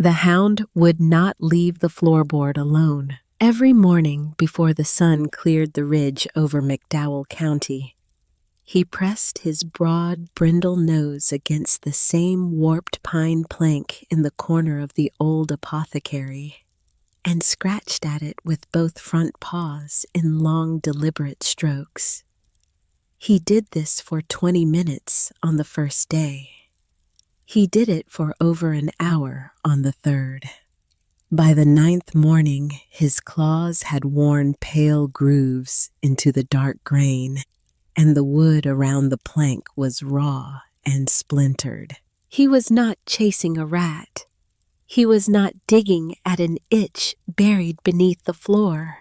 The hound would not leave the floorboard alone. Every morning before the sun cleared the ridge over McDowell County, he pressed his broad, brindle nose against the same warped pine plank in the corner of the old apothecary and scratched at it with both front paws in long, deliberate strokes. He did this for 20 minutes on the first day. He did it for over an hour on the third. By the 9th morning, his claws had worn pale grooves into the dark grain, and the wood around the plank was raw and splintered. He was not chasing a rat. He was not digging at an itch buried beneath the floor.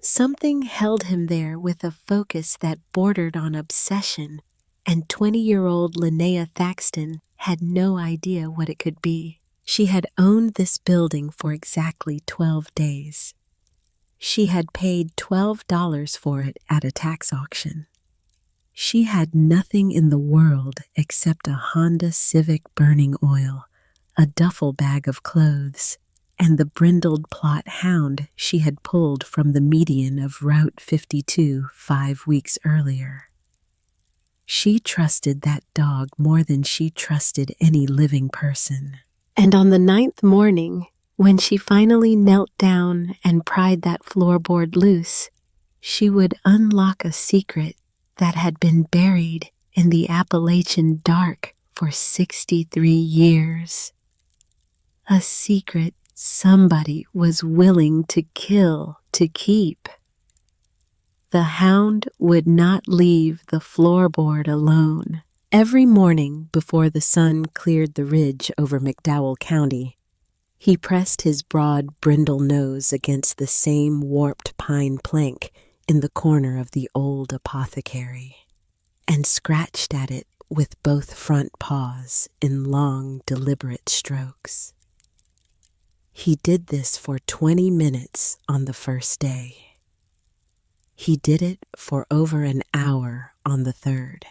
Something held him there with a focus that bordered on obsession, and 20-year-old Linnea Thaxton had no idea what it could be. She had owned this building for exactly 12 days. She had paid $12 for it at a tax auction. She had nothing in the world except a Honda Civic burning oil, a duffel bag of clothes, and the brindled Plott hound she had pulled from the median of Route 52 5 weeks earlier. She trusted that dog more than she trusted any living person. And on the 9th morning, when she finally knelt down and pried that floorboard loose, she would unlock a secret that had been buried in the Appalachian dark for 63 years. A secret somebody was willing to kill to keep. The hound would not leave the floorboard alone. Every morning before the sun cleared the ridge over McDowell County, he pressed his broad, brindle nose against the same warped pine plank in the corner of the old apothecary and scratched at it with both front paws in long, deliberate strokes. He did this for 20 minutes on the first day. He did it for over an hour on the third.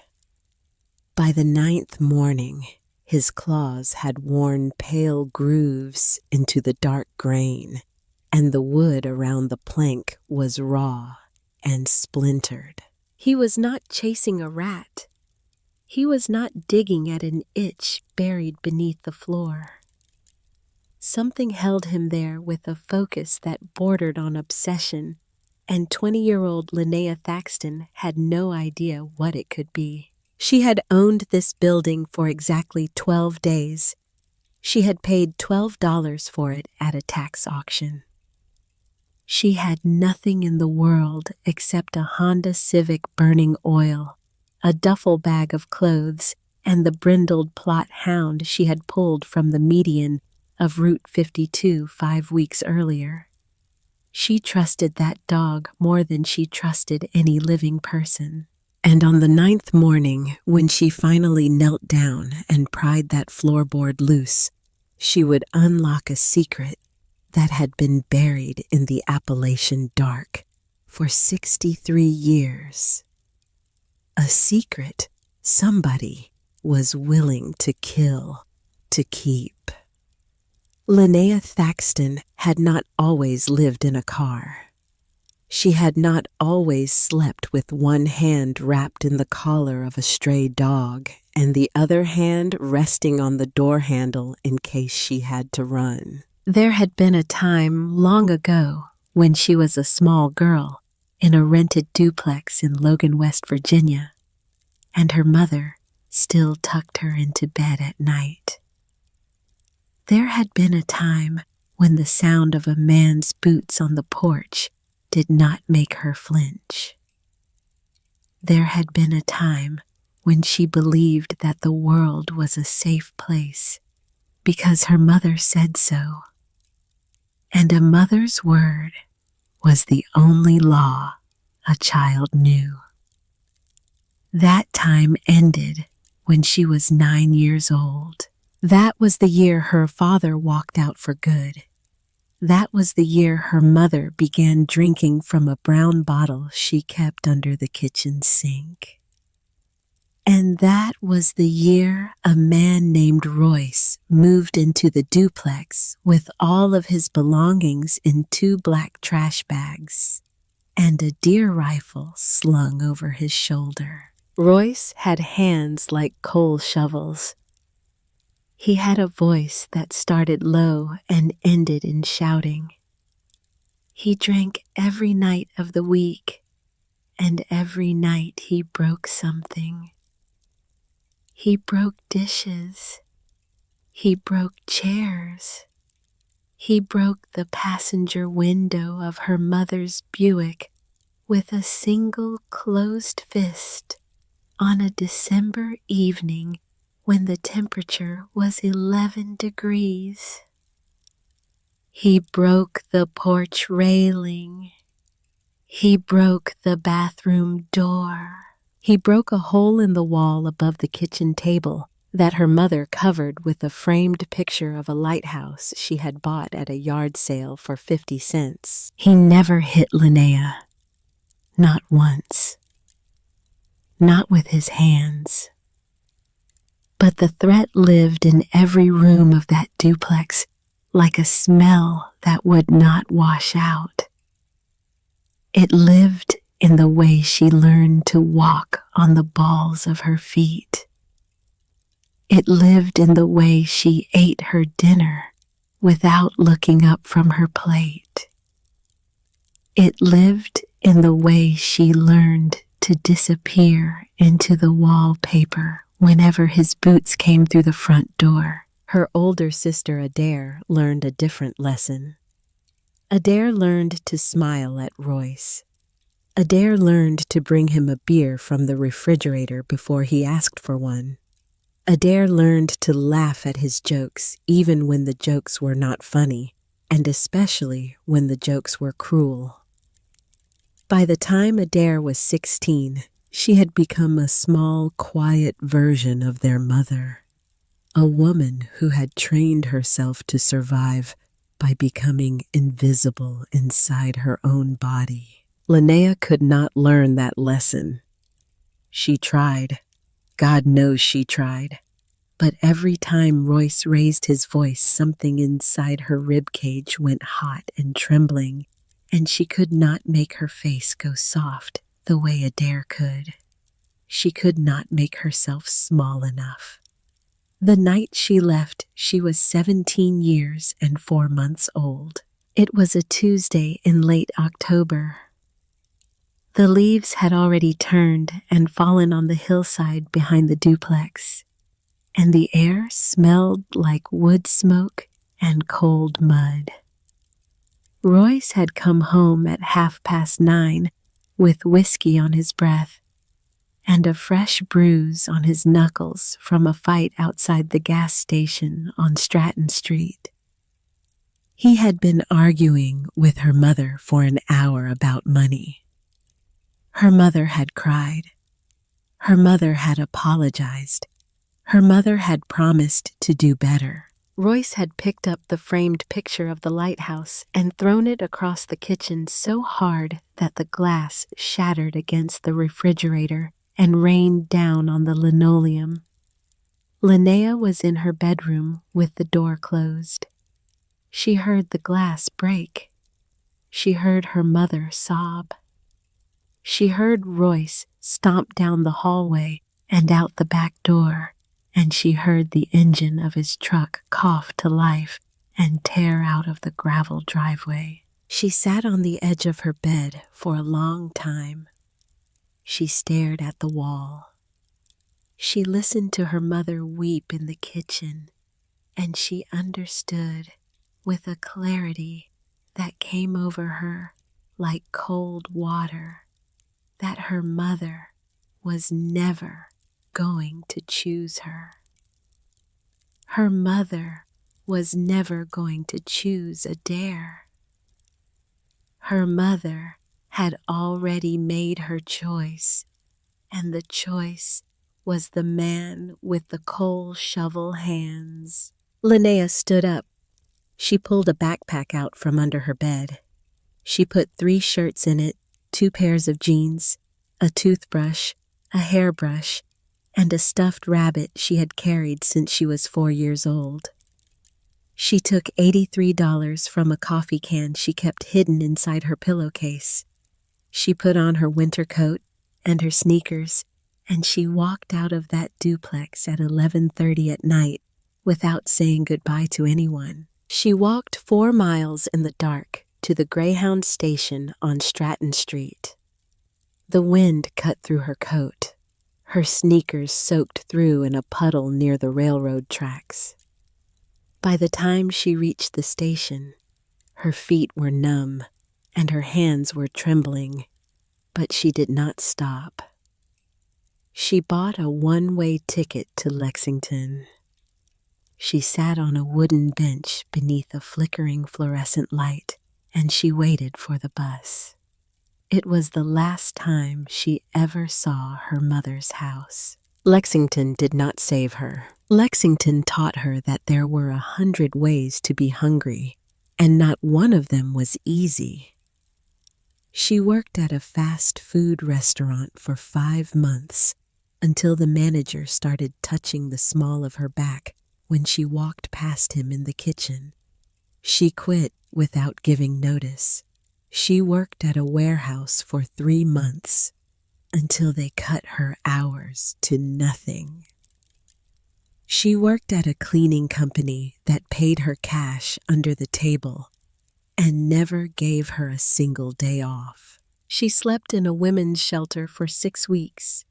By the 9th morning, his claws had worn pale grooves into the dark grain, and the wood around the plank was raw and splintered. He was not chasing a rat. He was not digging at an itch buried beneath the floor. Something held him there with a focus that bordered on obsession, and 20-year-old Linnea Thaxton had no idea what it could be. She had owned this building for exactly 12 days. She had paid $12 for it at a tax auction. She had nothing in the world except a Honda Civic burning oil, a duffel bag of clothes, and the brindled Plott hound she had pulled from the median of Route 52 5 weeks earlier. She trusted that dog more than she trusted any living person. And on the 9th morning, when she finally knelt down and pried that floorboard loose, she would unlock a secret that had been buried in the Appalachian dark for 63 years. A secret somebody was willing to kill to keep. Linnea Thaxton had not always lived in a car. She had not always slept with one hand wrapped in the collar of a stray dog and the other hand resting on the door handle in case she had to run. There had been a time long ago when she was a small girl in a rented duplex in Logan, West Virginia, and her mother still tucked her into bed at night. There had been a time when the sound of a man's boots on the porch did not make her flinch. There had been a time when she believed that the world was a safe place because her mother said so, and a mother's word was the only law a child knew. That time ended when she was 9 years old. That was the year her father walked out for good. That was the year her mother began drinking from a brown bottle she kept under the kitchen sink. And that was the year a man named Royce moved into the duplex with all of his belongings in 2 black trash bags and a deer rifle slung over his shoulder. Royce had hands like coal shovels. He had a voice that started low and ended in shouting. He drank every night of the week, and every night he broke something. He broke dishes. He broke chairs. He broke the passenger window of her mother's Buick with a single closed fist on a December evening when the temperature was 11 degrees. He broke the porch railing. He broke the bathroom door. He broke a hole in the wall above the kitchen table that her mother covered with a framed picture of a lighthouse she had bought at a yard sale for 50 cents. He never hit Linnea. Not once. Not with his hands. But the threat lived in every room of that duplex like a smell that would not wash out. It lived in the way she learned to walk on the balls of her feet. It lived in the way she ate her dinner without looking up from her plate. It lived in the way she learned to disappear into the wallpaper whenever his boots came through the front door. Her older sister Adair learned a different lesson. Adair learned to smile at Royce. Adair learned to bring him a beer from the refrigerator before he asked for one. Adair learned to laugh at his jokes even when the jokes were not funny, and especially when the jokes were cruel. By the time Adair was 16, she had become a small, quiet version of their mother, a woman who had trained herself to survive by becoming invisible inside her own body. Linnea could not learn that lesson. She tried. God knows she tried. But every time Royce raised his voice, something inside her ribcage went hot and trembling, and she could not make her face go soft the way Adair could. She could not make herself small enough. The night she left, she was 17 years and 4 months old. It was a Tuesday in late October. The leaves had already turned and fallen on the hillside behind the duplex, and the air smelled like wood smoke and cold mud. Royce had come home at 9:30 with whiskey on his breath and a fresh bruise on his knuckles from a fight outside the gas station on Stratton Street. He had been arguing with her mother for an hour about money. Her mother had cried. Her mother had apologized. Her mother had promised to do better. Royce had picked up the framed picture of the lighthouse and thrown it across the kitchen so hard that the glass shattered against the refrigerator and rained down on the linoleum. Linnea was in her bedroom with the door closed. She heard the glass break. She heard her mother sob. She heard Royce stomp down the hallway and out the back door, and she heard the engine of his truck cough to life and tear out of the gravel driveway. She sat on the edge of her bed for a long time. She stared at the wall. She listened to her mother weep in the kitchen, and she understood with a clarity that came over her like cold water that her mother was never going to choose her. Her mother was never going to choose Adair. Her mother had already made her choice, and the choice was the man with the coal shovel hands. Linnea stood up. She pulled a backpack out from under her bed. She put 3 shirts in it, 2 pairs of jeans, a toothbrush, a hairbrush, and a stuffed rabbit she had carried since she was 4 years old. She took $83 from a coffee can she kept hidden inside her pillowcase. She put on her winter coat and her sneakers, and she walked out of that duplex at 11:30 at night without saying goodbye to anyone. She walked 4 miles in the dark to the Greyhound station on Stratton Street. The wind cut through her coat. Her sneakers soaked through in a puddle near the railroad tracks. By the time she reached the station, her feet were numb and her hands were trembling, but she did not stop. She bought a one-way ticket to Lexington. She sat on a wooden bench beneath a flickering fluorescent light, and she waited for the bus. It was the last time she ever saw her mother's house. Lexington did not save her. Lexington taught her that there were 100 ways to be hungry, and not one of them was easy. She worked at a fast food restaurant for 5 months until the manager started touching the small of her back when she walked past him in the kitchen. She quit without giving notice. She worked at a warehouse for 3 months until they cut her hours to nothing. She worked at a cleaning company that paid her cash under the table and never gave her a single day off. She slept in a women's shelter for 6 weeks.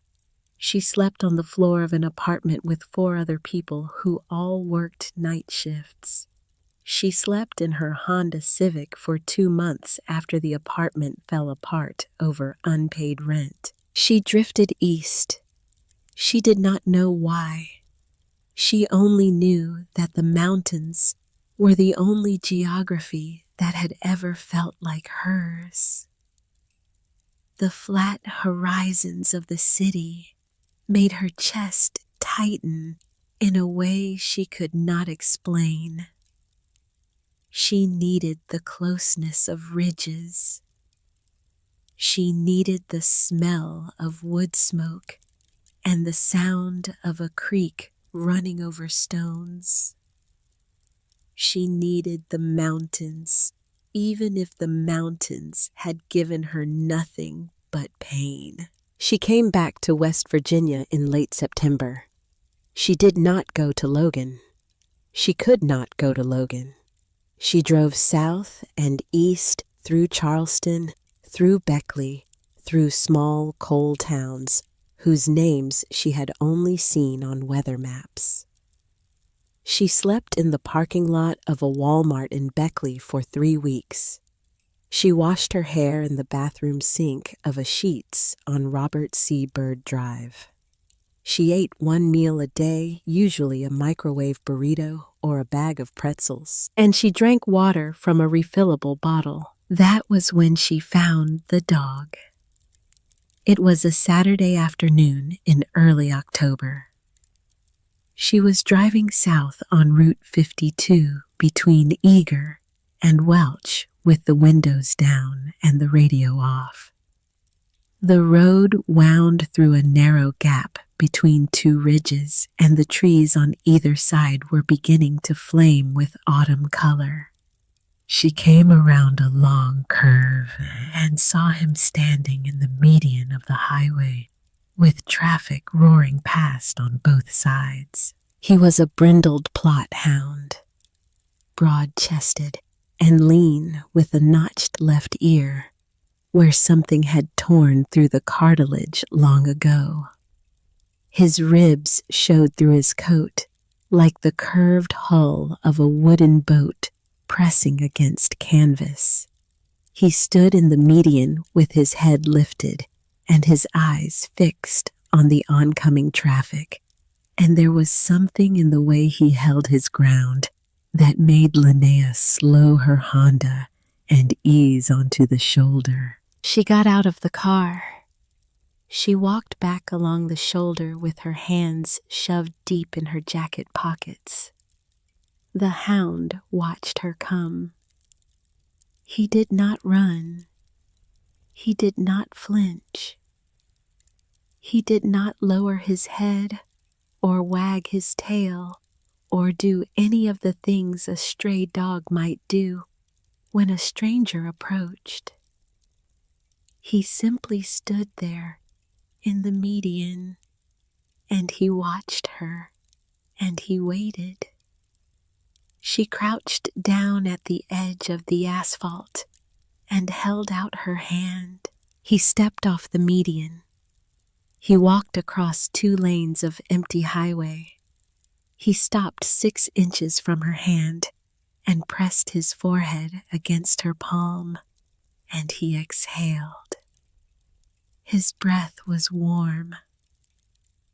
She slept on the floor of an apartment with 4 other people who all worked night shifts. She slept in her Honda Civic for 2 months after the apartment fell apart over unpaid rent. She drifted east. She did not know why. She only knew that the mountains were the only geography that had ever felt like hers. The flat horizons of the city made her chest tighten in a way she could not explain. She needed the closeness of ridges. She needed the smell of wood smoke and the sound of a creek running over stones. She needed the mountains, even if the mountains had given her nothing but pain. She came back to West Virginia in late September. She did not go to Logan. She could not go to Logan. She drove south and east through Charleston, through Beckley, through small coal towns whose names she had only seen on weather maps. She slept in the parking lot of a Walmart in Beckley for 3 weeks. She washed her hair in the bathroom sink of a Sheetz on Robert C. Byrd Drive. She ate 1 meal a day, usually a microwave burrito or a bag of pretzels, and she drank water from a refillable bottle. That was when she found the dog. It was a Saturday afternoon in early October. She was driving south on Route 52 between Eager and Welch with the windows down and the radio off. The road wound through a narrow gap between 2 ridges, and the trees on either side were beginning to flame with autumn color. She came around a long curve and saw him standing in the median of the highway, with traffic roaring past on both sides. He was a brindled Plott hound, broad-chested and lean with a notched left ear, where something had torn through the cartilage long ago. His ribs showed through his coat like the curved hull of a wooden boat pressing against canvas. He stood in the median with his head lifted and his eyes fixed on the oncoming traffic, and there was something in the way he held his ground that made Linnea slow her Honda and ease onto the shoulder. She got out of the car. She walked back along the shoulder with her hands shoved deep in her jacket pockets. The hound watched her come. He did not run. He did not flinch. He did not lower his head or wag his tail or do any of the things a stray dog might do when a stranger approached. He simply stood there in the median, and he watched her, and he waited. She crouched down at the edge of the asphalt and held out her hand. He stepped off the median. He walked across 2 lanes of empty highway. He stopped 6 inches from her hand and pressed his forehead against her palm, and he exhaled. His breath was warm.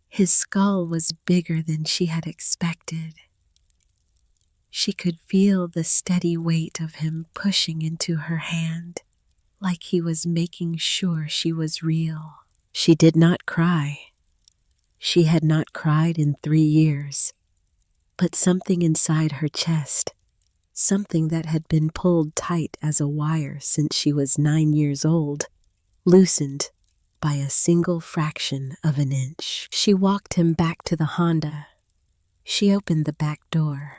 His skull was bigger than she had expected. She could feel the steady weight of him pushing into her hand, like he was making sure she was real. She did not cry. She had not cried in 3 years, but something inside her chest, something that had been pulled tight as a wire since she was 9 years old, loosened by a single fraction of an inch. She walked him back to the Honda. She opened the back door.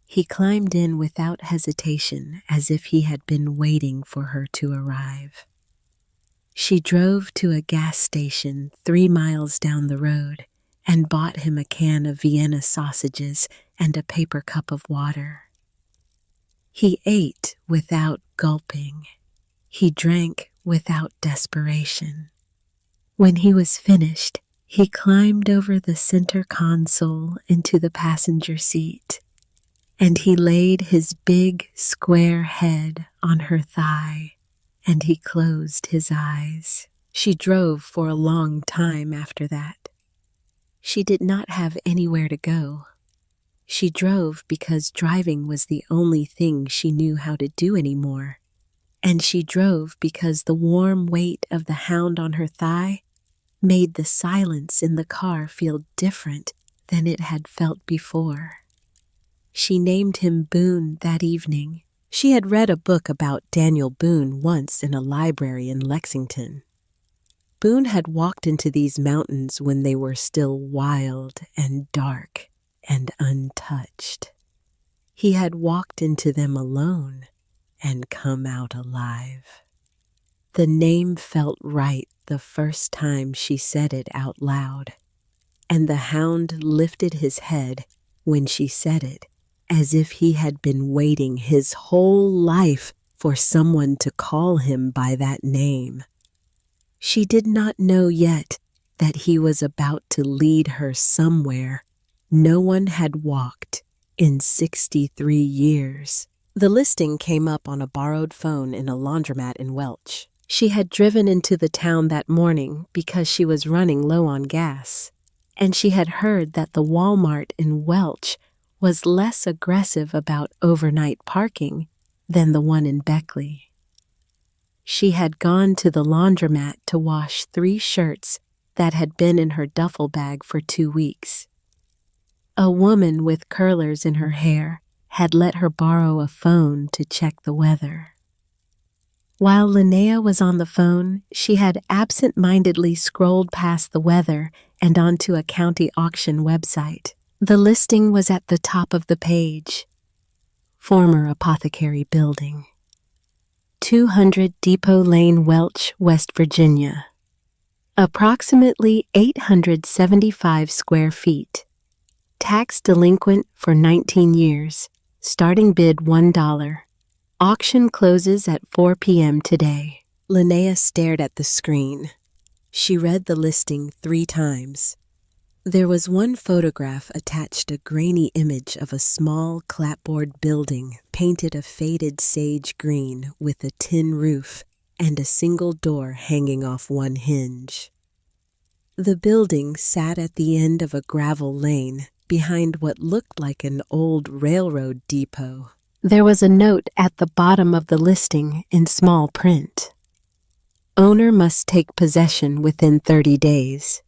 He climbed in without hesitation, as if he had been waiting for her to arrive. She drove to a gas station 3 miles down the road and bought him a can of Vienna sausages and a paper cup of water. He ate without gulping. He drank without desperation. When he was finished, he climbed over the center console into the passenger seat, and he laid his big, square head on her thigh, and he closed his eyes. She drove for a long time after that. She did not have anywhere to go. She drove because driving was the only thing she knew how to do anymore. And she drove because the warm weight of the hound on her thigh made the silence in the car feel different than it had felt before. She named him Boone that evening. She had read a book about Daniel Boone once in a library in Lexington. Boone had walked into these mountains when they were still wild and dark and untouched. He had walked into them alone and come out alive. The name felt right the first time she said it out loud, and the hound lifted his head when she said it, as if he had been waiting his whole life for someone to call him by that name. She did not know yet that he was about to lead her somewhere no one had walked in 63 years. The listing came up on a borrowed phone in a laundromat in Welch. She had driven into the town that morning because she was running low on gas, and she had heard that the Walmart in Welch was less aggressive about overnight parking than the one in Beckley. She had gone to the laundromat to wash 3 shirts that had been in her duffel bag for 2 weeks. A woman with curlers in her hair had let her borrow a phone to check the weather. While Linnea was on the phone, she had absent-mindedly scrolled past the weather and onto a county auction website. The listing was at the top of the page. Former apothecary building. 200 Depot Lane, Welch, West Virginia. Approximately 875 square feet. Tax delinquent for 19 years. Starting bid $1. Auction closes at 4 p.m. today. Linnea stared at the screen. She read the listing 3 times. There was one photograph attached, a grainy image of a small clapboard building painted a faded sage green with a tin roof and a single door hanging off one hinge. The building sat at the end of a gravel lane behind what looked like an old railroad depot. There was a note at the bottom of the listing in small print. Owner must take possession within 30 days.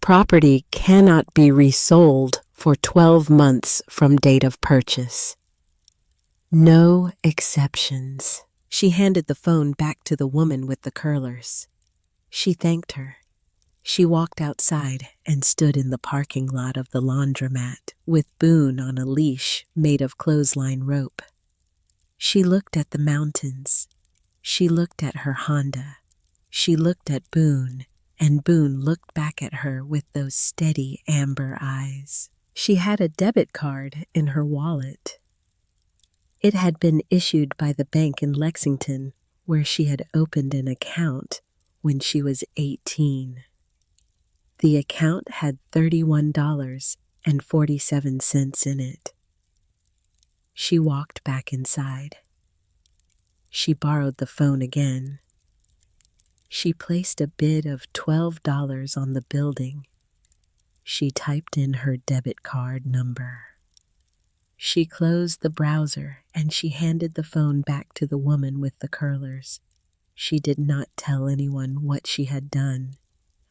Property cannot be resold for 12 months from date of purchase. No exceptions. She handed the phone back to the woman with the curlers. She thanked her. She walked outside and stood in the parking lot of the laundromat with Boone on a leash made of clothesline rope. She looked at the mountains. She looked at her Honda. She looked at Boone, and Boone looked back at her with those steady amber eyes. She had a debit card in her wallet. It had been issued by the bank in Lexington, where she had opened an account when she was 18. The account had $31.47 in it. She walked back inside. She borrowed the phone again. She placed a bid of $12 on the building. She typed in her debit card number. She closed the browser and she handed the phone back to the woman with the curlers. She did not tell anyone what she had done.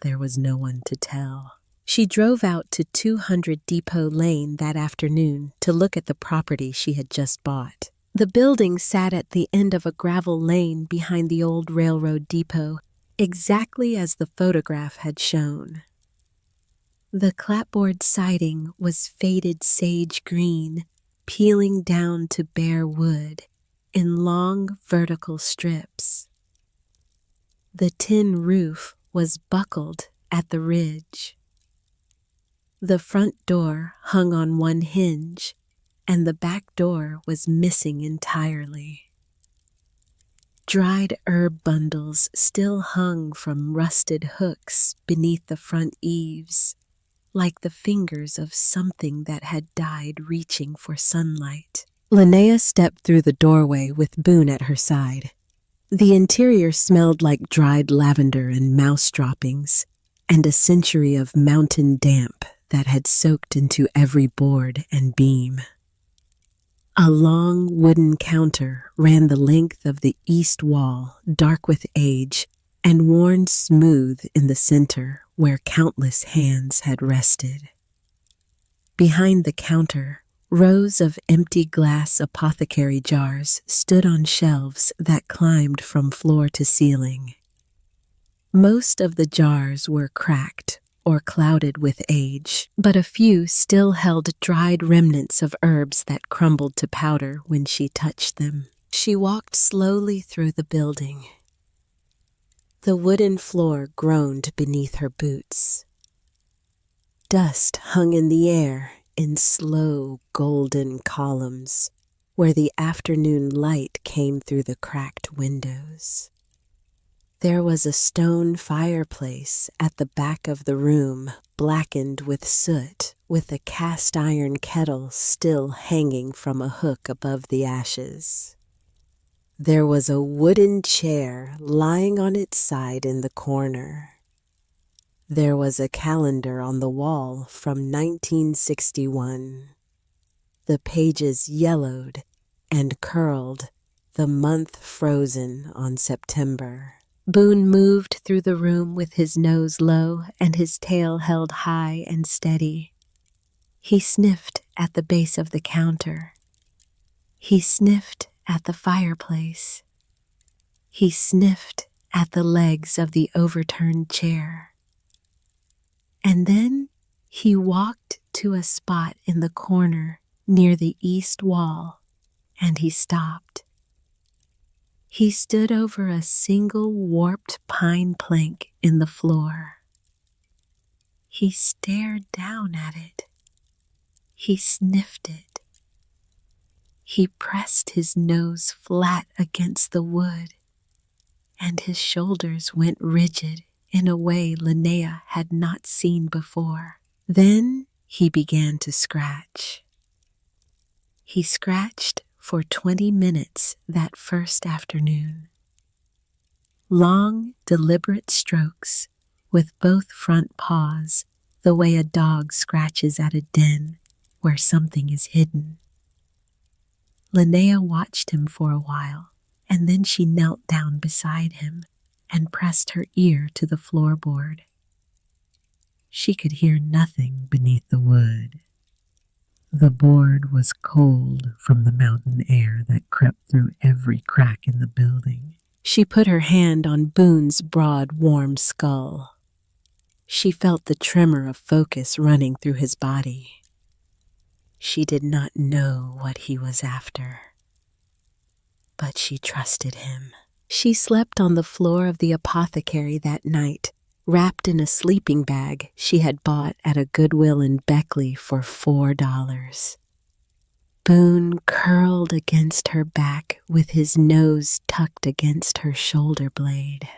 There was no one to tell. She drove out to 200 Depot Lane that afternoon to look at the property she had just bought. The building sat at the end of a gravel lane behind the old railroad depot, exactly as the photograph had shown. The clapboard siding was faded sage green, peeling down to bare wood in long vertical strips. The tin roof was buckled at the ridge. The front door hung on one hinge, and the back door was missing entirely. Dried herb bundles still hung from rusted hooks beneath the front eaves, like the fingers of something that had died reaching for sunlight. Linnea stepped through the doorway with Boone at her side. The interior smelled like dried lavender and mouse droppings, and a century of mountain damp that had soaked into every board and beam. A long wooden counter ran the length of the east wall, dark with age, and worn smooth in the center where countless hands had rested. Behind the counter, rows of empty glass apothecary jars stood on shelves that climbed from floor to ceiling. Most of the jars were cracked or clouded with age, but a few still held dried remnants of herbs that crumbled to powder when she touched them. She walked slowly through the building. The wooden floor groaned beneath her boots. Dust hung in the air in slow golden columns where the afternoon light came through the cracked windows. There was a stone fireplace at the back of the room, blackened with soot, with a cast iron kettle still hanging from a hook above the ashes. There was a wooden chair lying on its side in the corner. There was a calendar on the wall from 1961. The pages yellowed and curled, the month frozen on September. Boone moved through the room with his nose low and his tail held high and steady. He sniffed at the base of the counter. He sniffed at the fireplace. He sniffed at the legs of the overturned chair. And then he walked to a spot in the corner near the east wall, and he stopped. He stood over a single warped pine plank in the floor. He stared down at it. He sniffed it. He pressed his nose flat against the wood, and his shoulders went rigid in a way Linnea had not seen before. Then he began to scratch. He scratched for 20 minutes that first afternoon. Long, deliberate strokes with both front paws, the way a dog scratches at a den where something is hidden. Linnea watched him for a while, and then she knelt down beside him and pressed her ear to the floorboard. She could hear nothing beneath the wood. The board was cold from the mountain air that crept through every crack in the building. She put her hand on Boone's broad, warm skull. She felt the tremor of focus running through his body. She did not know what he was after, but she trusted him. She slept on the floor of the apothecary that night, wrapped in a sleeping bag she had bought at a Goodwill in Beckley for $4. Boone curled against her back with his nose tucked against her shoulder blade.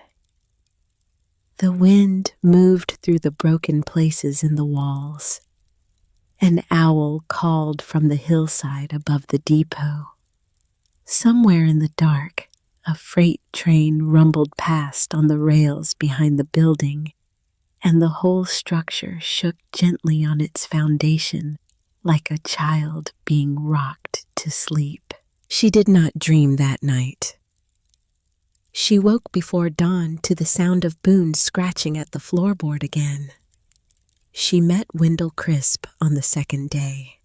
The wind moved through the broken places in the walls. An owl called from the hillside above the depot. Somewhere in the dark, a freight train rumbled past on the rails behind the building, and the whole structure shook gently on its foundation like a child being rocked to sleep. She did not dream that night. She woke before dawn to the sound of Boone scratching at the floorboard again. She met Wendell Crisp on the second day.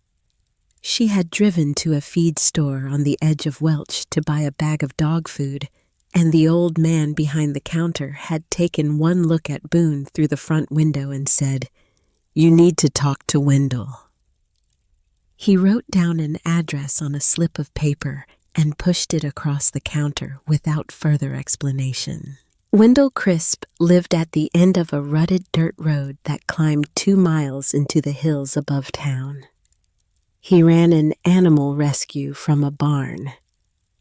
She had driven to a feed store on the edge of Welch to buy a bag of dog food, and the old man behind the counter had taken one look at Boone through the front window and said, "You need to talk to Wendell." He wrote down an address on a slip of paper and pushed it across the counter without further explanation. Wendell Crisp lived at the end of a rutted dirt road that climbed 2 miles into the hills above town. He ran an animal rescue from a barn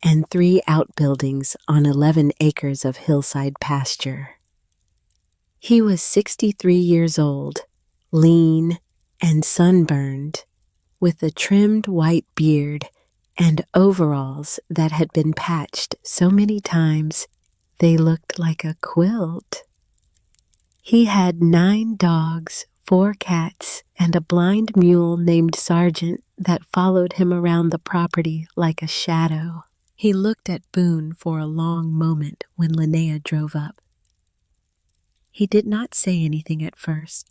and 3 outbuildings on 11 acres of hillside pasture. He was 63 years old, lean and sunburned, with a trimmed white beard and overalls that had been patched so many times they looked like a quilt. He had 9 dogs, 4 cats, and a blind mule named Sergeant that followed him around the property like a shadow. He looked at Boone for a long moment when Linnea drove up. He did not say anything at first.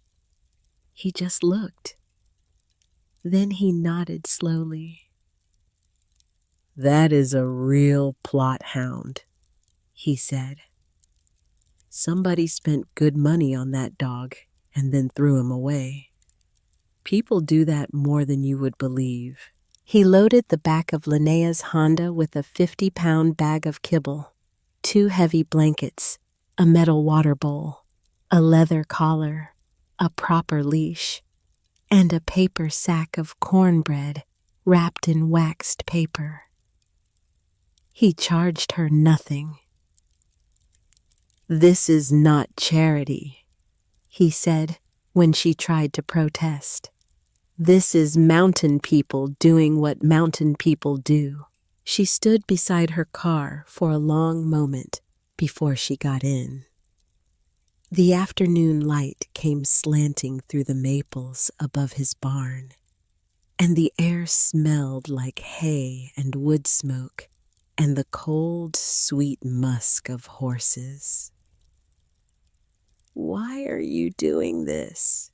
He just looked. Then he nodded slowly. "That is a real plot hound," he said. "Somebody spent good money on that dog and then threw him away. People do that more than you would believe." He loaded the back of Linnea's Honda with a 50-pound bag of kibble, 2 heavy blankets, a metal water bowl, a leather collar, a proper leash, and a paper sack of cornbread wrapped in waxed paper. He charged her nothing. "This is not charity," he said when she tried to protest. "This is mountain people doing what mountain people do." She stood beside her car for a long moment before she got in. The afternoon light came slanting through the maples above his barn, and the air smelled like hay and wood smoke and the cold, sweet musk of horses. "Why are you doing this?"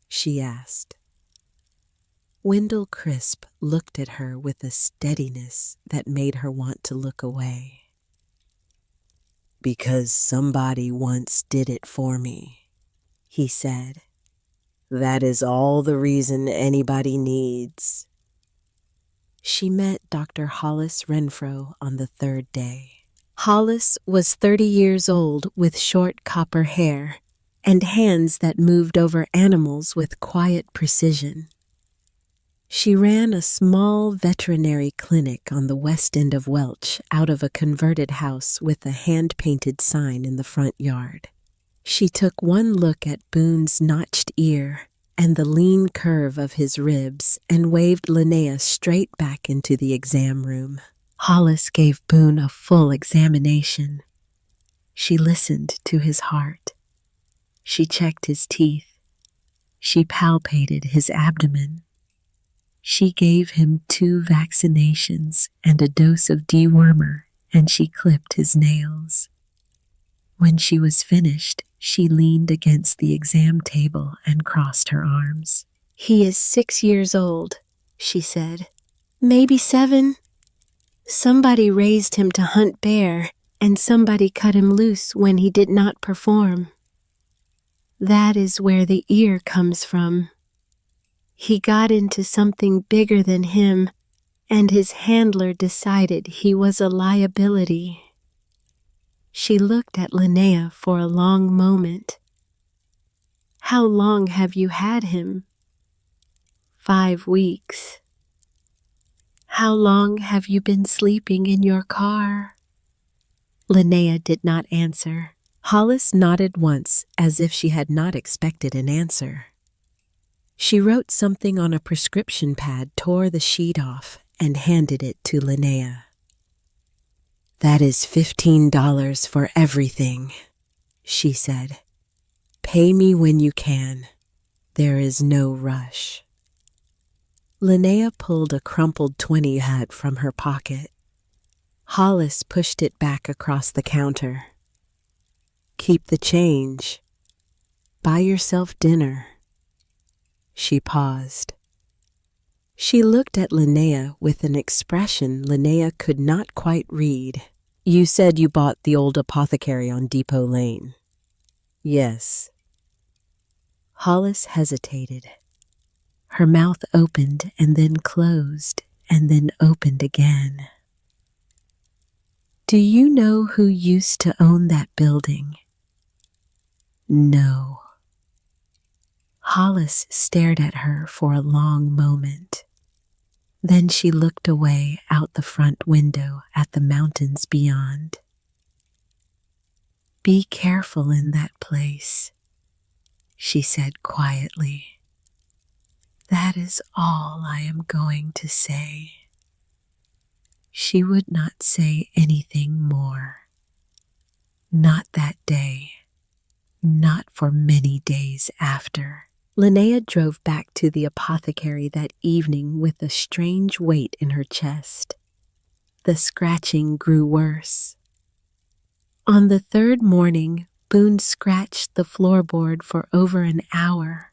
she asked. Wendell Crisp looked at her with a steadiness that made her want to look away. "Because somebody once did it for me," he said. "That is all the reason anybody needs." She met Dr. Hollis Renfro on the 3rd day. Hollis was 30 years old with short copper hair and hands that moved over animals with quiet precision. She ran a small veterinary clinic on the west end of Welch out of a converted house with a hand-painted sign in the front yard. She took one look at Boone's notched ear and the lean curve of his ribs and waved Linnea straight back into the exam room. Hollis gave Boone a full examination. She listened to his heart. She checked his teeth. She palpated his abdomen. She gave him 2 vaccinations and a dose of dewormer, and she clipped his nails. When she was finished, she leaned against the exam table and crossed her arms. "He is 6 years old," she said. "Maybe 7. Somebody raised him to hunt bear, and somebody cut him loose when he did not perform." That is where the ear comes from. He got into something bigger than him, and his handler decided he was a liability. She looked at Linnea for a long moment. How long have you had him? 5 weeks. How long have you been sleeping in your car? Linnea did not answer. Hollis nodded once as if she had not expected an answer. She wrote something on a prescription pad, tore the sheet off, and handed it to Linnea. "That is $15 for everything," she said. "Pay me when you can. There is no rush." Linnea pulled a crumpled 20 hat from her pocket. Hollis pushed it back across the counter. "Keep the change. Buy yourself dinner." She paused. She looked at Linnea with an expression Linnea could not quite read. "You said you bought the old apothecary on Depot Lane." "Yes." Hollis hesitated. Her mouth opened and then closed and then opened again. "Do you know who used to own that building?" "No." Hollis stared at her for a long moment. Then she looked away out the front window at the mountains beyond. "Be careful in that place," she said quietly. "That is all I am going to say." She would not say anything more. Not that day. Not for many days after. Linnea drove back to the apothecary that evening with a strange weight in her chest. The scratching grew worse. On the 3rd morning, Boone scratched the floorboard for over an hour.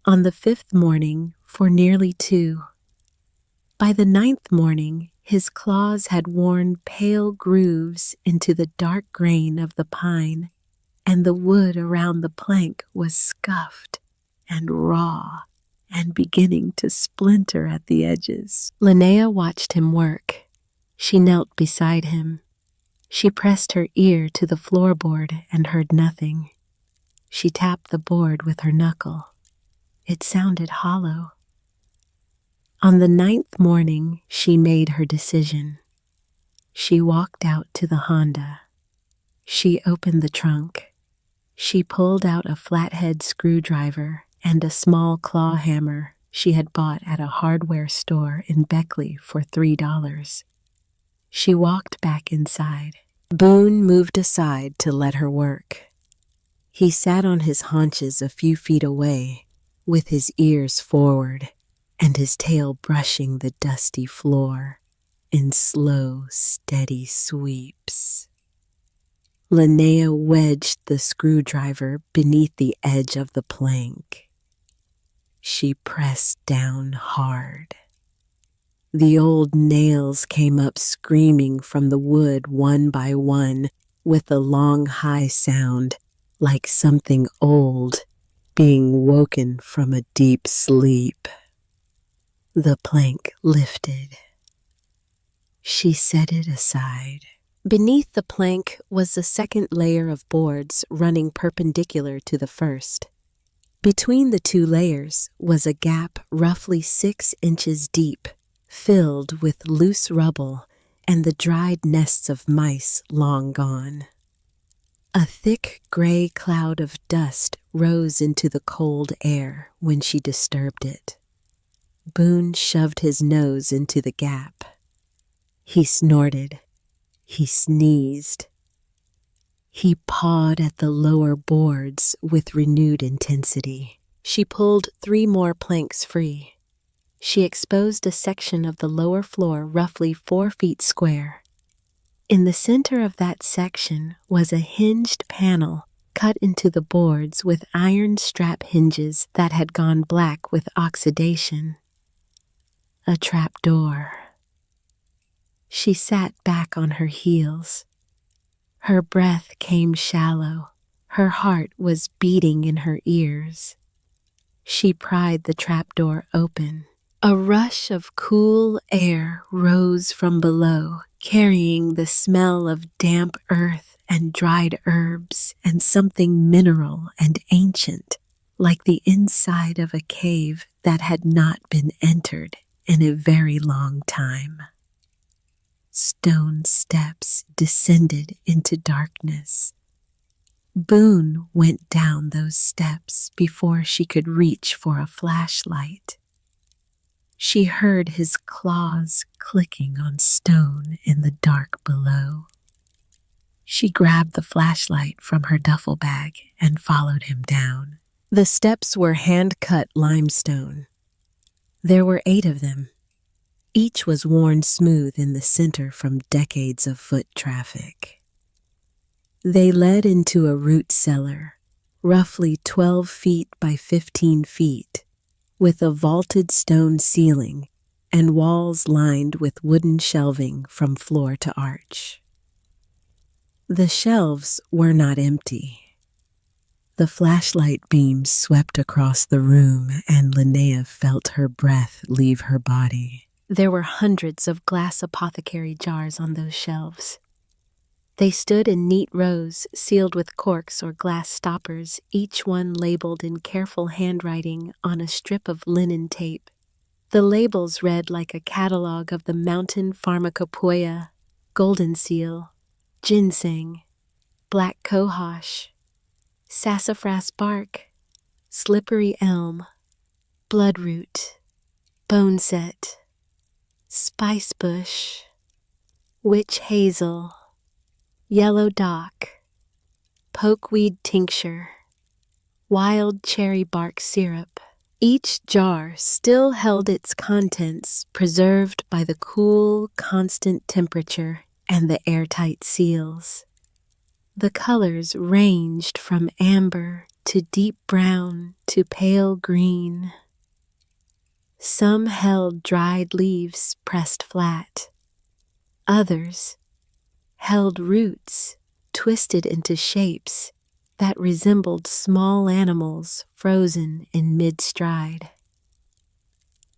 On the 5th morning, for nearly 2. By the 9th morning, his claws had worn pale grooves into the dark grain of the pine, and the wood around the plank was scuffed and raw and beginning to splinter at the edges. Linnea watched him work. She knelt beside him. She pressed her ear to the floorboard and heard nothing. She tapped the board with her knuckle. It sounded hollow. On the 9th morning, she made her decision. She walked out to the Honda. She opened the trunk. She pulled out a flathead screwdriver and a small claw hammer she had bought at a hardware store in Beckley for $3. She walked back inside. Boone moved aside to let her work. He sat on his haunches a few feet away, with his ears forward and his tail brushing the dusty floor in slow, steady sweeps. Linnea wedged the screwdriver beneath the edge of the plank. She pressed down hard. The old nails came up screaming from the wood one by one with a long, high sound, like something old being woken from a deep sleep. The plank lifted. She set it aside. Beneath the plank was a second layer of boards running perpendicular to the first. Between the 2 layers was a gap roughly 6 inches deep, filled with loose rubble and the dried nests of mice long gone. A thick gray cloud of dust rose into the cold air when she disturbed it. Boone shoved his nose into the gap. He snorted. He sneezed. He pawed at the lower boards with renewed intensity. She pulled 3 more planks free. She exposed a section of the lower floor roughly 4 feet square. In the center of that section was a hinged panel cut into the boards with iron strap hinges that had gone black with oxidation. A trap door. She sat back on her heels. Her breath came shallow, Her heart was beating in her ears. She pried the trapdoor open. A rush of cool air rose from below, carrying the smell of damp earth and dried herbs and something mineral and ancient, like the inside of a cave that had not been entered in a very long time. Stone steps descended into darkness. Boone went down those steps before she could reach for a flashlight. She heard his claws clicking on stone in the dark below. She grabbed the flashlight from her duffel bag and followed him down. The steps were hand-cut limestone. There were 8 of them. Each was worn smooth in the center from decades of foot traffic. They led into a root cellar, roughly 12 feet by 15 feet, with a vaulted stone ceiling and walls lined with wooden shelving from floor to arch. The shelves were not empty. The flashlight beams swept across the room, and Linnea felt her breath leave her body. There were hundreds of glass apothecary jars on those shelves. They stood in neat rows, sealed with corks or glass stoppers, each one labeled in careful handwriting on a strip of linen tape. The labels read like a catalog of the mountain pharmacopoeia: golden seal, ginseng, black cohosh, sassafras bark, slippery elm, bloodroot, boneset, spice bush, witch hazel, yellow dock, pokeweed tincture, wild cherry bark syrup. Each jar still held its contents, preserved by the cool, constant temperature and the airtight seals. The colors ranged from amber to deep brown to pale green. Some held dried leaves pressed flat. Others held roots twisted into shapes that resembled small animals frozen in mid-stride.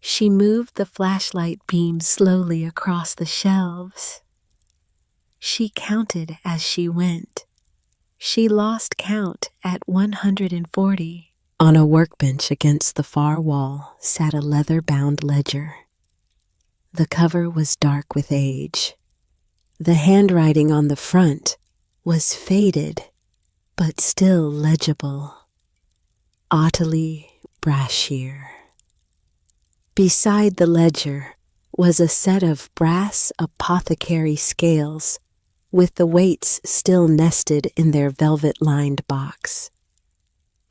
She moved the flashlight beam slowly across the shelves. She counted as she went. She lost count at 140. On a workbench against the far wall sat a leather-bound ledger. The cover was dark with age. The handwriting on the front was faded, but still legible. Ottilie Brashear. Beside the ledger was a set of brass apothecary scales, with the weights still nested in their velvet-lined box.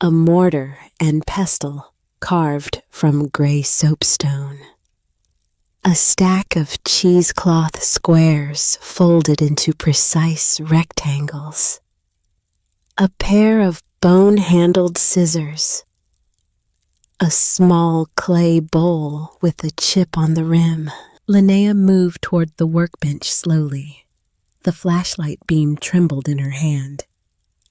A mortar and pestle carved from gray soapstone. A stack of cheesecloth squares folded into precise rectangles. A pair of bone-handled scissors. A small clay bowl with a chip on the rim. Linnea moved toward the workbench slowly. The flashlight beam trembled in her hand.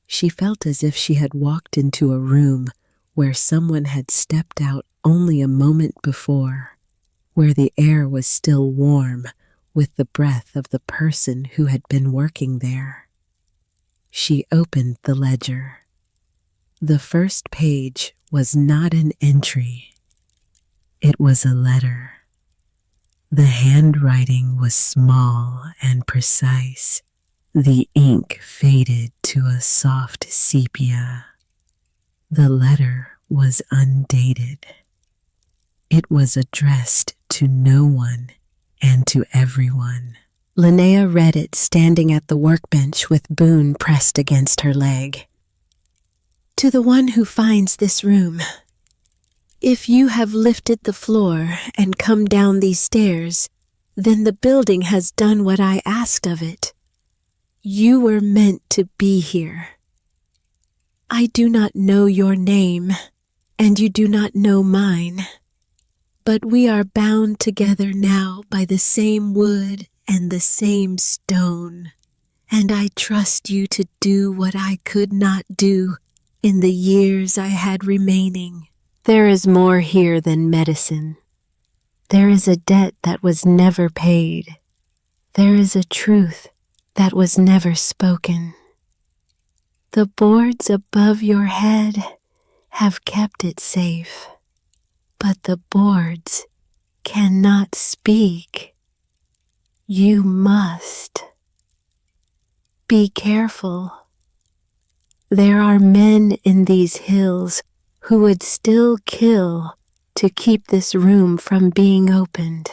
She felt as if she had walked into a room where someone had stepped out only a moment before, where the air was still warm with the breath of the person who had been working there. She opened the ledger. The first page was not an entry. It was a letter. The handwriting was small and precise. The ink faded to a soft sepia. The letter was undated. It was addressed to no one and to everyone. Linnea read it standing at the workbench with Boone pressed against her leg. To the one who finds this room, if you have lifted the floor and come down these stairs, then the building has done what I asked of it. You were meant to be here. I do not know your name, and you do not know mine, but we are bound together now by the same wood and the same stone, and I trust you to do what I could not do in the years I had remaining. There is more here than medicine. There is a debt that was never paid. There is a truth that was never spoken. The boards above your head have kept it safe, but the boards cannot speak. You must. Be careful. There are men in these hills who would still kill to keep this room from being opened.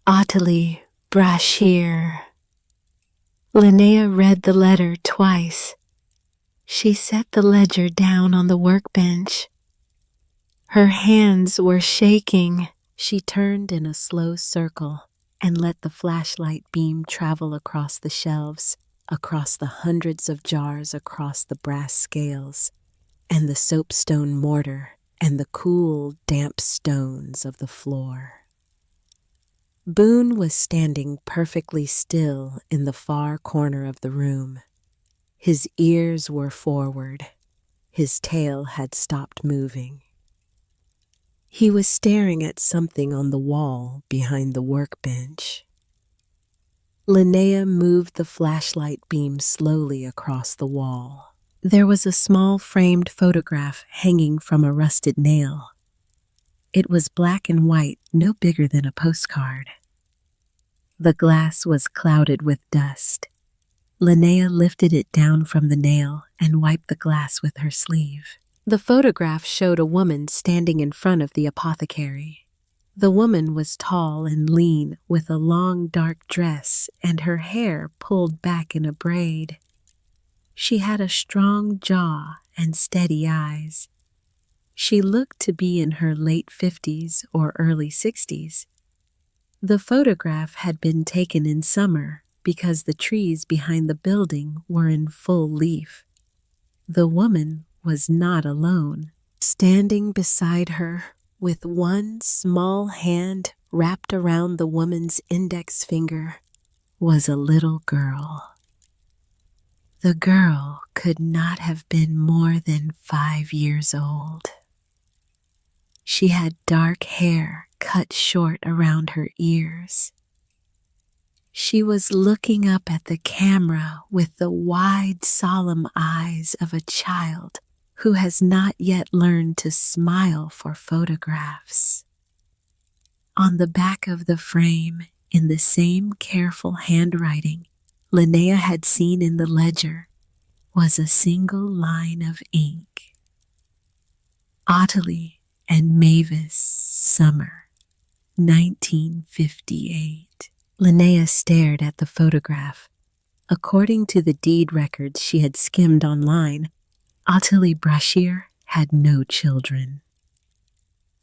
Ottilie Brashear. Linnea read the letter twice. She set the ledger down on the workbench. Her hands were shaking. She turned in a slow circle and let the flashlight beam travel across the shelves, across the hundreds of jars, across the brass scales, and the soapstone mortar, and the cool, damp stones of the floor. Boone was standing perfectly still in the far corner of the room. His ears were forward. His tail had stopped moving. He was staring at something on the wall behind the workbench. Linnea moved the flashlight beam slowly across the wall. There was a small framed photograph hanging from a rusted nail. It was black and white, no bigger than a postcard. The glass was clouded with dust. Linnea lifted it down from the nail and wiped the glass with her sleeve. The photograph showed a woman standing in front of the apothecary. The woman was tall and lean, with a long dark dress and her hair pulled back in a braid. She had a strong jaw and steady eyes. She looked to be in her late 50s or early 60s. The photograph had been taken in summer because the trees behind the building were in full leaf. The woman was not alone. Standing beside her, with one small hand wrapped around the woman's index finger, was a little girl. The girl could not have been more than 5 years old. She had dark hair cut short around her ears. She was looking up at the camera with the wide, solemn eyes of a child who has not yet learned to smile for photographs. On the back of the frame, in the same careful handwriting Linnea had seen in the ledger, was a single line of ink. Ottilie and Mavis Summer, 1958. Linnea stared at the photograph. According to the deed records she had skimmed online, Ottilie Brashear had no children.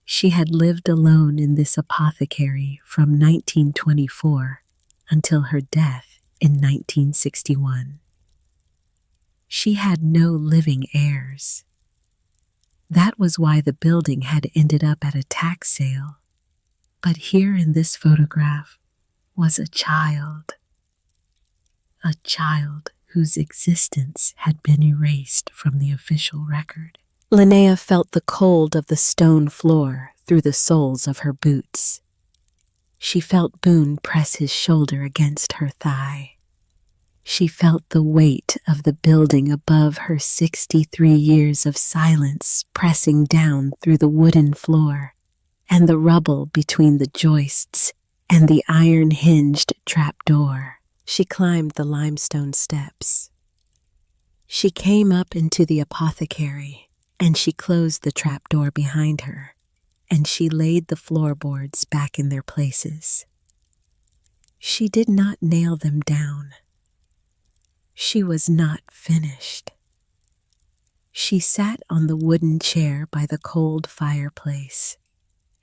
She had lived alone in this apothecary from 1924 until her death in 1961. She had no living heirs. That was why the building had ended up at a tax sale. But here in this photograph was a child whose existence had been erased from the official record. Linnea felt the cold of the stone floor through the soles of her boots. She felt Boone press his shoulder against her thigh. She felt the weight of the building above her 63 years of silence pressing down through the wooden floor, and the rubble between the joists and the iron-hinged trapdoor. She climbed the limestone steps. She came up into the apothecary, and she closed the trapdoor behind her, and she laid the floorboards back in their places. She did not nail them down. She was not finished. She sat on the wooden chair by the cold fireplace,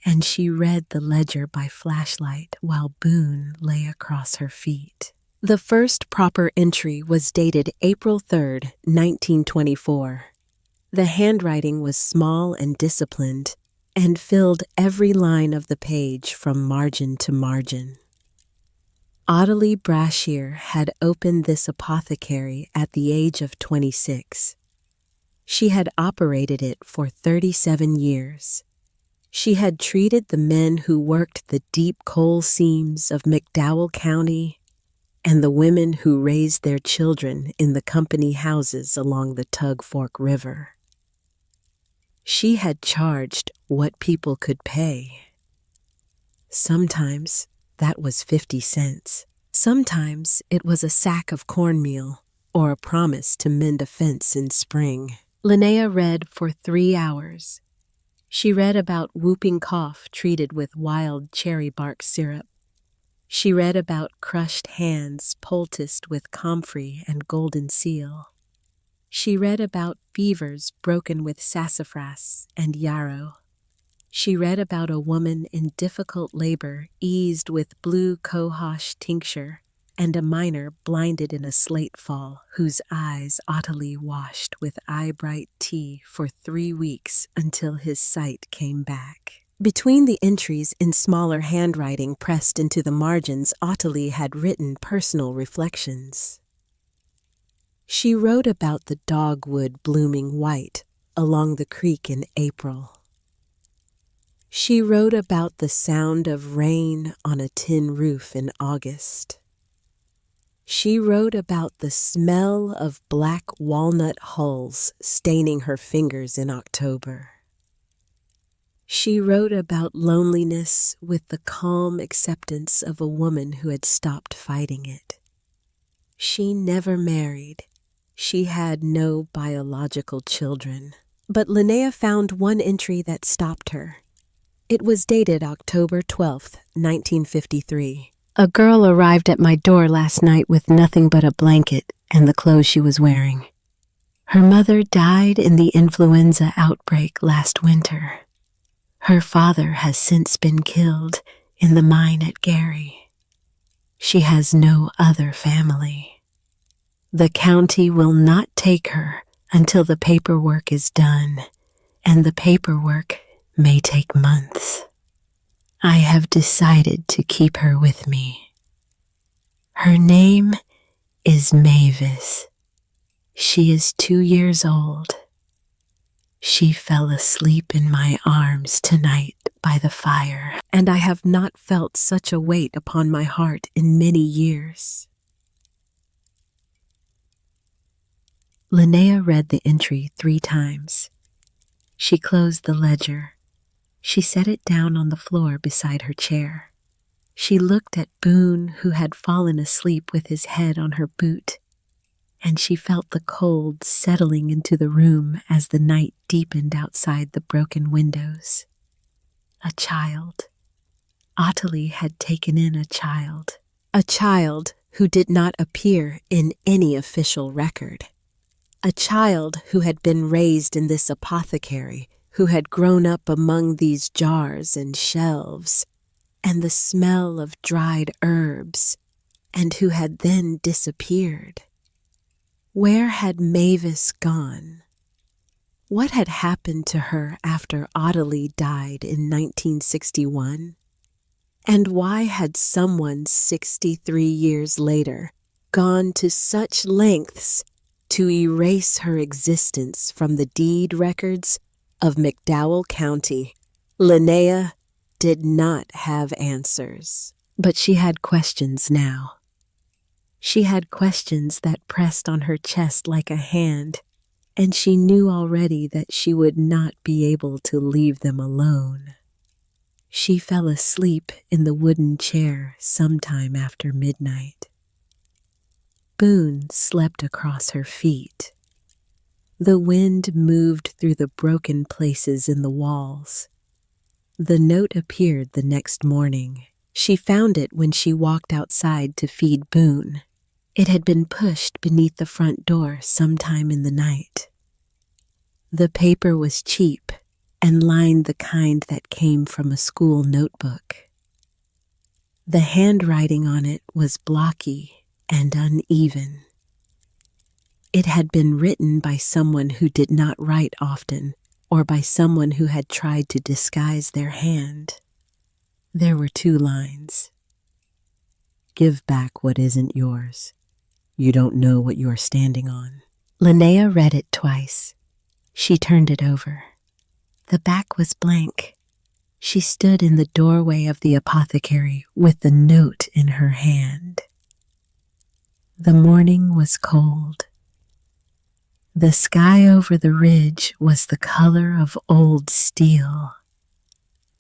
and she read the ledger by flashlight while Boone lay across her feet. The first proper entry was dated April 3rd, 1924. The handwriting was small and disciplined and filled every line of the page from margin to margin. Ottilie Brashear had opened this apothecary at the age of 26. She had operated it for 37 years. She had treated the men who worked the deep coal seams of McDowell County and the women who raised their children in the company houses along the Tug Fork River. She had charged what people could pay. Sometimes that was 50 cents. Sometimes it was a sack of cornmeal or a promise to mend a fence in spring. Linnea read for 3 hours. She read about whooping cough treated with wild cherry bark syrup. She read about crushed hands poulticed with comfrey and golden seal. She read about fevers broken with sassafras and yarrow. She read about a woman in difficult labor eased with blue cohosh tincture and a miner blinded in a slate fall whose eyes Ottilie washed with eye-bright tea for 3 weeks until his sight came back. Between the entries in smaller handwriting pressed into the margins, Ottilie had written personal reflections. She wrote about the dogwood blooming white along the creek in April. She wrote about the sound of rain on a tin roof in August. She wrote about the smell of black walnut hulls staining her fingers in October. She wrote about loneliness with the calm acceptance of a woman who had stopped fighting it. She never married. She had no biological children. But Linnea found one entry that stopped her. It was dated October 12th, 1953. A girl arrived at my door last night with nothing but a blanket and the clothes she was wearing. Her mother died in the influenza outbreak last winter. Her father has since been killed in the mine at Gary. She has no other family. The county will not take her until the paperwork is done, and the paperwork may take months. I have decided to keep her with me. Her name is Mavis. She is 2 years old. She fell asleep in my arms tonight by the fire, and I have not felt such a weight upon my heart in many years. Linnea read the entry 3 times. She closed the ledger. She set it down on the floor beside her chair. She looked at Boone, who had fallen asleep with his head on her boot, and she felt the cold settling into the room as the night deepened outside the broken windows. A child. Ottilie had taken in a child who did not appear in any official record. A child who had been raised in this apothecary, who had grown up among these jars and shelves, and the smell of dried herbs, and who had then disappeared. Where had Mavis gone? What had happened to her after Ottilie died in 1961? And why had someone 63 years later gone to such lengths to erase her existence from the deed records of McDowell County? Linnea did not have answers, but she had questions now. She had questions that pressed on her chest like a hand, and she knew already that she would not be able to leave them alone. She fell asleep in the wooden chair sometime after midnight. Boone slept across her feet. The wind moved through the broken places in the walls. The note appeared the next morning. She found it when she walked outside to feed Boone. It had been pushed beneath the front door sometime in the night. The paper was cheap and lined the kind that came from a school notebook. The handwriting on it was blocky and uneven. It had been written by someone who did not write often, or by someone who had tried to disguise their hand. There were 2 lines. Give back what isn't yours. You don't know what you are standing on. Linnea read it twice. She turned it over. The back was blank. She stood in the doorway of the apothecary with the note in her hand. The morning was cold. The sky over the ridge was the color of old steel.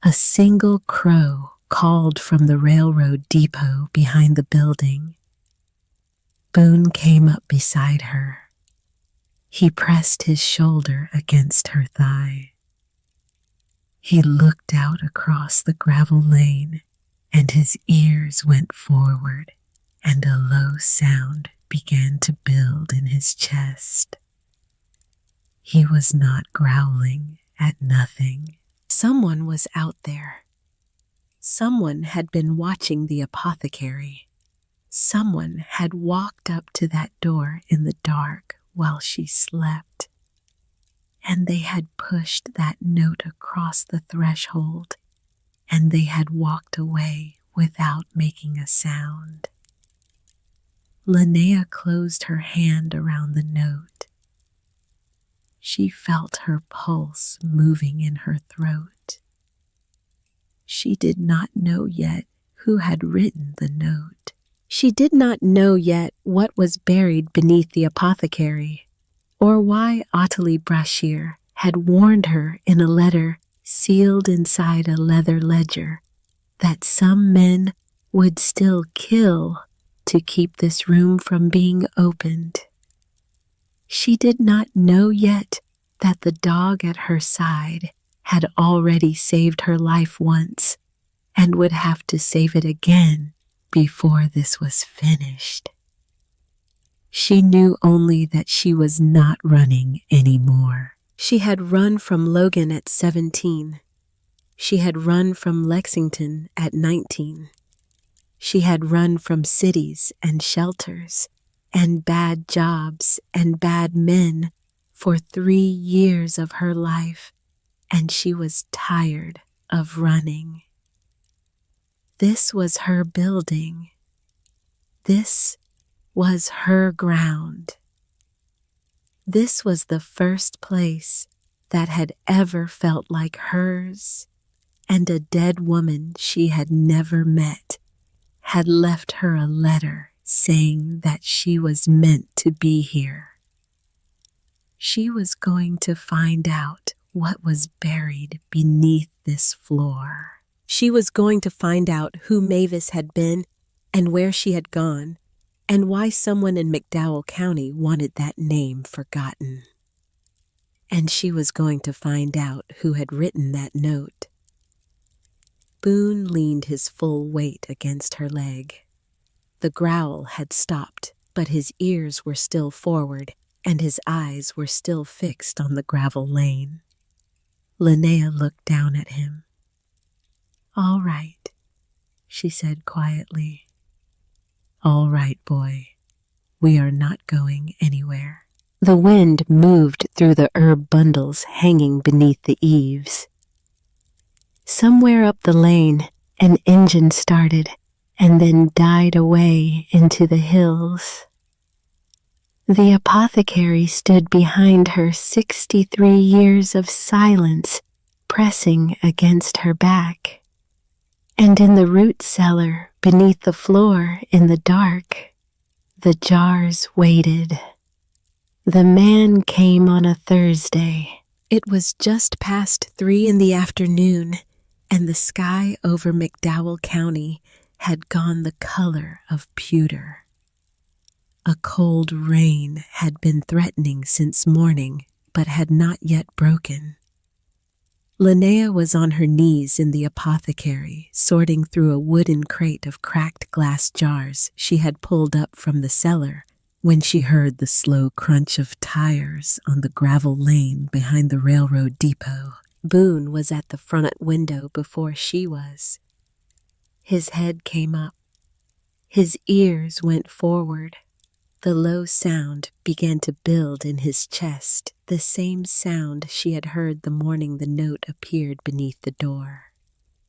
A single crow called from the railroad depot behind the building. Boone came up beside her. He pressed his shoulder against her thigh. He looked out across the gravel lane, and his ears went forward, and a low sound began to build in his chest. He was not growling at nothing. Someone was out there. Someone had been watching the apothecary. Someone had walked up to that door in the dark while she slept, and they had pushed that note across the threshold, and they had walked away without making a sound. Linnea closed her hand around the note. She felt her pulse moving in her throat. She did not know yet who had written the note. She did not know yet what was buried beneath the apothecary, or why Ottilie Brashear had warned her in a letter sealed inside a leather ledger that some men would still kill to keep this room from being opened. She did not know yet that the dog at her side had already saved her life once and would have to save it again before this was finished. She knew only that she was not running anymore. She had run from Logan at 17. She had run from Lexington at 19. She had run from cities and shelters and bad jobs and bad men for 3 years of her life, and she was tired of running. This was her building. This was her ground. This was the first place that had ever felt like hers, and a dead woman she had never met had left her a letter saying that she was meant to be here. She was going to find out what was buried beneath this floor. She was going to find out who Mavis had been and where she had gone, and why someone in McDowell County wanted that name forgotten. And she was going to find out who had written that note. Boone leaned his full weight against her leg. The growl had stopped, but his ears were still forward, and his eyes were still fixed on the gravel lane. Linnea looked down at him. "All right," she said quietly. "All right, boy. We are not going anywhere." The wind moved through the herb bundles hanging beneath the eaves. Somewhere up the lane, an engine started and then died away into the hills. The apothecary stood behind her 63 years of silence pressing against her back. And in the root cellar, beneath the floor in the dark, the jars waited. The man came on a Thursday. It was just past 3 in the afternoon, and the sky over McDowell County had gone the color of pewter. A cold rain had been threatening since morning, but had not yet broken. Linnea was on her knees in the apothecary, sorting through a wooden crate of cracked glass jars she had pulled up from the cellar when she heard the slow crunch of tires on the gravel lane behind the railroad depot. Boone was at the front window before she was. His head came up. His ears went forward. The low sound began to build in his chest, the same sound she had heard the morning the note appeared beneath the door.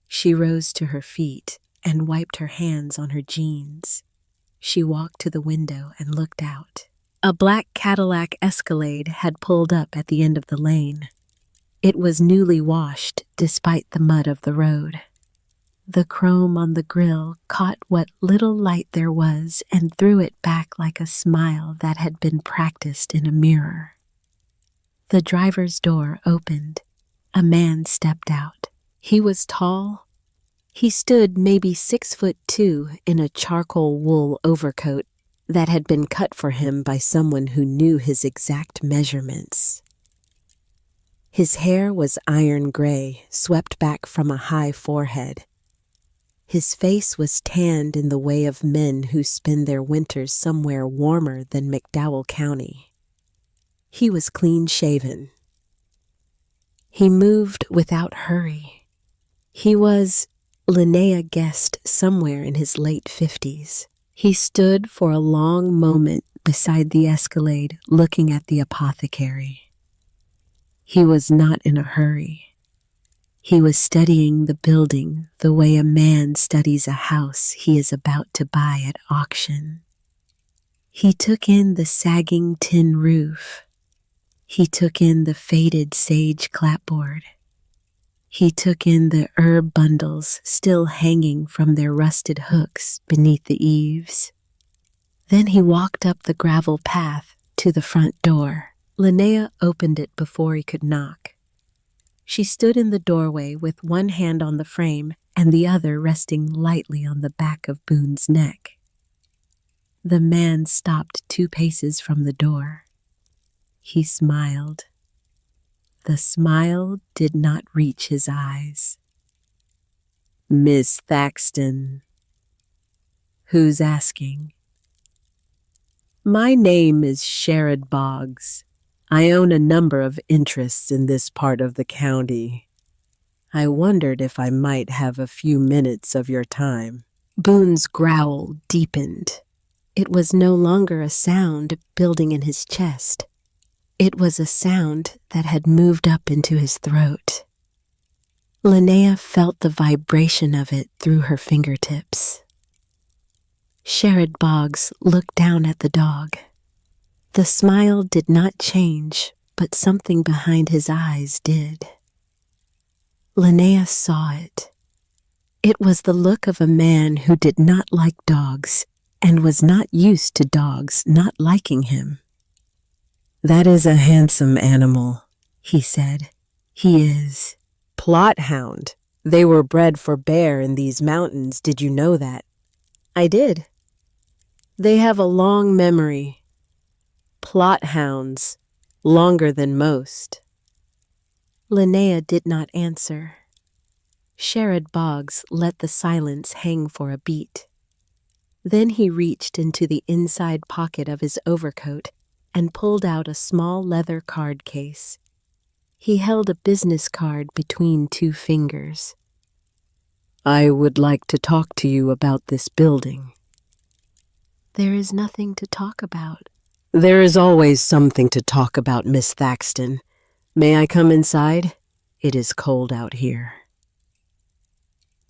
She rose to her feet and wiped her hands on her jeans. She walked to the window and looked out. A black Cadillac Escalade had pulled up at the end of the lane. It was newly washed despite the mud of the road. The chrome on the grille caught what little light there was and threw it back like a smile that had been practiced in a mirror. The driver's door opened. A man stepped out. He was tall. He stood maybe 6'2" in a charcoal wool overcoat that had been cut for him by someone who knew his exact measurements. His hair was iron gray, swept back from a high forehead. His face was tanned in the way of men who spend their winters somewhere warmer than McDowell County. He was clean-shaven. He moved without hurry. He was, Linnea guessed, somewhere in his late 50s. He stood for a long moment beside the Escalade, looking at the apothecary. He was not in a hurry. He was studying the building the way a man studies a house he is about to buy at auction. He took in the sagging tin roof. He took in the faded sage clapboard. He took in the herb bundles still hanging from their rusted hooks beneath the eaves. Then he walked up the gravel path to the front door. Linnea opened it before he could knock. She stood in the doorway with one hand on the frame and the other resting lightly on the back of Boone's neck. The man stopped 2 paces from the door. He smiled. The smile did not reach his eyes. "Miss Thaxton." "Who's asking?" "My name is Sherrod Boggs. I own a number of interests in this part of the county. I wondered if I might have a few minutes of your time." Boone's growl deepened. It was no longer a sound building in his chest. It was a sound that had moved up into his throat. Linnea felt the vibration of it through her fingertips. Sherrod Boggs looked down at the dog. The smile did not change, but something behind his eyes did. Linnea saw it. It was the look of a man who did not like dogs and was not used to dogs not liking him. "That is a handsome animal," he said. "He is." "Plot hound. They were bred for bear in these mountains. Did you know that?" "I did." "They have a long memory. Plot hounds, longer than most." Linnea did not answer. Sherrod Boggs let the silence hang for a beat. Then he reached into the inside pocket of his overcoat and pulled out a small leather card case. He held a business card between 2 fingers. "I would like to talk to you about this building." "There is nothing to talk about." "There is always something to talk about, Miss Thaxton. May I come inside? It is cold out here."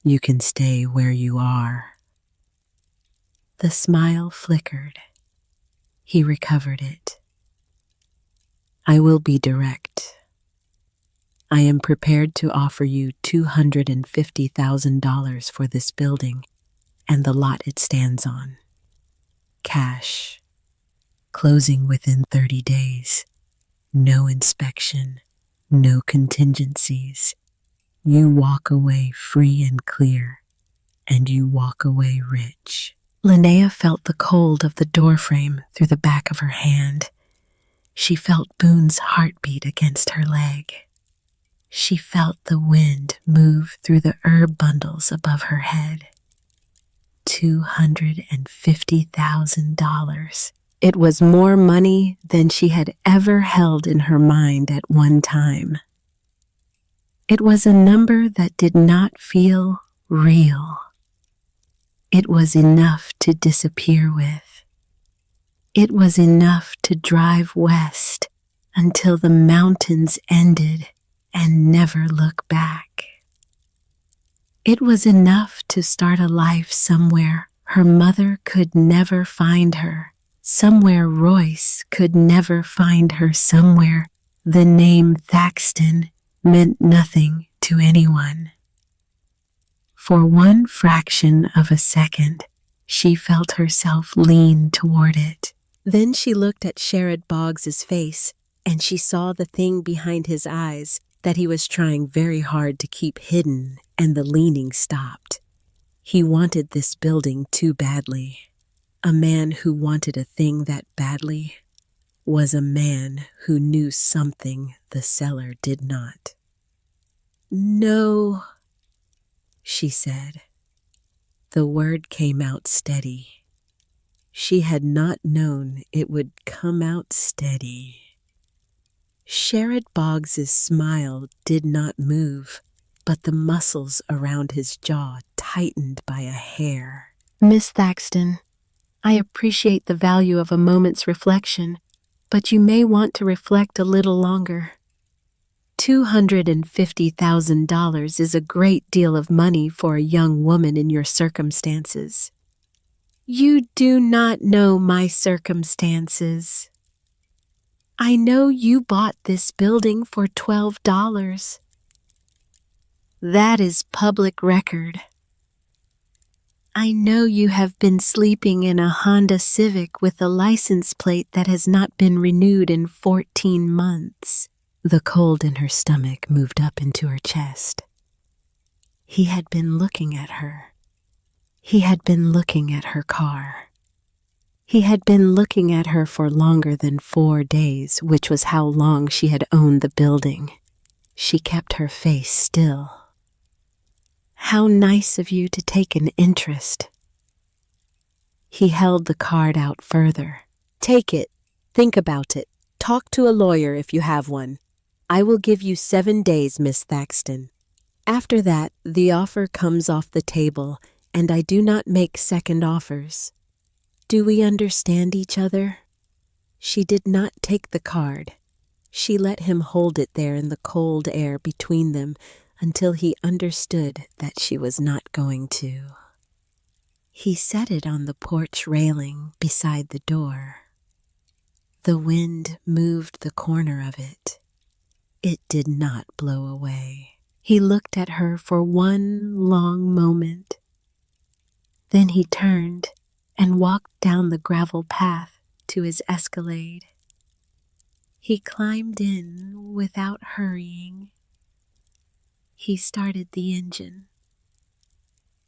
"You can stay where you are." The smile flickered. He recovered it. "I will be direct. I am prepared to offer you $250,000 for this building and the lot it stands on. Cash. Closing within 30 days. No inspection. No contingencies. You walk away free and clear, and you walk away rich." Linnea felt the cold of the doorframe through the back of her hand. She felt Boone's heartbeat against her leg. She felt the wind move through the herb bundles above her head. $250,000. It was more money than she had ever held in her mind at one time. It was a number that did not feel real. It was enough to disappear with. It was enough to drive west until the mountains ended and never look back. It was enough to start a life somewhere her mother could never find her, somewhere Royce could never find her, somewhere the name Thaxton meant nothing to anyone. For one fraction of a second, she felt herself lean toward it. Then she looked at Sherrod Boggs's face, and she saw the thing behind his eyes that he was trying very hard to keep hidden, and the leaning stopped. He wanted this building too badly. A man who wanted a thing that badly was a man who knew something the seller did not. "No," she said. The word came out steady. She had not known it would come out steady. Sherrod Boggs's smile did not move, but the muscles around his jaw tightened by a hair. "Miss Thaxton, I appreciate the value of a moment's reflection, but you may want to reflect a little longer. $250,000 is a great deal of money for a young woman in your circumstances." "You do not know my circumstances. I know you bought this building for $12. That is public record. I know you have been sleeping in a Honda Civic with a license plate that has not been renewed in 14 months. The cold in her stomach moved up into her chest. He had been looking at her. He had been looking at her car. He had been looking at her for longer than 4 days, which was how long she had owned the building. She kept her face still. "How nice of you to take an interest." He held the card out further. "Take it. Think about it. Talk to a lawyer if you have one. I will give you 7 days, Miss Thaxton. After that, the offer comes off the table, and I do not make second offers. Do we understand each other?" She did not take the card. She let him hold it there in the cold air between them until he understood that she was not going to. He set it on the porch railing beside the door. The wind moved the corner of it. It did not blow away. He looked at her for one long moment. Then he turned and walked down the gravel path to his Escalade. He climbed in without hurrying. He started the engine.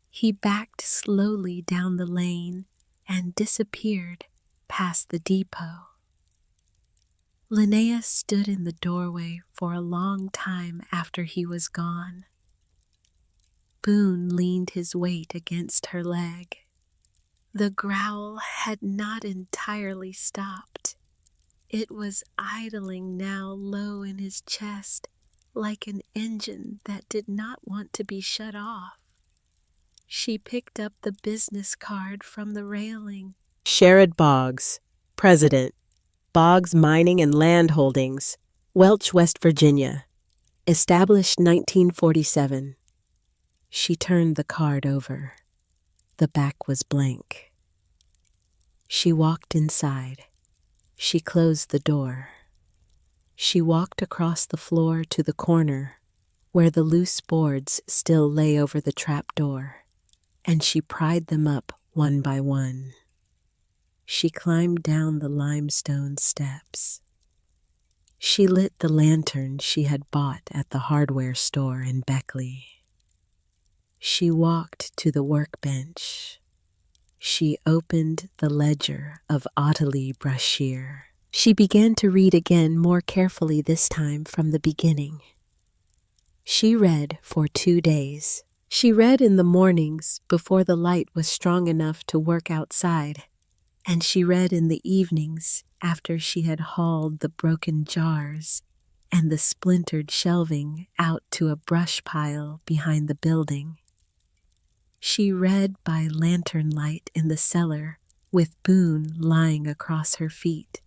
He backed slowly down the lane and disappeared past the depot. Linnea stood in the doorway for a long time after he was gone. Boone leaned his weight against her leg. The growl had not entirely stopped. It was idling now low in his chest, like an engine that did not want to be shut off. She picked up the business card from the railing. "Sherrod Boggs, President, Boggs Mining and Land Holdings, Welch, West Virginia. Established 1947. She turned the card over. The back was blank. She walked inside. She closed the door. She walked across the floor to the corner where the loose boards still lay over the trap door, and she pried them up one by one. She climbed down the limestone steps. She lit the lantern she had bought at the hardware store in Beckley. She walked to the workbench. She opened the ledger of Ottilie Brashear. She began to read again more carefully this time from the beginning. She read for 2 days. She read in the mornings before the light was strong enough to work outside, and she read in the evenings after she had hauled the broken jars and the splintered shelving out to a brush pile behind the building. She read by lantern light in the cellar with Boone lying across her feet.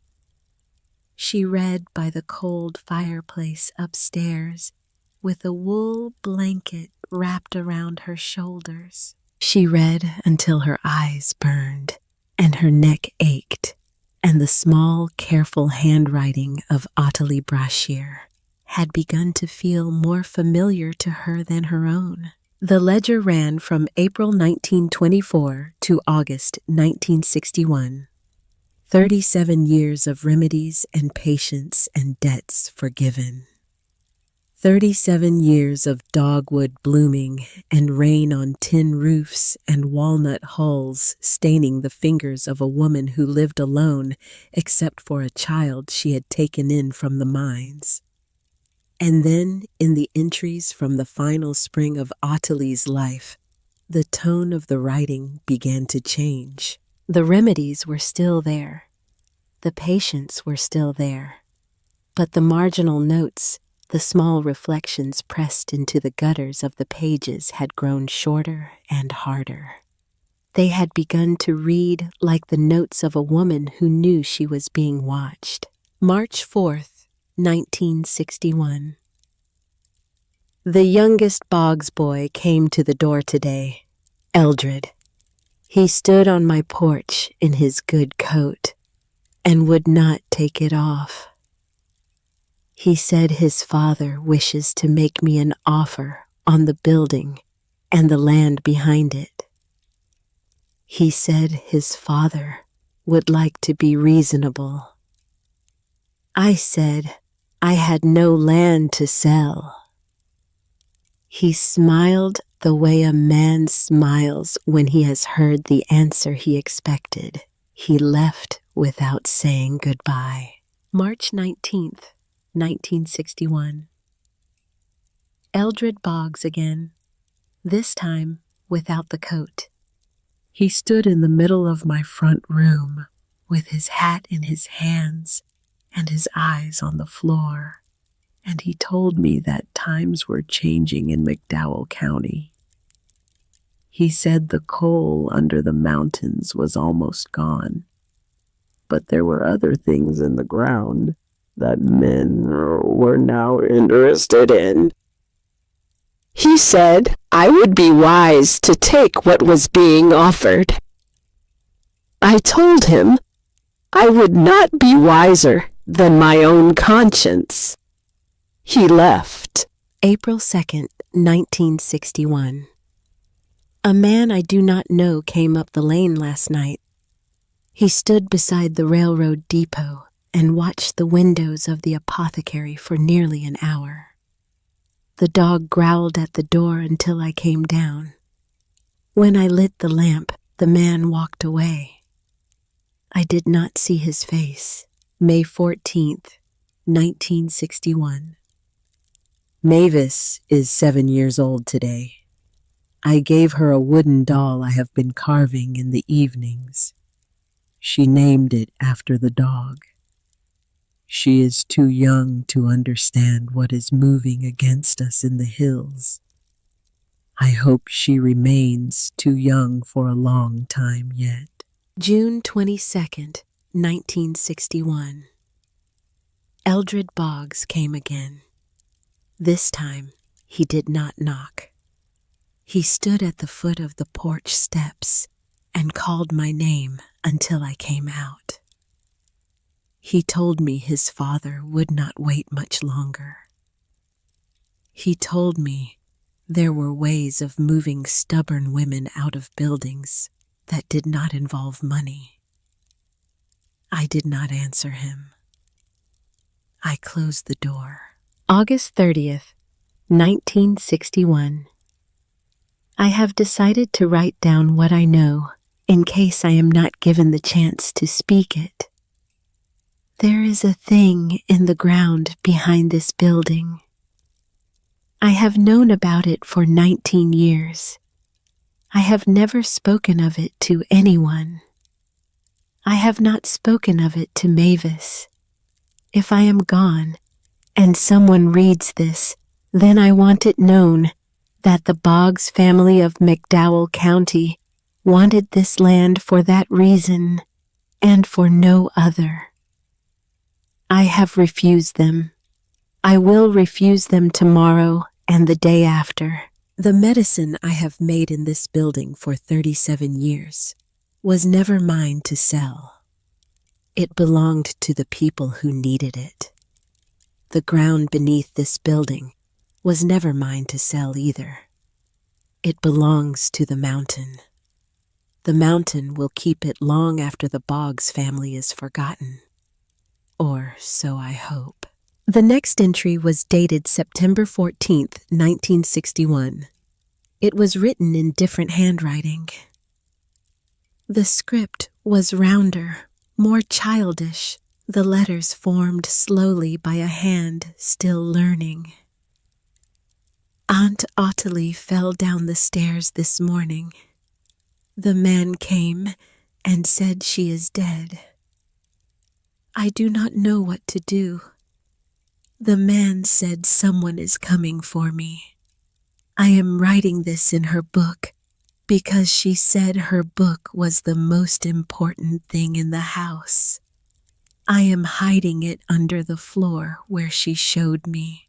She read by the cold fireplace upstairs with a wool blanket wrapped around her shoulders. She read until her eyes burned and her neck ached, and the small, careful handwriting of Ottilie Brashear had begun to feel more familiar to her than her own. The ledger ran from April 1924 to August 1961. 37 years of remedies and patience and debts forgiven. 37 years of dogwood blooming and rain on tin roofs and walnut hulls staining the fingers of a woman who lived alone except for a child she had taken in from the mines. And then, in the entries from the final spring of Ottilie's life, the tone of the writing began to change. The remedies were still there. The patients were still there. But the marginal notes, the small reflections pressed into the gutters of the pages, had grown shorter and harder. They had begun to read like the notes of a woman who knew she was being watched. March 4th, 1961. The youngest Boggs boy came to the door today, Eldred. He stood on my porch in his good coat and would not take it off. He said his father wishes to make me an offer on the building and the land behind it. He said his father would like to be reasonable. I said I had no land to sell. He smiled the way a man smiles when he has heard the answer he expected. He left without saying goodbye. March 19th, 1961. Eldred Boggs again, this time without the coat. He stood in the middle of my front room with his hat in his hands and his eyes on the floor, and he told me that times were changing in McDowell County. He said the coal under the mountains was almost gone, but there were other things in the ground that men were now interested in. He said I would be wise to take what was being offered. I told him I would not be wiser than my own conscience. He left. April 2nd, 1961. A man I do not know came up the lane last night. He stood beside the railroad depot and watched the windows of the apothecary for nearly an hour. The dog growled at the door until I came down. When I lit the lamp, the man walked away. I did not see his face. May 14th, 1961. Mavis is 7 years old today. I gave her a wooden doll I have been carving in the evenings. She named it after the dog. She is too young to understand what is moving against us in the hills. I hope she remains too young for a long time yet. June 22nd, 1961. Eldred Boggs came again. This time, he did not knock. He stood at the foot of the porch steps and called my name until I came out. He told me his father would not wait much longer. He told me there were ways of moving stubborn women out of buildings that did not involve money. I did not answer him. I closed the door. August 30th, 1961. I have decided to write down what I know in case I am not given the chance to speak it. There is a thing in the ground behind this building. I have known about it for 19 years. I have never spoken of it to anyone. I have not spoken of it to Mavis. If I am gone, and someone reads this, then I want it known that the Boggs family of McDowell County wanted this land for that reason and for no other. I have refused them. I will refuse them tomorrow and the day after. The medicine I have made in this building for 37 years was never mine to sell. It belonged to the people who needed it. The ground beneath this building was never mine to sell either. It belongs to the mountain. The mountain will keep it long after the Boggs family is forgotten. Or so I hope. The next entry was dated September 14th, 1961. It was written in different handwriting. The script was rounder, more childish, the letters formed slowly by a hand still learning. Aunt Ottilie fell down the stairs this morning. The man came and said she is dead. I do not know what to do. The man said someone is coming for me. I am writing this in her book because she said her book was the most important thing in the house. I am hiding it under the floor where she showed me.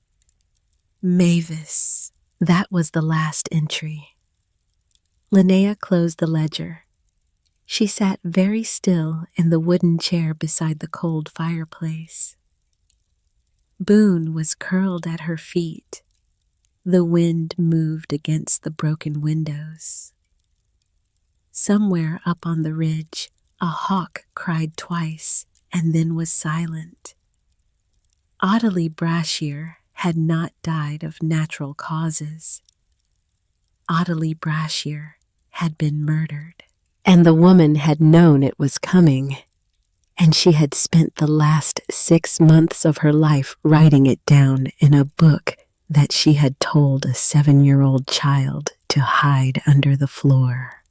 Mavis. That was the last entry. Linnea closed the ledger. She sat very still in the wooden chair beside the cold fireplace. Boone was curled at her feet. The wind moved against the broken windows. Somewhere up on the ridge, a hawk cried twice and then was silent. Ottilie Brashear had not died of natural causes. Ottilie Brashear had been murdered, and the woman had known it was coming, and she had spent the last 6 months of her life writing it down in a book that she had told a 7-year-old child to hide under the floor.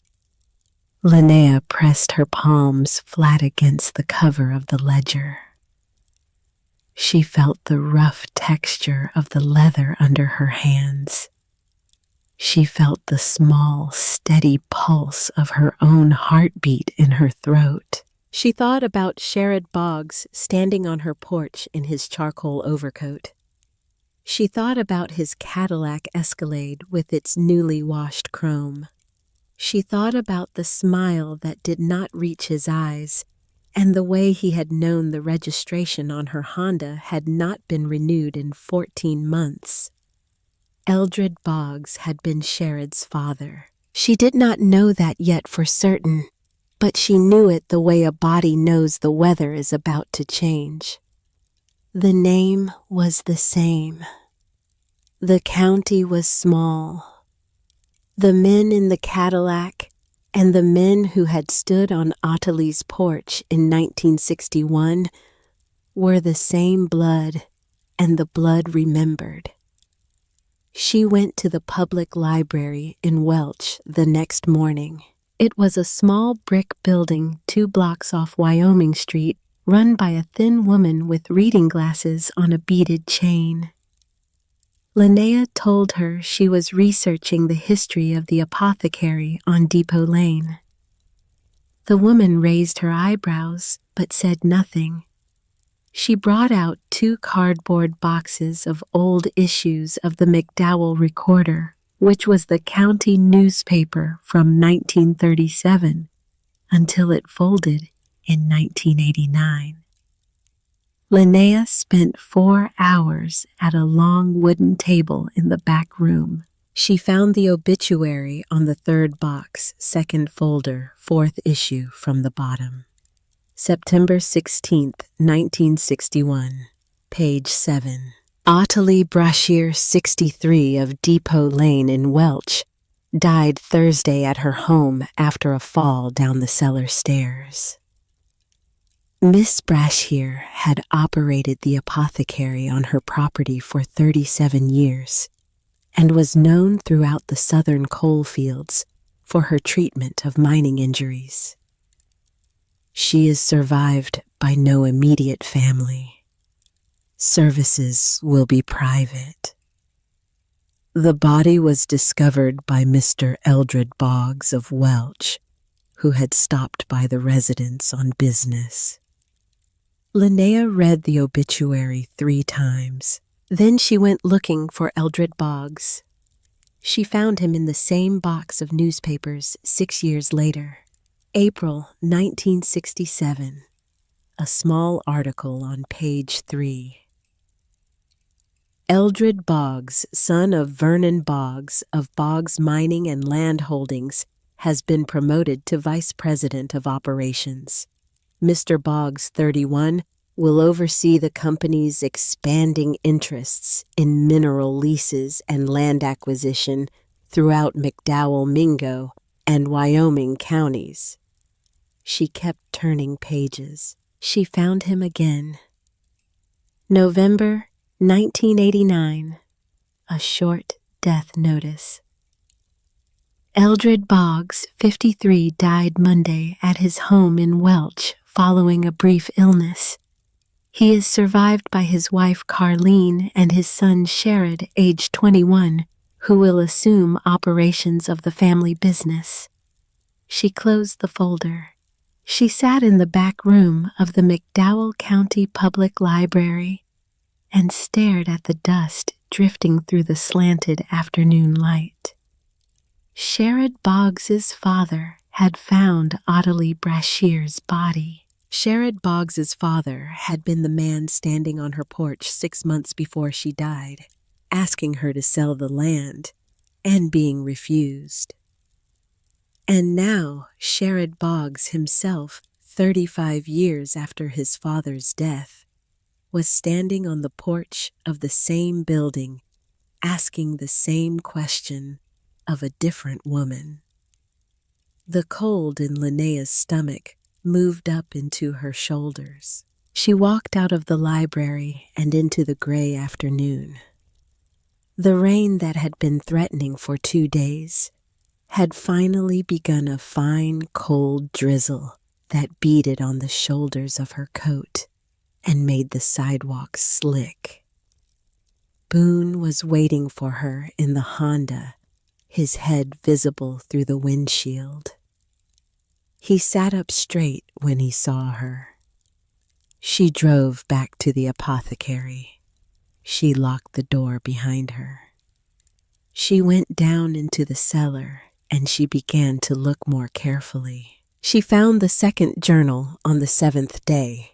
Linnea pressed her palms flat against the cover of the ledger. She felt the rough texture of the leather under her hands. She felt the small, steady pulse of her own heartbeat in her throat. She thought about Sherrod Boggs standing on her porch in his charcoal overcoat. She thought about his Cadillac Escalade with its newly washed chrome. She thought about the smile that did not reach his eyes, and the way he had known the registration on her Honda had not been renewed in 14 months. Eldred Boggs had been Sherrod's father. She did not know that yet for certain, but she knew it the way a body knows the weather is about to change. The name was the same. The county was small. The men in the Cadillac and the men who had stood on Ottilie's porch in 1961 were the same blood, and the blood remembered. She went to the public library in Welch the next morning. It was a small brick building 2 blocks off Wyoming Street, run by a thin woman with reading glasses on a beaded chain. Linnea told her she was researching the history of the apothecary on Depot Lane. The woman raised her eyebrows, but said nothing. She brought out 2 cardboard boxes of old issues of the McDowell Recorder, which was the county newspaper from 1937 until it folded in 1989. Linnea spent 4 hours at a long wooden table in the back room. She found the obituary on the 3rd box, 2nd folder, 4th issue from the bottom. September 16th, 1961, page 7. Ottilie Brashear, 63, of Depot Lane in Welch, died Thursday at her home after a fall down the cellar stairs. Miss Brashear had operated the apothecary on her property for 37 years and was known throughout the southern coal fields for her treatment of mining injuries. She is survived by no immediate family. Services will be private. The body was discovered by Mr. Eldred Boggs of Welch, who had stopped by the residence on business. Linnea read the obituary 3 times. Then she went looking for Eldred Boggs. She found him in the same box of newspapers 6 years later. April 1967. A small article on page 3. Eldred Boggs, son of Vernon Boggs of Boggs Mining and Land Holdings, has been promoted to Vice President of Operations. Mr. Boggs, 31, will oversee the company's expanding interests in mineral leases and land acquisition throughout McDowell, Mingo, and Wyoming counties. She kept turning pages. She found him again. November 1989. A short death notice. Eldred Boggs, 53, died Monday at his home in Welch following a brief illness. He is survived by his wife Carlene and his son Sherrod, age 21, who will assume operations of the family business. She closed the folder. She sat in the back room of the McDowell County Public Library and stared at the dust drifting through the slanted afternoon light. Sherrod Boggs's father had found Ottilie Brashear's body. Sherrod Boggs's father had been the man standing on her porch 6 months before she died, asking her to sell the land and being refused. And now Sherrod Boggs himself, 35 years after his father's death, was standing on the porch of the same building, asking the same question of a different woman. The cold in Linnea's stomach moved up into her shoulders. She walked out of the library and into the gray afternoon. The rain that had been threatening for 2 days had finally begun a fine, cold drizzle that beaded on the shoulders of her coat and made the sidewalk slick. Boone was waiting for her in the Honda, his head visible through the windshield. He sat up straight when he saw her. She drove back to the apothecary. She locked the door behind her. She went down into the cellar and she began to look more carefully. She found the second journal on the 7th day.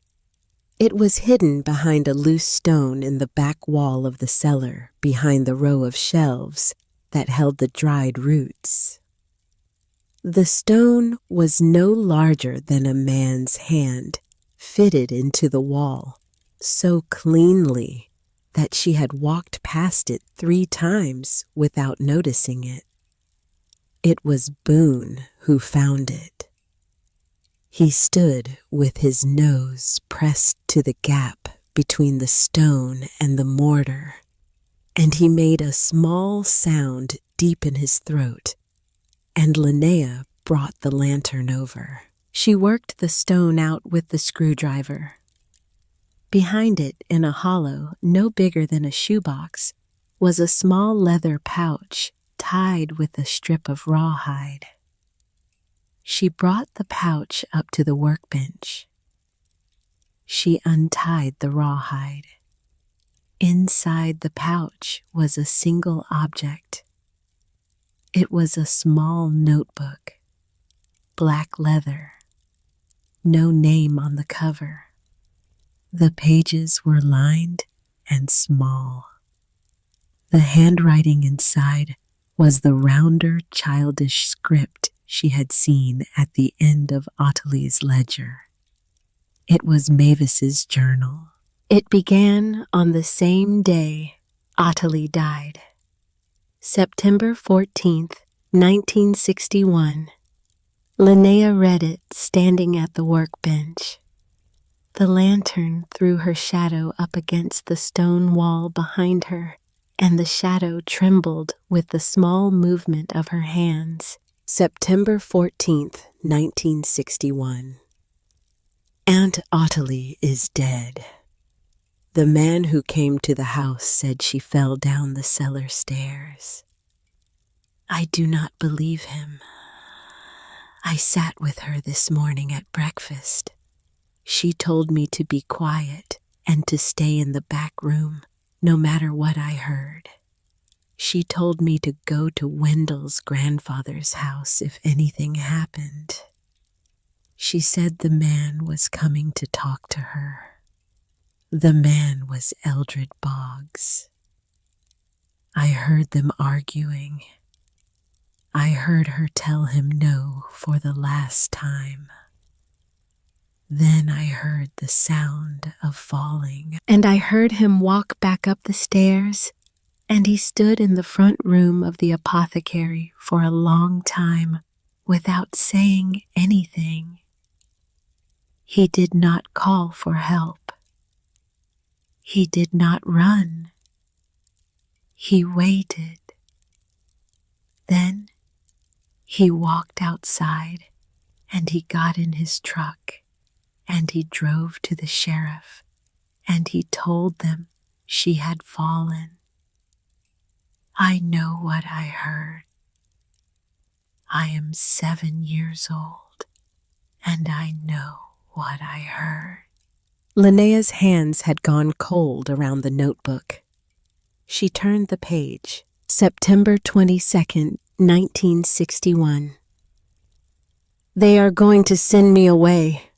It was hidden behind a loose stone in the back wall of the cellar, behind the row of shelves that held the dried roots. The stone was no larger than a man's hand, fitted into the wall so cleanly that she had walked past it 3 times without noticing it. It was Boone who found it. He stood with his nose pressed to the gap between the stone and the mortar, and he made a small sound deep in his throat, and Linnea brought the lantern over. She worked the stone out with the screwdriver. Behind it, in a hollow no bigger than a shoebox, was a small leather pouch tied with a strip of rawhide. She brought the pouch up to the workbench. She untied the rawhide. Inside the pouch was a single object. It was a small notebook, black leather, no name on the cover. The pages were lined and small. The handwriting inside was the rounder, childish script she had seen at the end of Ottilie's ledger. It was Mavis's journal. It began on the same day Ottilie died. September 14th, 1961. Linnea read it standing at the workbench. The lantern threw her shadow up against the stone wall behind her, and the shadow trembled with the small movement of her hands. September 14th, 1961. Aunt Ottilie is dead. The man who came to the house said she fell down the cellar stairs. I do not believe him. I sat with her this morning at breakfast. She told me to be quiet and to stay in the back room, no matter what I heard. She told me to go to Wendell's grandfather's house if anything happened. She said the man was coming to talk to her. The man was Eldred Boggs. I heard them arguing. I heard her tell him no for the last time. Then I heard the sound of falling, and I heard him walk back up the stairs, and he stood in the front room of the apothecary for a long time without saying anything. He did not call for help. He did not run. He waited. Then he walked outside and he got in his truck and he drove to the sheriff and he told them she had fallen. I know what I heard. I am 7 years old and I know what I heard. Linnea's hands had gone cold around the notebook. She turned the page. September 22nd, 1961. They are going to send me away.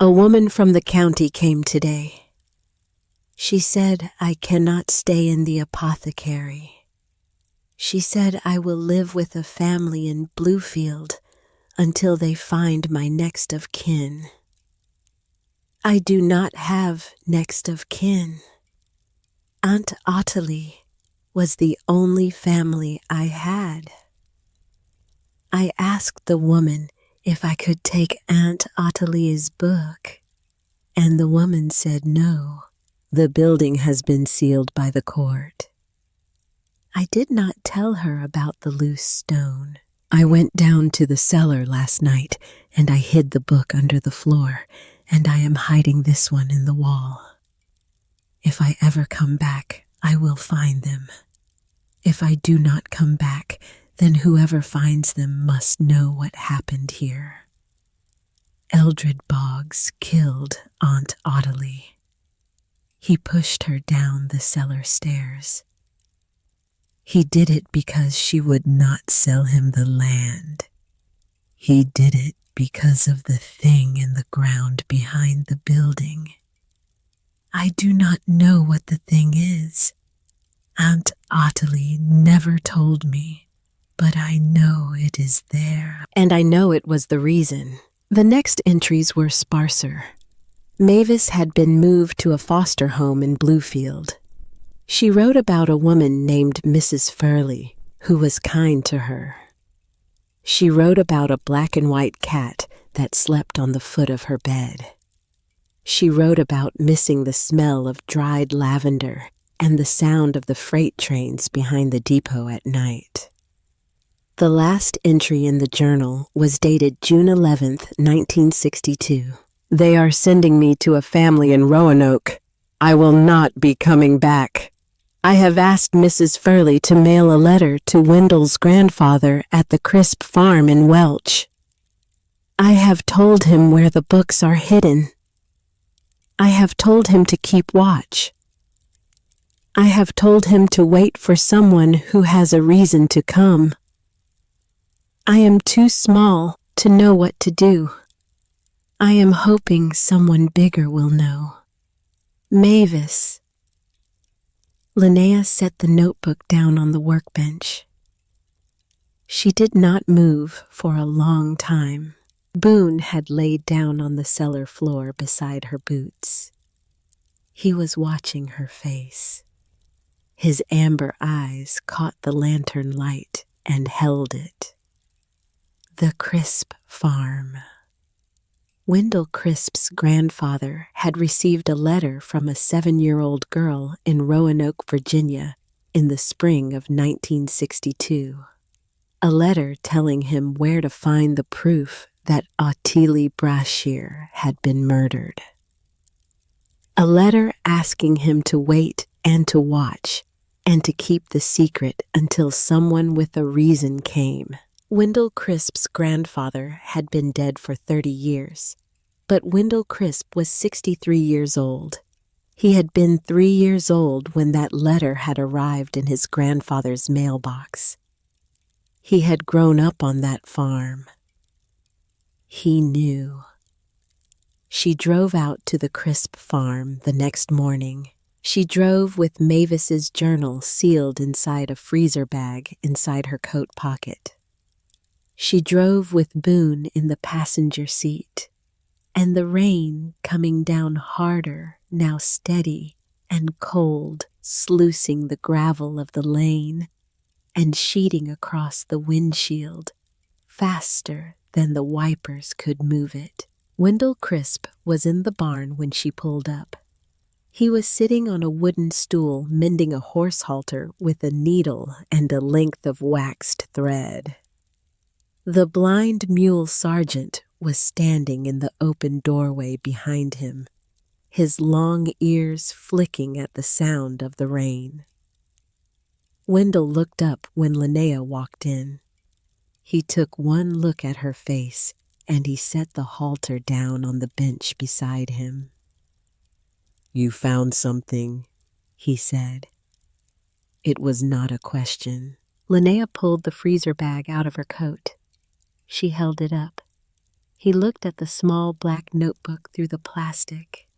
A woman from the county came today. She said I cannot stay in the apothecary. She said I will live with a family in Bluefield until they find my next of kin. I do not have next of kin. Aunt Ottilie was the only family I had. I asked the woman if I could take Aunt Ottilie's book, and the woman said no. The building has been sealed by the court. I did not tell her about the loose stone. I went down to the cellar last night, and I hid the book under the floor, and I am hiding this one in the wall. If I ever come back, I will find them. If I do not come back, then whoever finds them must know what happened here. Eldred Boggs killed Aunt Ottilie. He pushed her down the cellar stairs. He did it because she would not sell him the land. He did it because of the thing in the ground behind the building. I do not know what the thing is. Aunt Ottilie never told me, but I know it is there. And I know it was the reason. The next entries were sparser. Mavis had been moved to a foster home in Bluefield. She wrote about a woman named Mrs. Furley, who was kind to her. She wrote about a black and white cat that slept on the foot of her bed. She wrote about missing the smell of dried lavender and the sound of the freight trains behind the depot at night. The last entry in the journal was dated June 11th, 1962. They are sending me to a family in Roanoke. I will not be coming back. I have asked Mrs. Furley to mail a letter to Wendell's grandfather at the Crisp Farm in Welch. I have told him where the books are hidden. I have told him to keep watch. I have told him to wait for someone who has a reason to come. I am too small to know what to do. I am hoping someone bigger will know. Mavis. Linnea set the notebook down on the workbench. She did not move for a long time. Boone had laid down on the cellar floor beside her boots. He was watching her face. His amber eyes caught the lantern light and held it. The Crisp Farm. Wendell Crisp's grandfather had received a letter from a 7-year-old girl in Roanoke, Virginia, in the spring of 1962. A letter telling him where to find the proof that Ottilie Brashear had been murdered. A letter asking him to wait and to watch, and to keep the secret until someone with a reason came. Wendell Crisp's grandfather had been dead for 30 years, but Wendell Crisp was 63 years old. He had been 3 years old when that letter had arrived in his grandfather's mailbox. He had grown up on that farm. He knew. She drove out to the Crisp farm the next morning. She drove with Mavis's journal sealed inside a freezer bag inside her coat pocket. She drove with Boone in the passenger seat, and the rain coming down harder, now steady and cold, sluicing the gravel of the lane and sheeting across the windshield faster than the wipers could move it. Wendell Crisp was in the barn when she pulled up. He was sitting on a wooden stool mending a horse halter with a needle and a length of waxed thread. The blind mule sergeant was standing in the open doorway behind him, his long ears flicking at the sound of the rain. Wendell looked up when Linnea walked in. He took one look at her face, and he set the halter down on the bench beside him. "You found something," he said. It was not a question. Linnea pulled the freezer bag out of her coat. She held it up. He looked at the small black notebook through the plastic.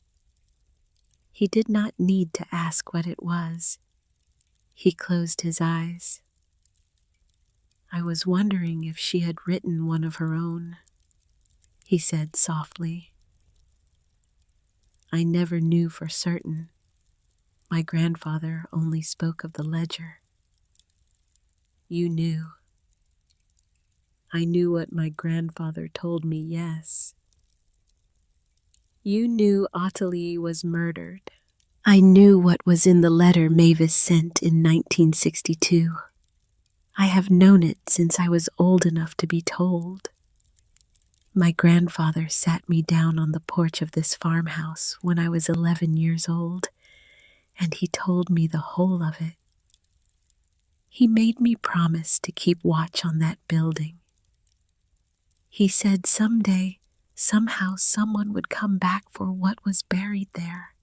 He did not need to ask what it was. He closed his eyes. "I was wondering if she had written one of her own," he said softly. "I never knew for certain. My grandfather only spoke of the ledger." "You knew." "I knew what my grandfather told me, yes." "You knew Ottilie was murdered." "I knew what was in the letter Mavis sent in 1962. I have known it since I was old enough to be told. My grandfather sat me down on the porch of this farmhouse when I was 11 years old, and he told me the whole of it. He made me promise to keep watch on that building. He said someday, somehow someone would come back for what was buried there.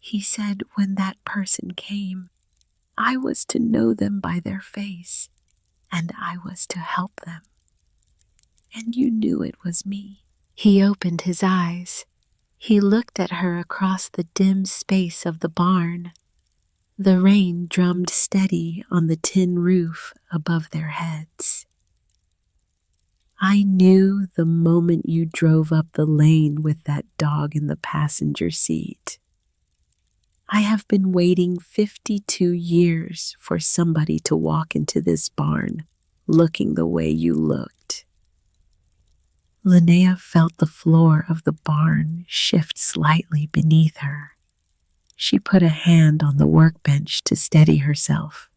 He said when that person came, I was to know them by their face, and I was to help them. And you knew it was me." He opened his eyes. He looked at her across the dim space of the barn. The rain drummed steady on the tin roof above their heads. "I knew the moment you drove up the lane with that dog in the passenger seat. I have been waiting 52 years for somebody to walk into this barn looking the way you looked." Linnea felt the floor of the barn shift slightly beneath her. She put a hand on the workbench to steady herself.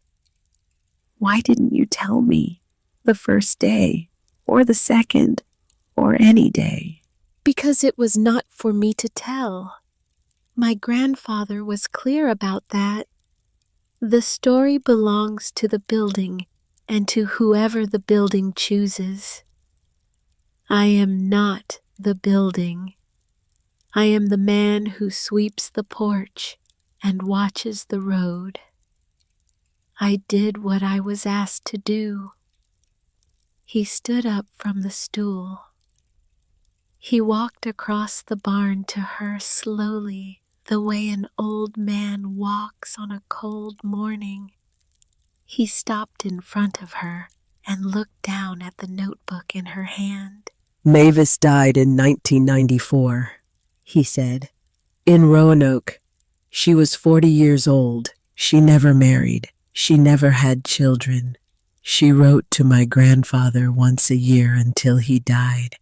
"Why didn't you tell me the first day, or the second, or any day?" "Because it was not for me to tell. My grandfather was clear about that. The story belongs to the building and to whoever the building chooses. I am not the building. I am the man who sweeps the porch and watches the road. I did what I was asked to do." He stood up from the stool. He walked across the barn to her slowly, the way an old man walks on a cold morning. He stopped in front of her and looked down at the notebook in her hand. "Mavis died in 1994, he said. "In Roanoke. She was 40 years old. She never married. She never had children. She wrote to my grandfather once a year until he died.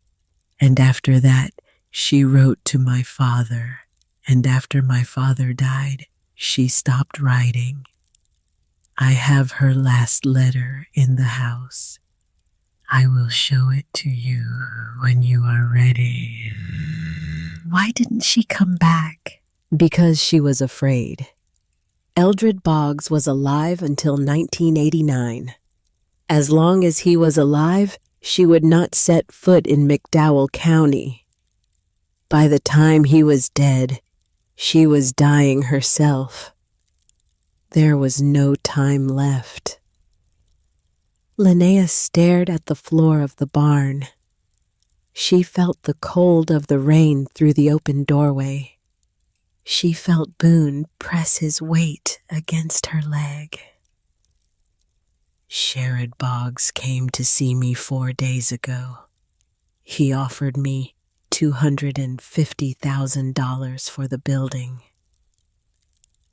And after that, she wrote to my father. And after my father died, she stopped writing. I have her last letter in the house. I will show it to you when you are ready." Why didn't she come back? Because she was afraid. Eldred Boggs was alive until 1989. As long as he was alive, she would not set foot in McDowell County. By the time he was dead, She was dying herself. There was no time left. Linnea stared at the floor of the barn. She felt the cold of the rain through the open doorway. She felt Boone press his weight against her leg. Sherrod Boggs came to see me 4 days ago. He offered me $250,000 for the building.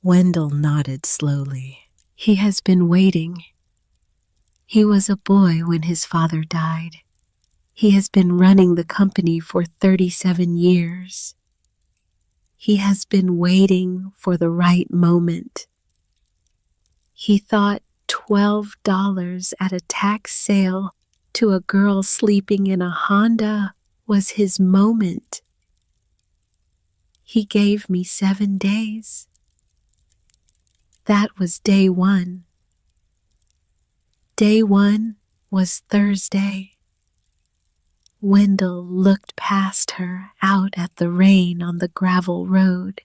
Wendell nodded slowly. He has been waiting. He was a boy when his father died. He has been running the company for 37 years. He has been waiting for the right moment. He thought $12 at a tax sale to a girl sleeping in a Honda was his moment. He gave me 7 days. That was day 1. Day 1 was Thursday. Wendell looked past her out at the rain on the gravel road.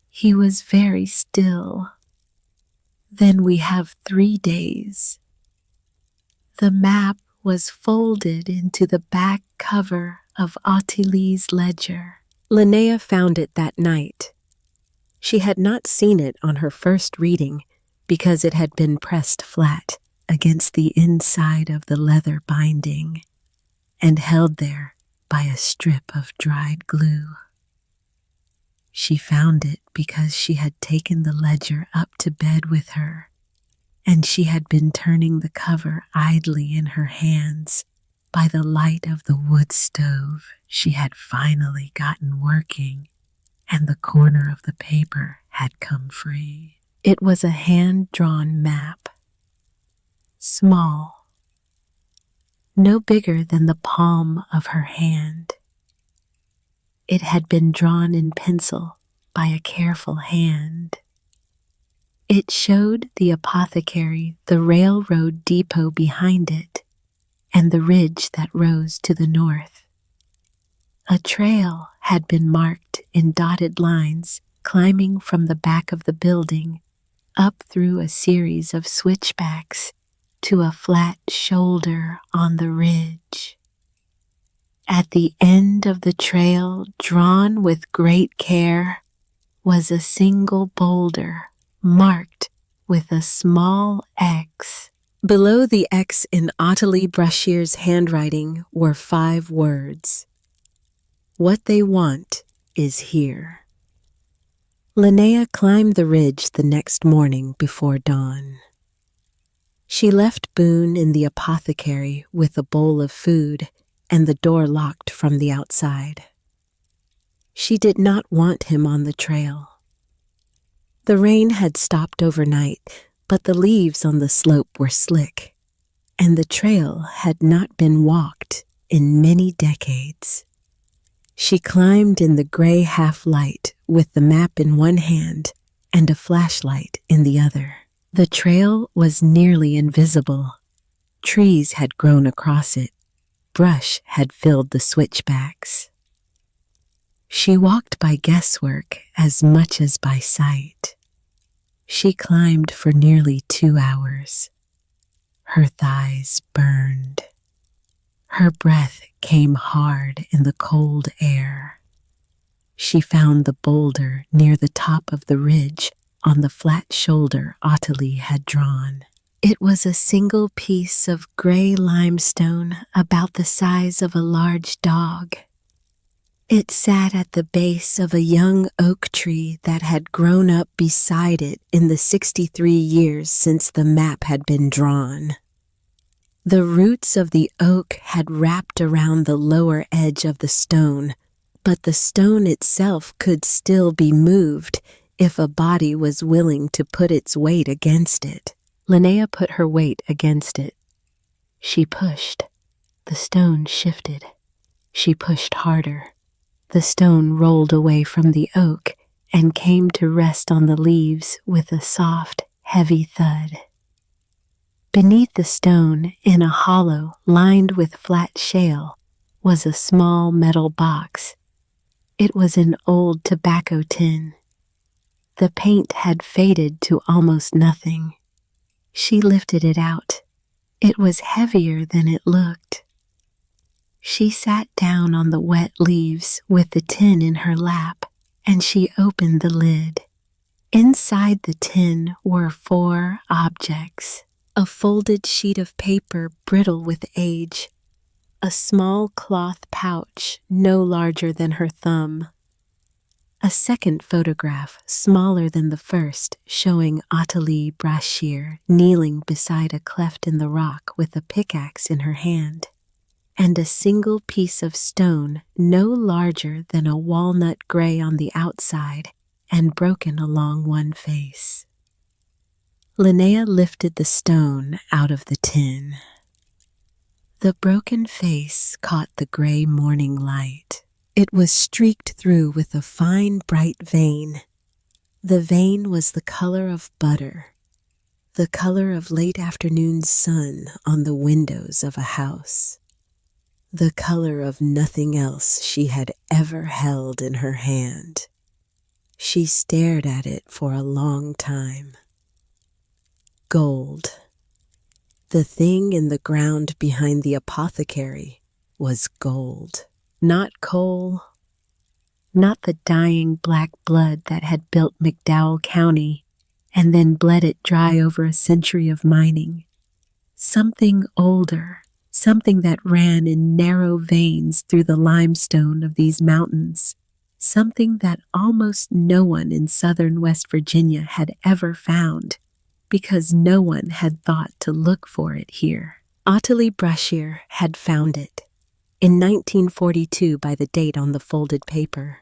He was very still. Then we have 3 days. The map was folded into the back cover of Ottilie's ledger. Linnea found it that night. She had not seen it on her first reading because it had been pressed flat against the inside of the leather binding and held there by a strip of dried glue. She found it because she had taken the ledger up to bed with her, and she had been turning the cover idly in her hands by the light of the wood stove she had finally gotten working, and the corner of the paper had come free. It was a hand-drawn map, small, no bigger than the palm of her hand. It had been drawn in pencil by a careful hand. It showed the apothecary, the railroad depot behind it, and the ridge that rose to the north. A trail had been marked in dotted lines climbing from the back of the building up through a series of switchbacks to a flat shoulder on the ridge. At the end of the trail, drawn with great care, was a single boulder marked with a small X. Below the X in Ottilie Brashear's handwriting were 5 words. What they want is here. Linnea climbed the ridge the next morning before dawn. She left Boone in the apothecary with a bowl of food and the door locked from the outside. She did not want him on the trail. The rain had stopped overnight, but the leaves on the slope were slick, and the trail had not been walked in many decades. She climbed in the gray half-light with the map in one hand and a flashlight in the other. The trail was nearly invisible. Trees had grown across it. Brush had filled the switchbacks. She walked by guesswork as much as by sight. She climbed for nearly 2 hours. Her thighs burned. Her breath came hard in the cold air. She found the boulder near the top of the ridge on the flat shoulder Ottilie had drawn. It was a single piece of gray limestone about the size of a large dog. It sat at the base of a young oak tree that had grown up beside it in the 63 years since the map had been drawn. The roots of the oak had wrapped around the lower edge of the stone, but the stone itself could still be moved if a body was willing to put its weight against it. Linnea put her weight against it. She pushed. The stone shifted. She pushed harder. The stone rolled away from the oak and came to rest on the leaves with a soft, heavy thud. Beneath the stone, in a hollow lined with flat shale, was a small metal box. It was an old tobacco tin. The paint had faded to almost nothing. She lifted it out. It was heavier than it looked. She sat down on the wet leaves with the tin in her lap, and she opened the lid. Inside the tin were 4 objects: a folded sheet of paper brittle with age, a small cloth pouch no larger than her thumb, a second photograph smaller than the first showing Athalie Brashear kneeling beside a cleft in the rock with a pickaxe in her hand, and a single piece of stone no larger than a walnut gray on the outside and broken along one face. Linnea lifted the stone out of the tin. The broken face caught the gray morning light. It was streaked through with a fine, bright vein. The vein was the color of butter, the color of late afternoon sun on the windows of a house, the color of nothing else she had ever held in her hand. She stared at it for a long time. Gold. The thing in the ground behind the apothecary was gold. Not coal, not the dying black blood that had built McDowell County and then bled it dry over a century of mining. Something older, something that ran in narrow veins through the limestone of these mountains, something that almost no one in southern West Virginia had ever found, because no one had thought to look for it here. Athalie Brashear had found it. In 1942, by the date on the folded paper,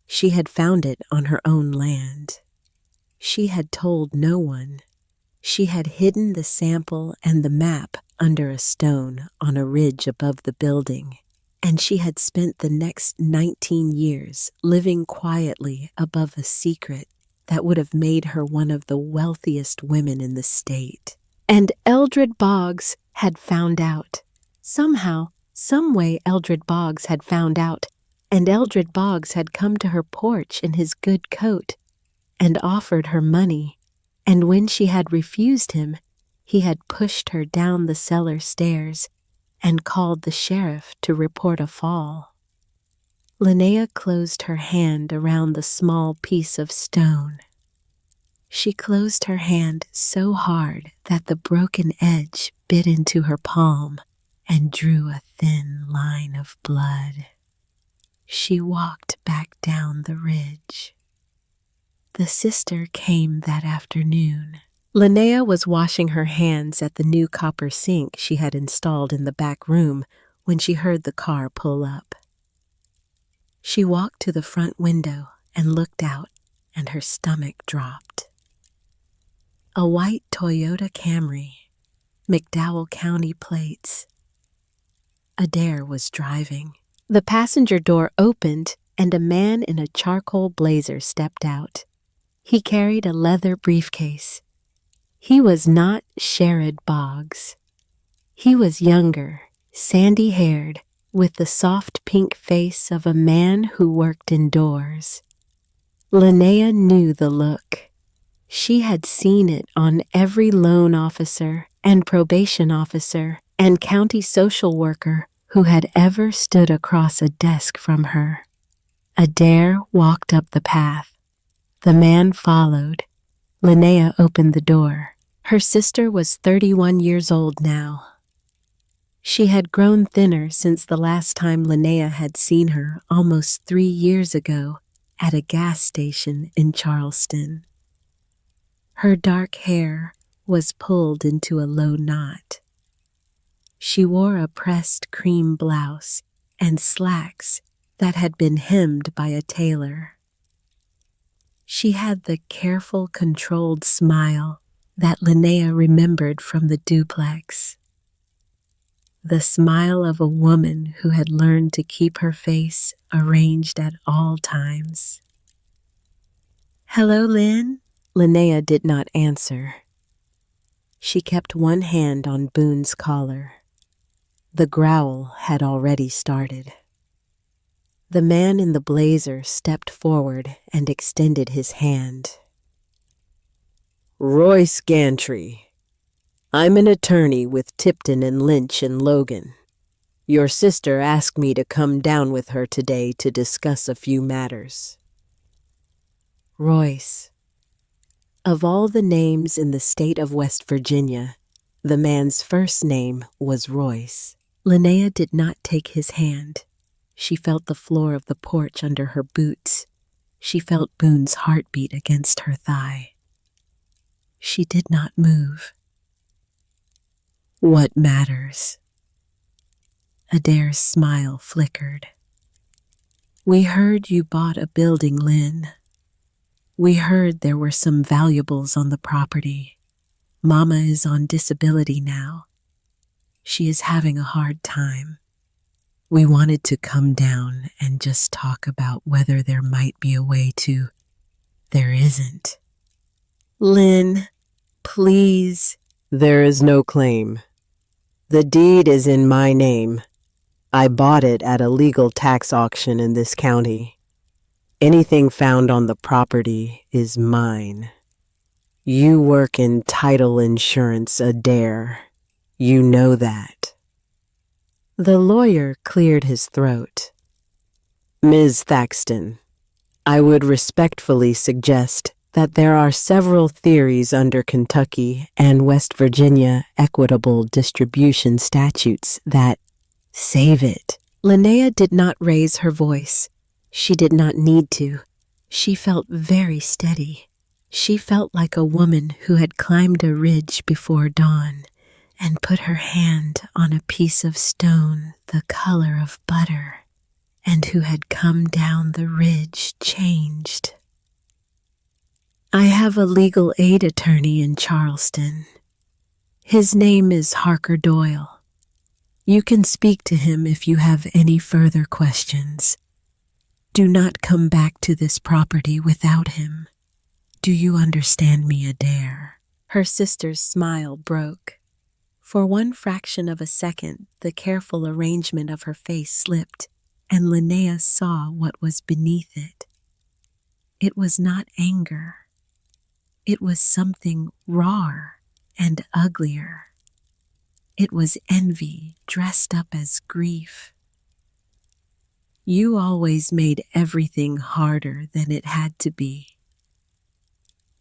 she had found it on her own land. She had told no one. She had hidden the sample and the map under a stone on a ridge above the building, and she had spent the next 19 years living quietly above a secret that would have made her one of the wealthiest women in the state. And Eldred Boggs had found out. Somehow, some way Eldred Boggs had found out, and Eldred Boggs had come to her porch in his good coat and offered her money, and when she had refused him, he had pushed her down the cellar stairs and called the sheriff to report a fall. Linnea closed her hand around the small piece of stone. She closed her hand so hard that the broken edge bit into her palm and drew a thin line of blood. She walked back down the ridge. The sister came that afternoon. Linnea was washing her hands at the new copper sink she had installed in the back room when she heard the car pull up. She walked to the front window and looked out, and her stomach dropped. A white Toyota Camry, McDowell County plates. Adair was driving. The passenger door opened, and a man in a charcoal blazer stepped out. He carried a leather briefcase. He was not Sherrod Boggs. He was younger, sandy-haired, with the soft pink face of a man who worked indoors. Linnea knew the look. She had seen it on every loan officer and probation officer and county social worker who had ever stood across a desk from her. Adair walked up the path. The man followed. Linnea opened the door. Her sister was 31 years old now. She had grown thinner since the last time Linnea had seen her almost 3 years ago at a gas station in Charleston. Her dark hair was pulled into a low knot. She wore a pressed cream blouse and slacks that had been hemmed by a tailor. She had the careful, controlled smile that Linnea remembered from the duplex. The smile of a woman who had learned to keep her face arranged at all times. "Hello, Lynn?" Linnea did not answer. She kept one hand on Boone's collar. The growl had already started. The man in the blazer stepped forward and extended his hand. Royce Gantry. I'm an attorney with Tipton and Lynch and Logan. Your sister asked me to come down with her today to discuss a few matters. Royce. Of all the names in the state of West Virginia, the man's first name was Royce. Linnea did not take his hand. She felt the floor of the porch under her boots. She felt Boone's heartbeat against her thigh. She did not move. What matters? Adair's smile flickered. We heard you bought a building, Lynn. We heard there were some valuables on the property. Mama is on disability now. She is having a hard time. We wanted to come down and just talk about whether there might be a way to... There isn't. Lynn, please. There is no claim. The deed is in my name. I bought it at a legal tax auction in this county. Anything found on the property is mine. You work in title insurance, Adair. You know that. The lawyer cleared his throat. Ms. Thaxton, I would respectfully suggest that there are several theories under Kentucky and West Virginia equitable distribution statutes that... Save it. Linnea did not raise her voice. She did not need to. She felt very steady. She felt like a woman who had climbed a ridge before dawn and put her hand on a piece of stone the color of butter, and who had come down the ridge changed. I have a legal aid attorney in Charleston. His name is Harker Doyle. You can speak to him if you have any further questions. Do not come back to this property without him. Do you understand me, Adair? Her sister's smile broke. For one fraction of a second, the careful arrangement of her face slipped, and Linnea saw what was beneath it. It was not anger. It was something rawer and uglier. It was envy dressed up as grief. You always made everything harder than it had to be.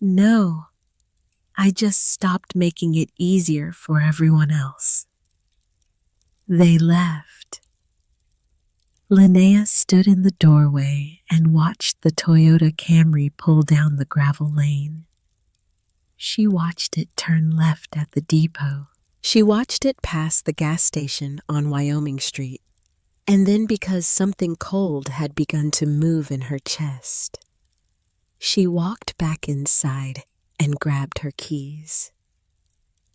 No, I just stopped making it easier for everyone else. They left. Linnea stood in the doorway and watched the Toyota Camry pull down the gravel lane. She watched it turn left at the depot. She watched it pass the gas station on Wyoming Street, and then because something cold had begun to move in her chest, she walked back inside and grabbed her keys.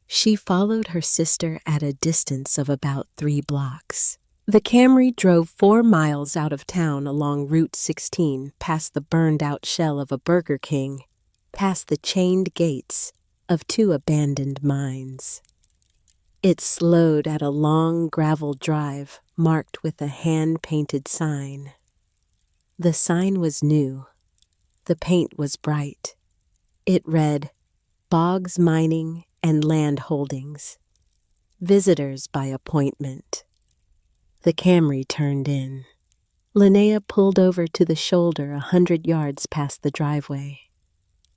She followed her sister at a distance of about 3 blocks. The Camry drove 4 miles out of town along Route 16, past the burned-out shell of a Burger King, past the chained gates of 2 abandoned mines. It slowed at a long gravel drive marked with a hand-painted sign. The sign was new. The paint was bright. It read, Boggs Mining and Land Holdings. Visitors by appointment. The Camry turned in. Linnea pulled over to the shoulder 100 yards past the driveway.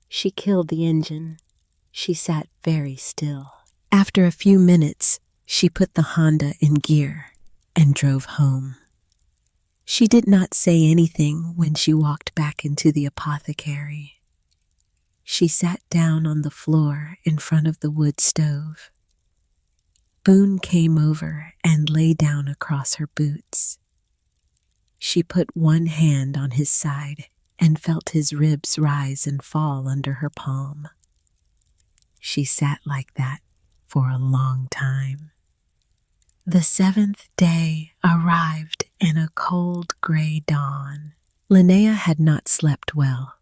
She killed the engine. She sat very still. After a few minutes, she put the Honda in gear and drove home. She did not say anything when she walked back into the apothecary. She sat down on the floor in front of the wood stove. Boone came over and lay down across her boots. She put one hand on his side and felt his ribs rise and fall under her palm. She sat like that for a long time. The 7th day arrived in a cold gray dawn. Linnea had not slept well.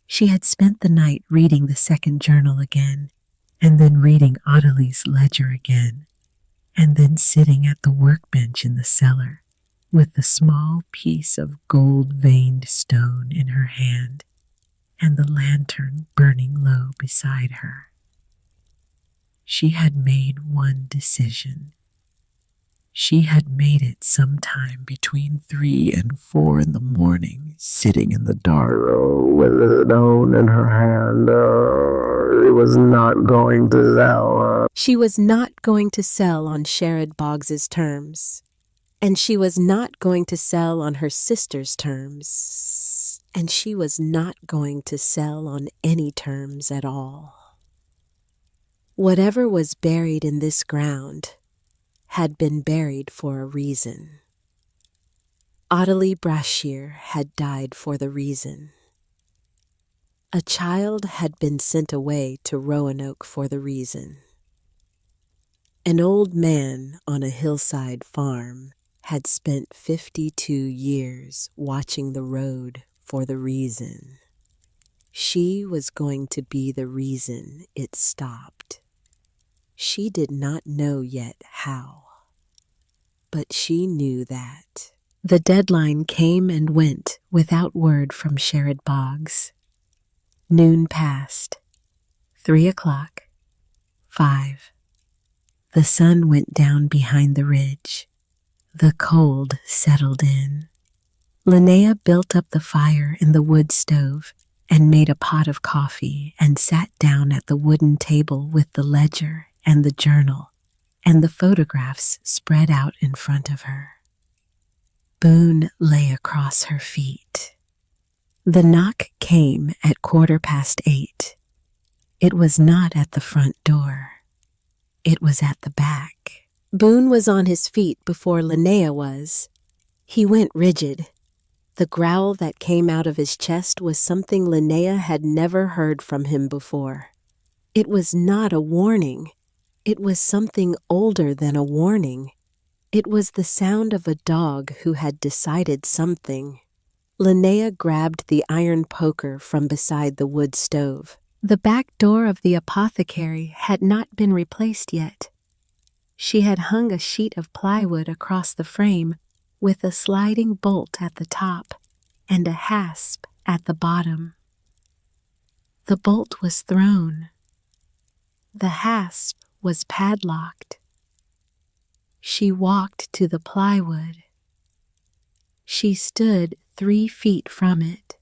She had spent the night reading the second journal again, and then reading Ottilie's ledger again, and then sitting at the workbench in the cellar, with a small piece of gold-veined stone in her hand and the lantern burning low beside her. She had made one decision. She had made it sometime between 3 and 4 in the morning, sitting in the dark With a stone in her hand, it was not going to sell. She was not going to sell on Sherrod Boggs's terms, and she was not going to sell on her sister's terms, and she was not going to sell on any terms at all. Whatever was buried in this ground had been buried for a reason. Ottilie Brashear had died for the reason. A child had been sent away to Roanoke for the reason. An old man on a hillside farm had spent 52 years watching the road for the reason. She was going to be the reason it stopped. She did not know yet how, but she knew that. The deadline came and went without word from Sherrod Boggs. Noon passed. 3 o'clock. 5. The sun went down behind the ridge. The cold settled in. Linnea built up the fire in the wood stove and made a pot of coffee and sat down at the wooden table with the ledger and the journal and the photographs spread out in front of her. Boone lay across her feet. The knock came at 8:15. It was not at the front door. It was at the back. Boone was on his feet before Linnea was. He went rigid. The growl that came out of his chest was something Linnea had never heard from him before. It was not a warning. It was something older than a warning. It was the sound of a dog who had decided something. Linnea grabbed the iron poker from beside the wood stove. The back door of the apothecary had not been replaced yet. She had hung a sheet of plywood across the frame with a sliding bolt at the top and a hasp at the bottom. The bolt was thrown. The hasp was padlocked. She walked to the plywood. She stood 3 feet from it.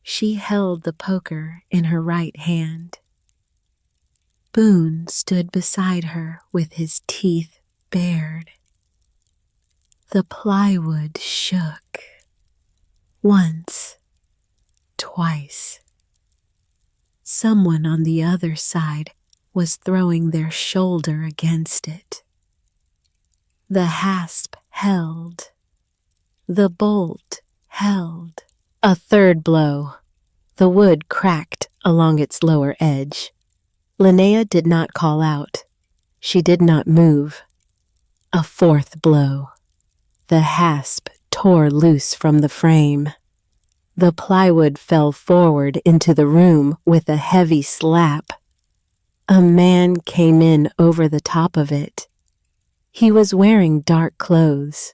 She held the poker in her right hand. Boone stood beside her with his teeth bared. The plywood shook. Once, twice. Someone on the other side was throwing their shoulder against it. The hasp held. The bolt held. A third blow. The wood cracked along its lower edge. Linnea did not call out. She did not move. A 4th blow. The hasp tore loose from the frame. The plywood fell forward into the room with a heavy slap. A man came in over the top of it. He was wearing dark clothes.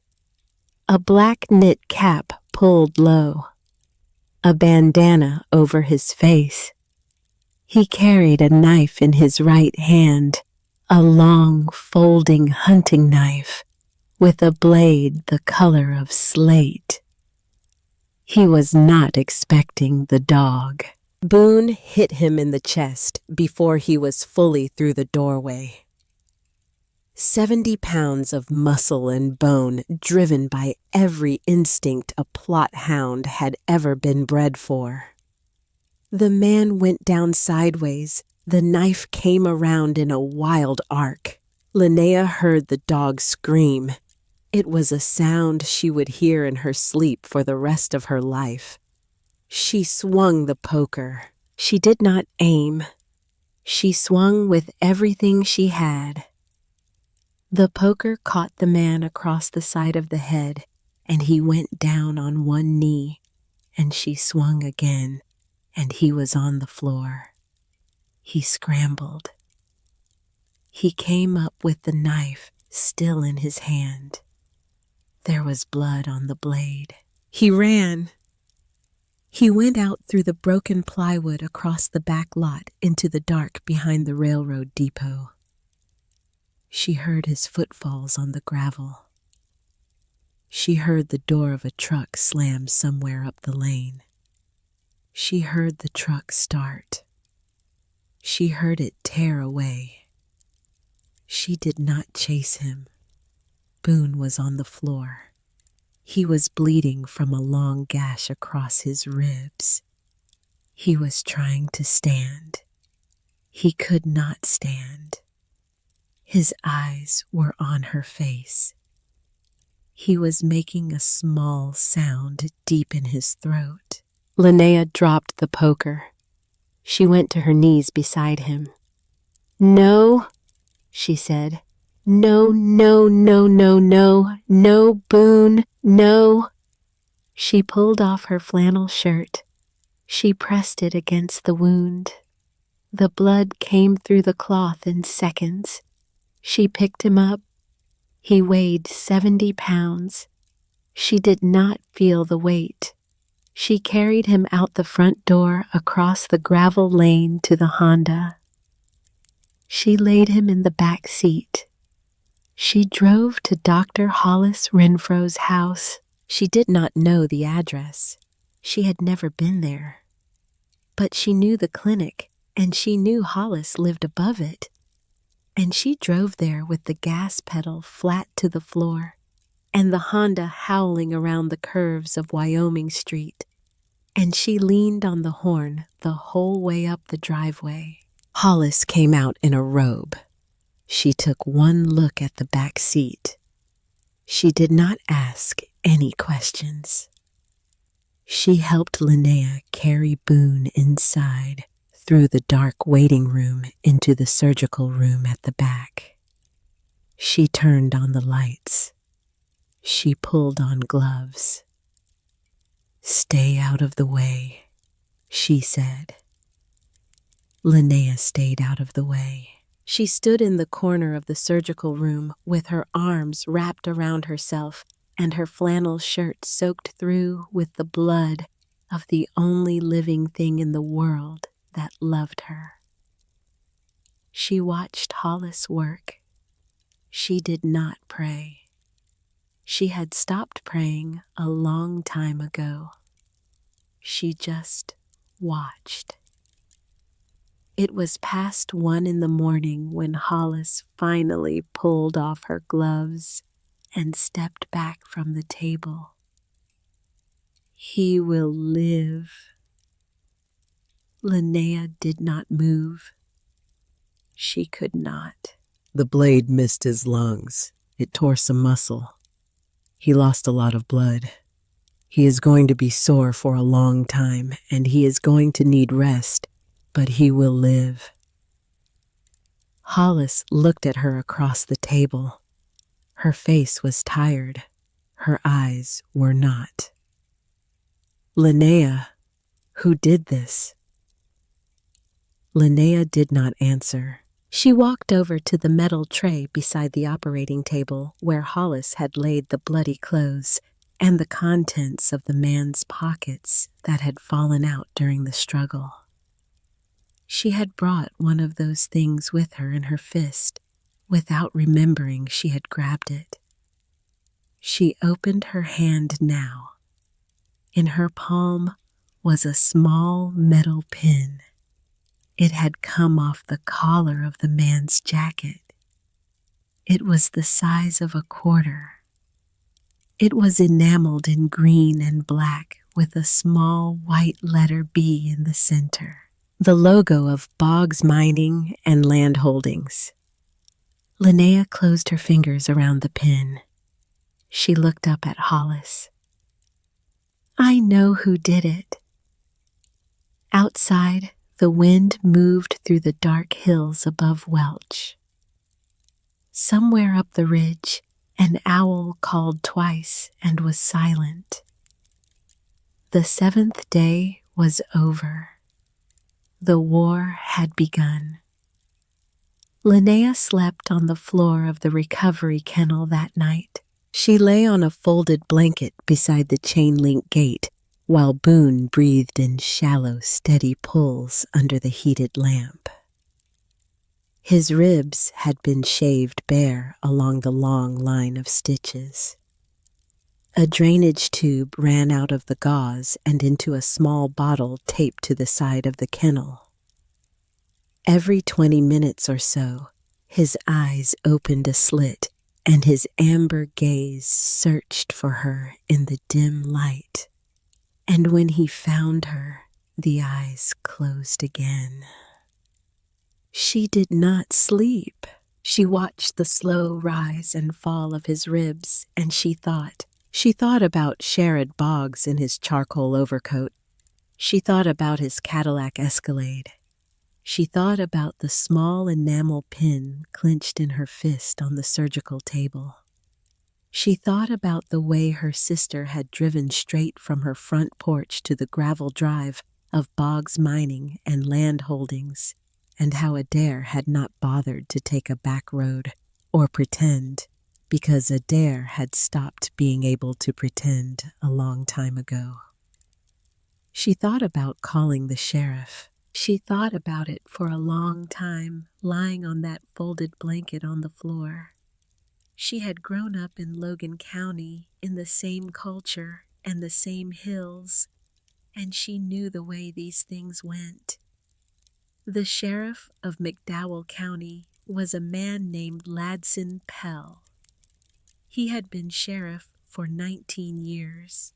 A black knit cap pulled low. A bandana over his face. He carried a knife in his right hand, a long, folding hunting knife with a blade the color of slate. He was not expecting the dog. Boone hit him in the chest before he was fully through the doorway. 70 pounds of muscle and bone driven by every instinct a plot hound had ever been bred for. The man went down sideways. The knife came around in a wild arc. Linnea heard the dog scream. It was a sound she would hear in her sleep for the rest of her life. She swung the poker. She did not aim. She swung with everything she had. The poker caught the man across the side of the head, and he went down on one knee, and she swung again, and he was on the floor. He scrambled. He came up with the knife still in his hand. There was blood on the blade. He ran. He went out through the broken plywood across the back lot into the dark behind the railroad depot. She heard his footfalls on the gravel. She heard the door of a truck slam somewhere up the lane. She heard the truck start. She heard it tear away. She did not chase him. Boone was on the floor. He was bleeding from a long gash across his ribs. He was trying to stand. He could not stand. His eyes were on her face. He was making a small sound deep in his throat. Linnea dropped the poker. She went to her knees beside him. "No," she said. "No, no, no, no, no, no, Boone, no." She pulled off her flannel shirt. She pressed it against the wound. The blood came through the cloth in seconds. She picked him up. He weighed 70 pounds. She did not feel the weight. She carried him out the front door across the gravel lane to the Honda. She laid him in the back seat. She drove to Dr. Hollis Renfro's house. She did not know the address. She had never been there. But she knew the clinic, and she knew Hollis lived above it. And she drove there with the gas pedal flat to the floor, and the Honda howling around the curves of Wyoming Street. And she leaned on the horn the whole way up the driveway. Hollis came out in a robe. She took one look at the back seat. She did not ask any questions. She helped Linnea carry Boone inside through the dark waiting room into the surgical room at the back. She turned on the lights. She pulled on gloves. "Stay out of the way," she said. Linnea stayed out of the way. She stood in the corner of the surgical room with her arms wrapped around herself and her flannel shirt soaked through with the blood of the only living thing in the world that loved her. She watched Hollis work. She did not pray. She had stopped praying a long time ago. She just watched. It was past 1 in the morning when Hollis finally pulled off her gloves and stepped back from the table. "He will live." Linnea did not move. She could not. The blade missed his lungs. It tore some muscle. He lost a lot of blood. He is going to be sore for a long time, and he is going to need rest. But he will live. Hollis looked at her across the table. Her face was tired. Her eyes were not. "Linnea, who did this?" Linnea did not answer. She walked over to the metal tray beside the operating table where Hollis had laid the bloody clothes and the contents of the man's pockets that had fallen out during the struggle. She had brought one of those things with her in her fist without remembering she had grabbed it. She opened her hand now. In her palm was a small metal pin. It had come off the collar of the man's jacket. It was the size of a quarter. It was enameled in green and black with a small white letter B in the center. The logo of Boggs Mining and Land Holdings. Linnea closed her fingers around the pin. She looked up at Hollis. "I know who did it." Outside, the wind moved through the dark hills above Welch. Somewhere up the ridge, an owl called twice and was silent. The 7th day was over. The war had begun. Linnea slept on the floor of the recovery kennel that night. She lay on a folded blanket beside the chain-link gate while Boone breathed in shallow, steady pulls under the heated lamp. His ribs had been shaved bare along the long line of stitches. A drainage tube ran out of the gauze and into a small bottle taped to the side of the kennel. Every 20 minutes or so, his eyes opened a slit and his amber gaze searched for her in the dim light. And when he found her, the eyes closed again. She did not sleep. She watched the slow rise and fall of his ribs, and she thought about Sherrod Boggs in his charcoal overcoat. She thought about his Cadillac Escalade. She thought about the small enamel pin clenched in her fist on the surgical table. She thought about the way her sister had driven straight from her front porch to the gravel drive of Boggs Mining and Land Holdings, and how Adair had not bothered to take a back road or pretend, because Adair had stopped being able to pretend a long time ago. She thought about calling the sheriff. She thought about it for a long time, lying on that folded blanket on the floor. She had grown up in Logan County in the same culture and the same hills, and she knew the way these things went. The sheriff of McDowell County was a man named Ladson Pell. He had been sheriff for 19 years.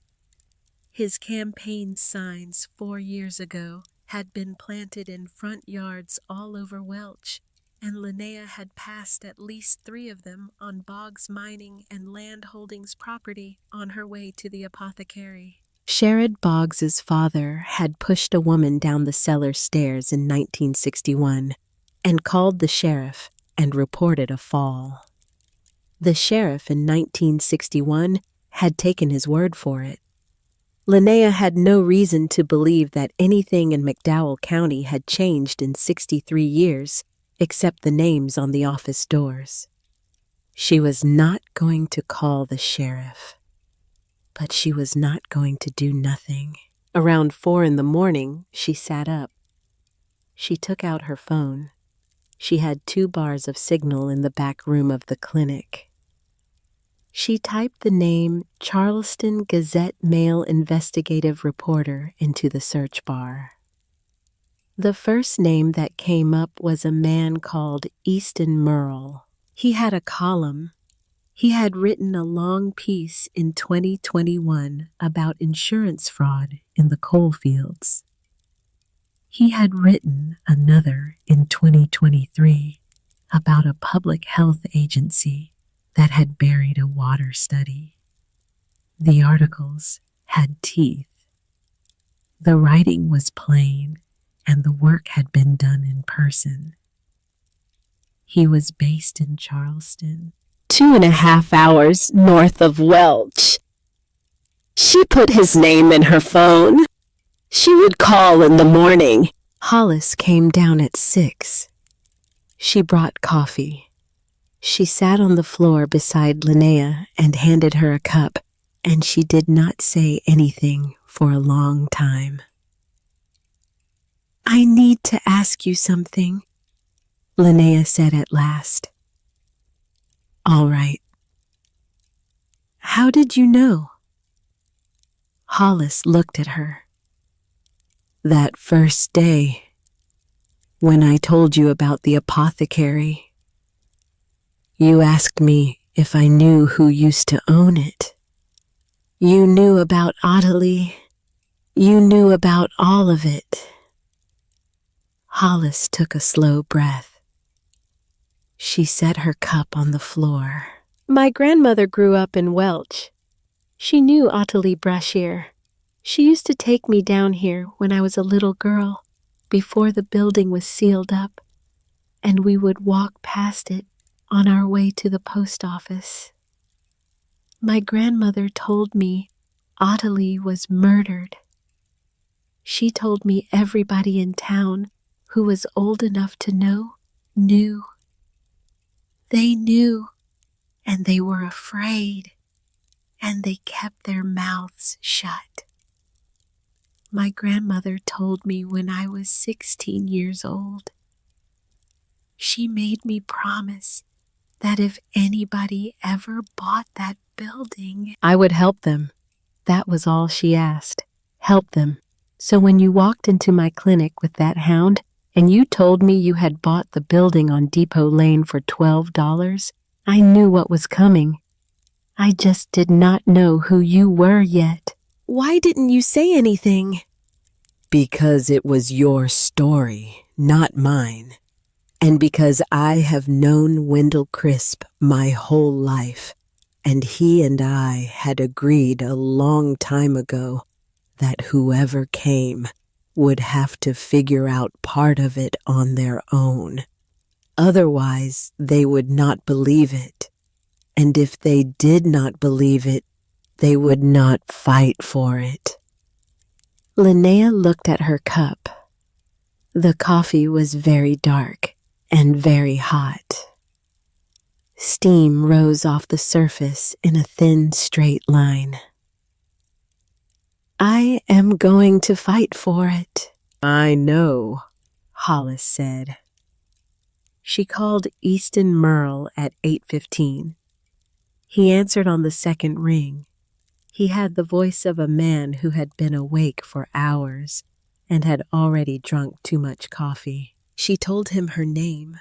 His campaign signs 4 years ago had been planted in front yards all over Welch, and Linnea had passed at least 3 of them on Boggs Mining and Land Holdings property on her way to the apothecary. Sherrod Boggs's father had pushed a woman down the cellar stairs in 1961 and called the sheriff and reported a fall. The sheriff in 1961 had taken his word for it. Linnea had no reason to believe that anything in McDowell County had changed in 63 years, except the names on the office doors. She was not going to call the sheriff, but she was not going to do nothing. Around 4 a.m, she sat up. She took out her phone. She had 2 bars of signal in the back room of the clinic. She typed the name Charleston Gazette Mail Investigative Reporter into the search bar. The first name that came up was a man called Easton Merle. He had a column. He had written a long piece in 2021 about insurance fraud in the coal fields. He had written another in 2023 about a public health agency that had buried a water study. The articles had teeth. The writing was plain, and the work had been done in person. He was based in Charleston, 2.5 hours north of Welch. She put his name in her phone. She would call in the morning. Hollis came down at 6. She brought coffee. She sat on the floor beside Linnea and handed her a cup, and she did not say anything for a long time. "I need to ask you something," Linnea said at last. "All right." "How did you know?" Hollis looked at her. "That first day, when I told you about the apothecary, you asked me if I knew who used to own it. You knew about Ottilie. You knew about all of it." Hollis took a slow breath. She set her cup on the floor. "My grandmother grew up in Welch. She knew Ottilie Brashear. She used to take me down here when I was a little girl, before the building was sealed up, and we would walk past it on our way to the post office. My grandmother told me Ottilie was murdered. She told me everybody in town who was old enough to know knew. They knew, and they were afraid. and they kept their mouths shut. My grandmother told me when I was 16 years old. She made me promise that if anybody ever bought that building, I would help them. That was all she asked. Help them. So when you walked into my clinic with that hound and you told me you had bought the building on Depot Lane for $12, I knew what was coming. I just did not know who you were yet. Why didn't you say anything? Because it was your story, not mine. And because I have known Wendell Crisp my whole life, and he and I had agreed a long time ago that whoever came would have to figure out part of it on their own. Otherwise, they would not believe it. And if they did not believe it, they would not fight for it. Linnea looked at her cup. The coffee was very dark and very hot. Steam rose off the surface in a thin, straight line. I am going to fight for it. I know, Hollis said. She called Easton Merle at 8:15. He answered on the second ring. He had the voice of a man who had been awake for hours and had already drunk too much coffee. She told him her name.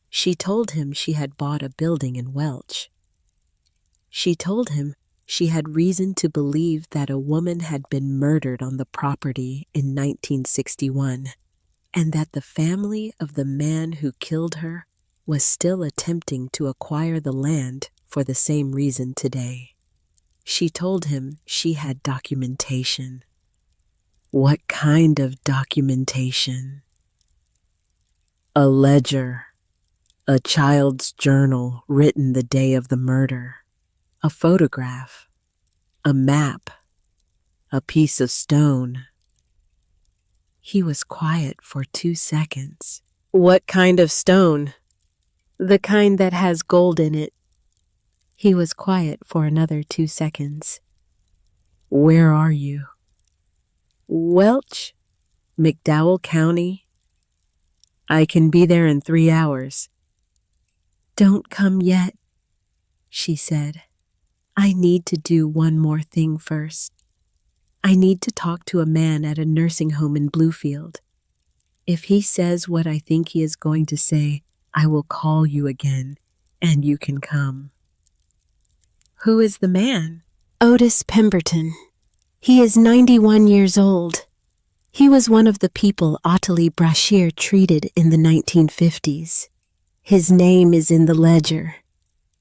She told him she had bought a building in Welch. She told him she had reason to believe that a woman had been murdered on the property in 1961, and that the family of the man who killed her was still attempting to acquire the land for the same reason today. She told him she had documentation. What kind of documentation? A ledger, a child's journal written the day of the murder, a photograph, a map, a piece of stone. He was quiet for 2 seconds. What kind of stone? The kind that has gold in it. He was quiet for another 2 seconds. Where are you? Welch, McDowell County. I can be there in 3 hours. Don't come yet, she said. I need to do one more thing first. I need to talk to a man at a nursing home in Bluefield. If he says what I think he is going to say, I will call you again, and you can come. Who is the man? Otis Pemberton. He is 91 years old. He was one of the people Ottilie Brashear treated in the 1950s. His name is in the ledger.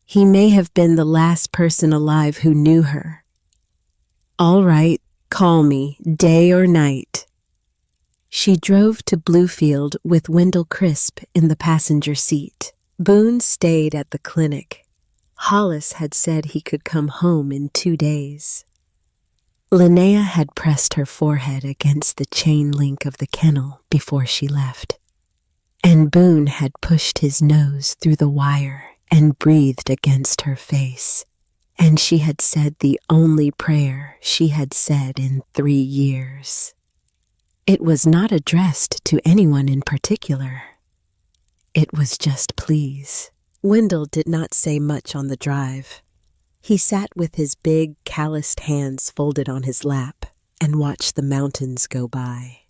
He may have been the last person alive who knew her. All right, call me, day or night. She drove to Bluefield with Wendell Crisp in the passenger seat. Boone stayed at the clinic. Hollis had said he could come home in 2 days. Linnea had pressed her forehead against the chain link of the kennel before she left, and Boone had pushed his nose through the wire and breathed against her face, and she had said the only prayer she had said in 3 years. It was not addressed to anyone in particular. It was just please. Wendell did not say much on the drive. He sat with his big, calloused hands folded on his lap and watched the mountains go by.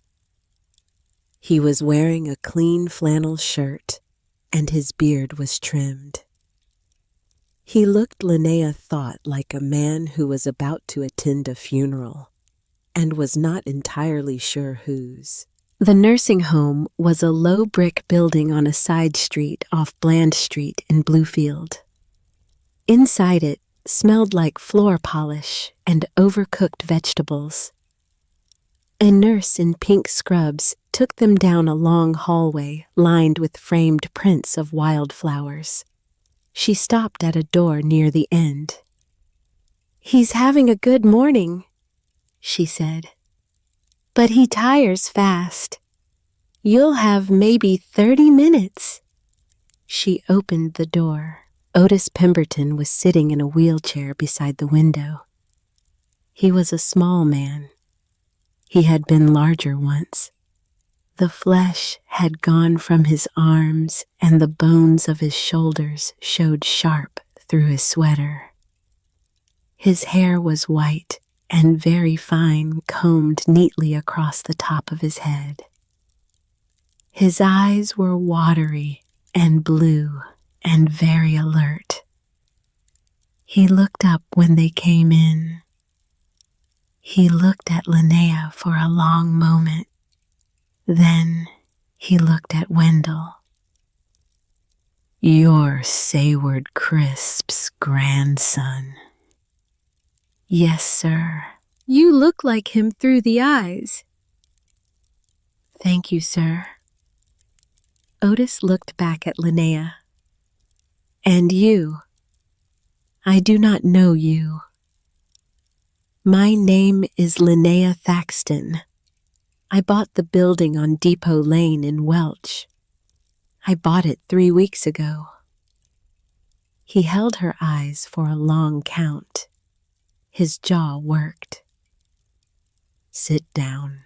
He was wearing a clean flannel shirt, and his beard was trimmed. He looked, Linnea thought, like a man who was about to attend a funeral, and was not entirely sure whose. The nursing home was a low brick building on a side street off Bland Street in Bluefield. Inside it smelled like floor polish and overcooked vegetables. A nurse in pink scrubs took them down a long hallway lined with framed prints of wildflowers. She stopped at a door near the end. "He's having a good morning," she said. "But he tires fast. You'll have maybe 30 minutes. She opened the door. Otis Pemberton was sitting in a wheelchair beside the window. He was a small man. He had been larger once. The flesh had gone from his arms, and the bones of his shoulders showed sharp through his sweater. His hair was white and very fine, combed neatly across the top of his head. His eyes were watery and blue and very alert. He looked up when they came in. He looked at Linnea for a long moment. Then he looked at Wendell. "You're Sayward Crisp's grandson." "Yes, sir." "You look like him through the eyes." "Thank you, sir." Otis looked back at Linnea. "And you? I do not know you." "My name is Linnea Thaxton. I bought the building on Depot Lane in Welch. I bought it 3 weeks ago." He held her eyes for a long count. His jaw worked. "Sit down,"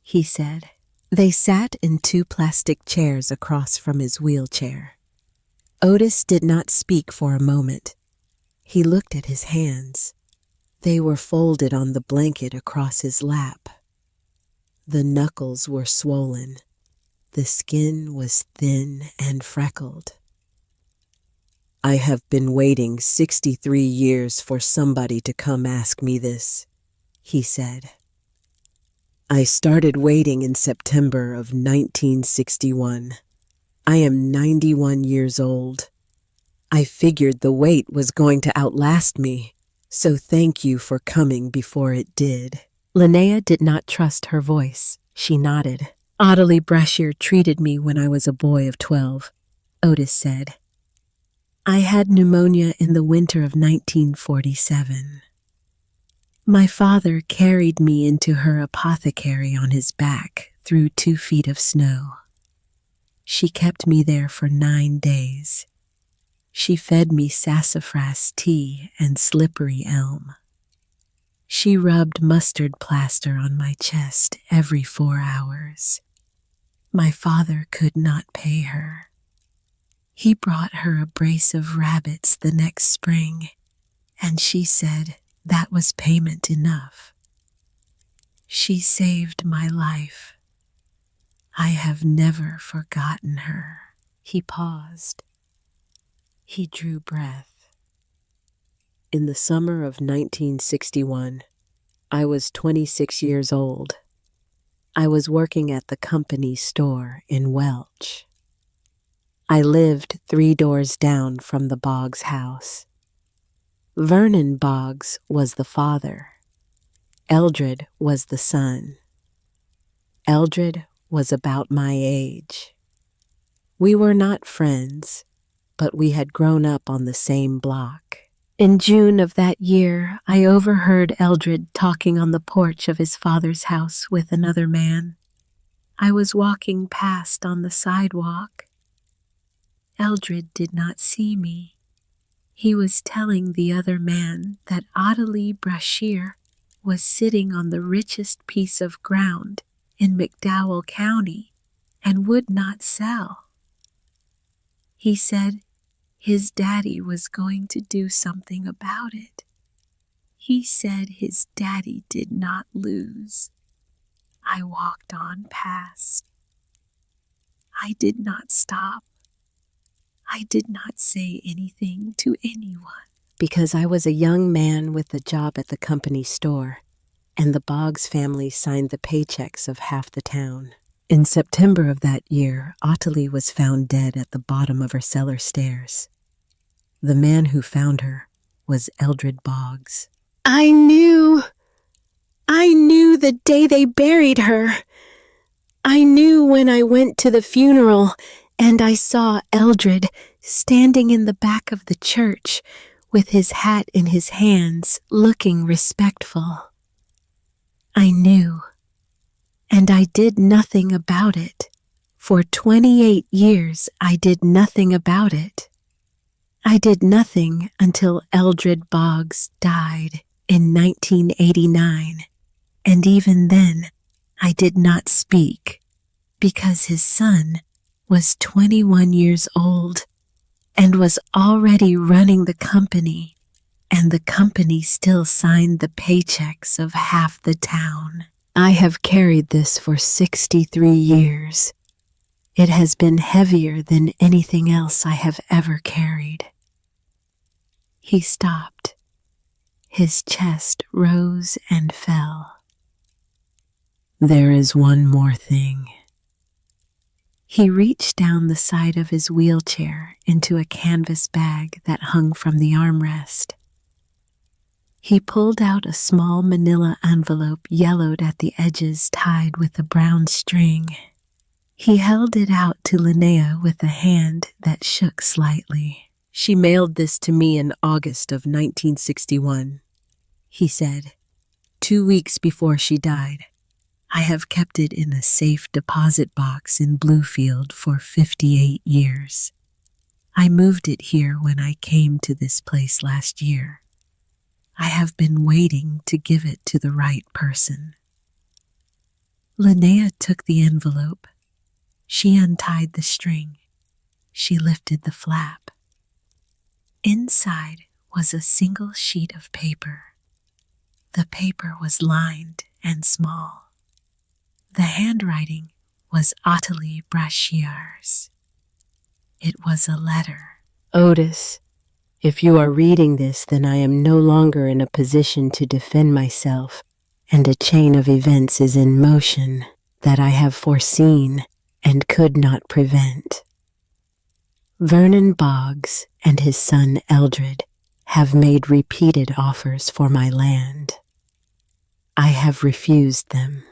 he said. They sat in 2 plastic chairs across from his wheelchair. Otis did not speak for a moment. He looked at his hands. They were folded on the blanket across his lap. The knuckles were swollen. The skin was thin and freckled. "I have been waiting 63 years for somebody to come ask me this," he said. "I started waiting in September of 1961. I am 91 years old. I figured the wait was going to outlast me, so thank you for coming before it did." Linnea did not trust her voice. She nodded. "Ottilie Brashear treated me when I was a boy of 12, Otis said. "I had pneumonia in the winter of 1947. My father carried me into her apothecary on his back through 2 feet of snow. She kept me there for 9 days. She fed me sassafras tea and slippery elm. She rubbed mustard plaster on my chest every 4 hours. My father could not pay her. He brought her a brace of rabbits the next spring, and she said that was payment enough. She saved my life. I have never forgotten her." He paused. He drew breath. "In the summer of 1961, I was 26 years old. I was working at the company store in Welch. I lived 3 doors down from the Boggs house. Vernon Boggs was the father. Eldred was the son. Eldred was about my age. We were not friends, but we had grown up on the same block. In June of that year, I overheard Eldred talking on the porch of his father's house with another man. I was walking past on the sidewalk. Eldred did not see me. He was telling the other man that Ottilie Brashear was sitting on the richest piece of ground in McDowell County and would not sell. He said his daddy was going to do something about it. He said his daddy did not lose. I walked on past. I did not stop. I did not say anything to anyone, because I was a young man with a job at the company store, and the Boggs family signed the paychecks of half the town. In September of that year, Ottilie was found dead at the bottom of her cellar stairs. The man who found her was Eldred Boggs. I knew the day they buried her. I knew when I went to the funeral and I saw Eldred standing in the back of the church with his hat in his hands, looking respectful. I knew, and I did nothing about it. For 28 years, I did nothing about it. I did nothing until Eldred Boggs died in 1989, and even then I did not speak because his son was 21 years old and was already running the company, and the company still signed the paychecks of half the town. I have carried this for 63 years. It has been heavier than anything else I have ever carried. He stopped. His chest rose and fell. There is one more thing. He reached down the side of his wheelchair into a canvas bag that hung from the armrest. He pulled out a small manila envelope yellowed at the edges tied with a brown string. He held it out to Linnea with a hand that shook slightly. She mailed this to me in August of 1961, he said, 2 weeks before she died. I have kept it in a safe deposit box in Bluefield for 58 years. I moved it here when I came to this place last year. I have been waiting to give it to the right person. Linnea took the envelope. She untied the string. She lifted the flap. Inside was a single sheet of paper. The paper was lined and small. The handwriting was Atelier Brachier's. It was a letter. Otis, if you are reading this, then I am no longer in a position to defend myself, and a chain of events is in motion that I have foreseen and could not prevent. Vernon Boggs and his son Eldred have made repeated offers for my land. I have refused them.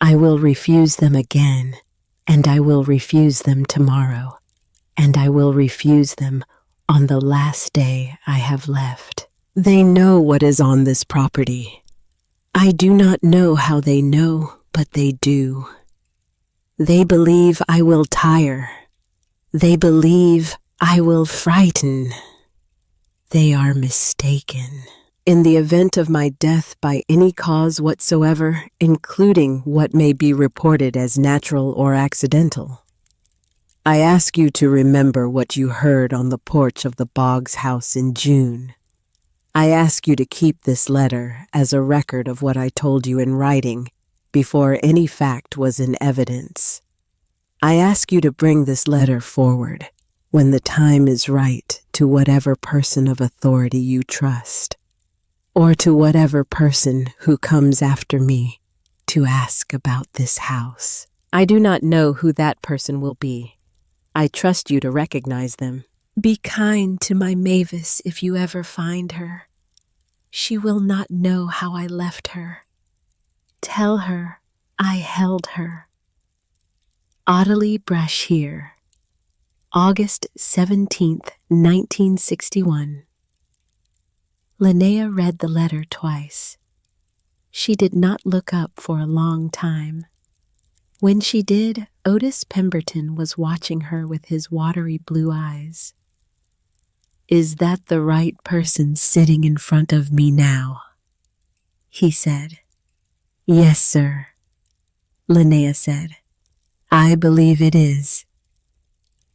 I will refuse them again, and I will refuse them tomorrow, and I will refuse them on the last day I have left. They know what is on this property. I do not know how they know, but they do. They believe I will tire. They believe I will frighten. They are mistaken. In the event of my death by any cause whatsoever, including what may be reported as natural or accidental, I ask you to remember what you heard on the porch of the Boggs house in June. I ask you to keep this letter as a record of what I told you in writing before any fact was in evidence. I ask you to bring this letter forward when the time is right to whatever person of authority you trust, or to whatever person who comes after me to ask about this house. I do not know who that person will be. I trust you to recognize them. Be kind to my Mavis if you ever find her. She will not know how I left her. Tell her I held her. Atelier Brashear, August 17th, 1961. Linnea read the letter twice. She did not look up for a long time. When she did, Otis Pemberton was watching her with his watery blue eyes. "Is that the right person sitting in front of me now?" he said. "Yes, sir," Linnea said. "I believe it is."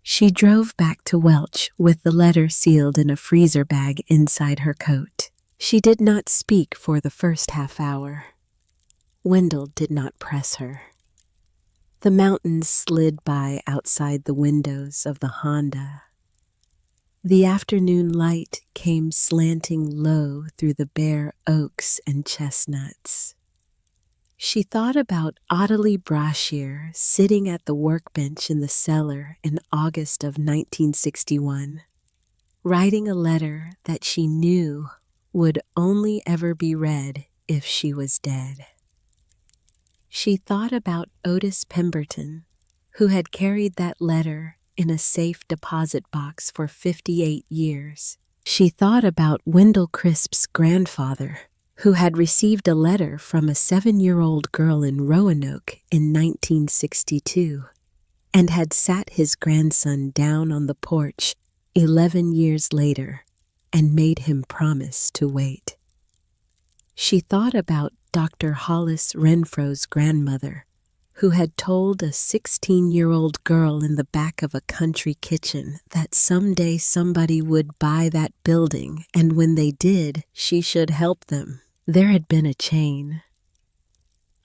She drove back to Welch with the letter sealed in a freezer bag inside her coat. She did not speak for the first half hour. Wendell did not press her. The mountains slid by outside the windows of the Honda. The afternoon light came slanting low through the bare oaks and chestnuts. She thought about Atelier Brashear sitting at the workbench in the cellar in August of 1961, writing a letter that she knew would only ever be read if she was dead. She thought about Otis Pemberton, who had carried that letter in a safe deposit box for 58 years. She thought about Wendell Crisp's grandfather, who had received a letter from a 7-year-old girl in Roanoke in 1962, and had sat his grandson down on the porch 11 years later and made him promise to wait. She thought about Dr. Hollis Renfro's grandmother, who had told a 16-year-old girl in the back of a country kitchen that someday somebody would buy that building, and when they did, she should help them. There had been a chain.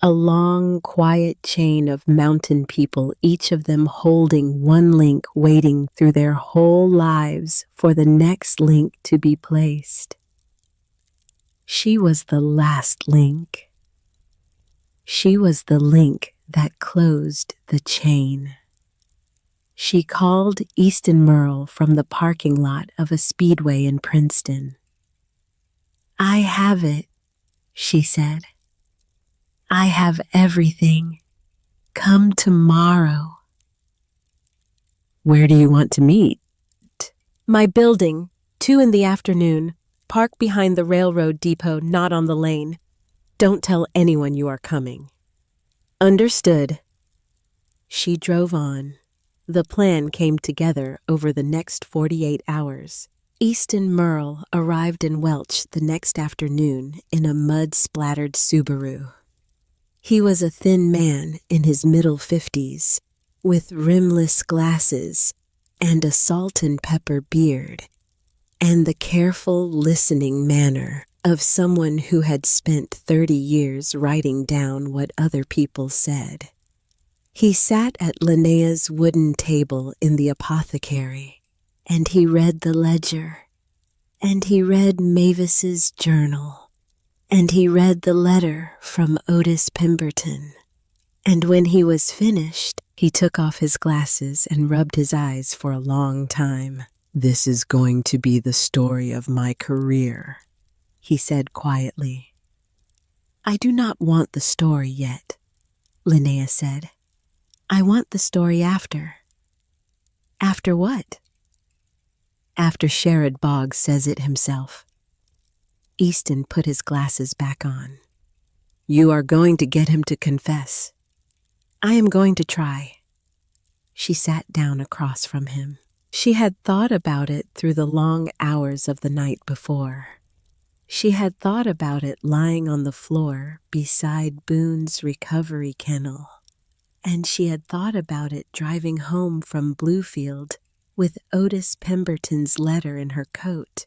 A long, quiet chain of mountain people, each of them holding one link, waiting through their whole lives for the next link to be placed. She was the last link. She was the link that closed the chain. She called Easton Merle from the parking lot of a speedway in Princeton. "I have it," she said. "I have everything. Come tomorrow." "Where do you want to meet?" "My building, 2 in the afternoon. Park behind the railroad depot, not on the lane. Don't tell anyone you are coming." "Understood." She drove on. The plan came together over the next 48 hours. Easton Merle arrived in Welch the next afternoon in a mud-splattered Subaru. He was a thin man in his middle 50s, with rimless glasses and a salt and pepper beard, and the careful, listening manner of someone who had spent 30 years writing down what other people said. He sat at Linnea's wooden table in the apothecary, and he read the ledger, and he read Mavis's journal, and he read the letter from Otis Pemberton. And when he was finished, he took off his glasses and rubbed his eyes for a long time. "This is going to be the story of my career," he said quietly. "I do not want the story yet," Linnea said. "I want the story after." "After what?" "After Sherrod Boggs says it himself." Easton put his glasses back on. "You are going to get him to confess." "I am going to try." She sat down across from him. She had thought about it through the long hours of the night before. She had thought about it lying on the floor beside Boone's recovery kennel. And she had thought about it driving home from Bluefield with Otis Pemberton's letter in her coat.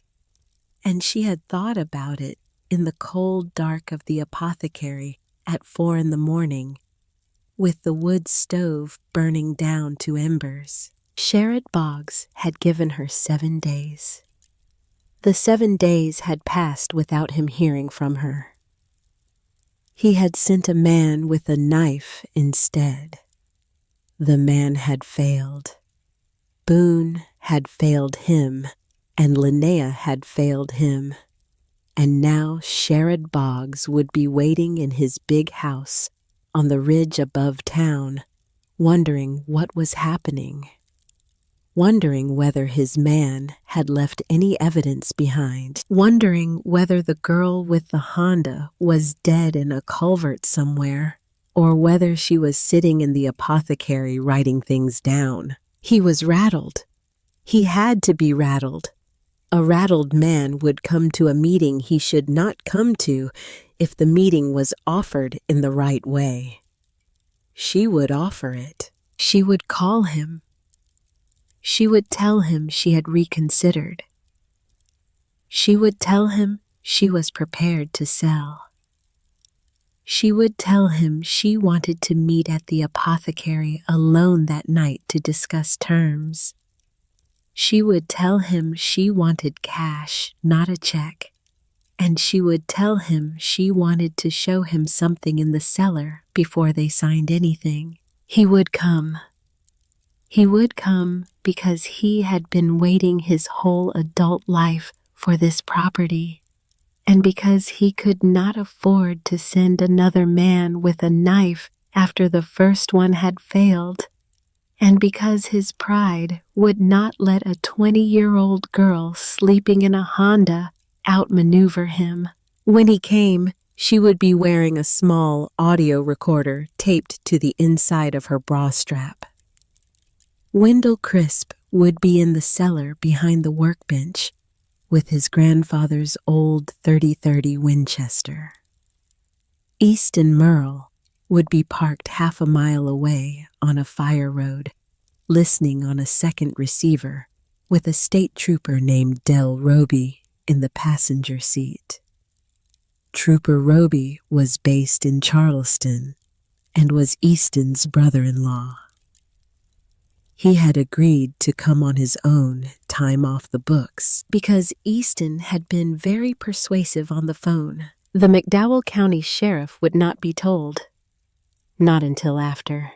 And she had thought about it in the cold dark of the apothecary at 4 in the morning, with the wood stove burning down to embers. Sherrod Boggs had given her 7 days. The 7 days had passed without him hearing from her. He had sent a man with a knife instead. The man had failed. Boone had failed him, and Linnea had failed him. And now Sherrod Boggs would be waiting in his big house on the ridge above town, wondering what was happening. Wondering whether his man had left any evidence behind, wondering whether the girl with the Honda was dead in a culvert somewhere, or whether she was sitting in the apothecary writing things down. He was rattled. He had to be rattled. A rattled man would come to a meeting he should not come to if the meeting was offered in the right way. She would offer it. She would call him. She would tell him she had reconsidered. She would tell him she was prepared to sell. She would tell him she wanted to meet at the apothecary alone that night to discuss terms. She would tell him she wanted cash, not a check. And she would tell him she wanted to show him something in the cellar before they signed anything. He would come. He would come because he had been waiting his whole adult life for this property, and because he could not afford to send another man with a knife after the first one had failed, and because his pride would not let a 20-year-old girl sleeping in a Honda outmaneuver him. When he came, she would be wearing a small audio recorder taped to the inside of her bra strap. Wendell Crisp would be in the cellar behind the workbench with his grandfather's old 30-30 Winchester. Easton Merle would be parked half a mile away on a fire road, listening on a second receiver with a state trooper named Del Roby in the passenger seat. Trooper Roby was based in Charleston and was Easton's brother-in-law. He had agreed to come on his own time off the books because Easton had been very persuasive on the phone. The McDowell County Sheriff would not be told. Not until after.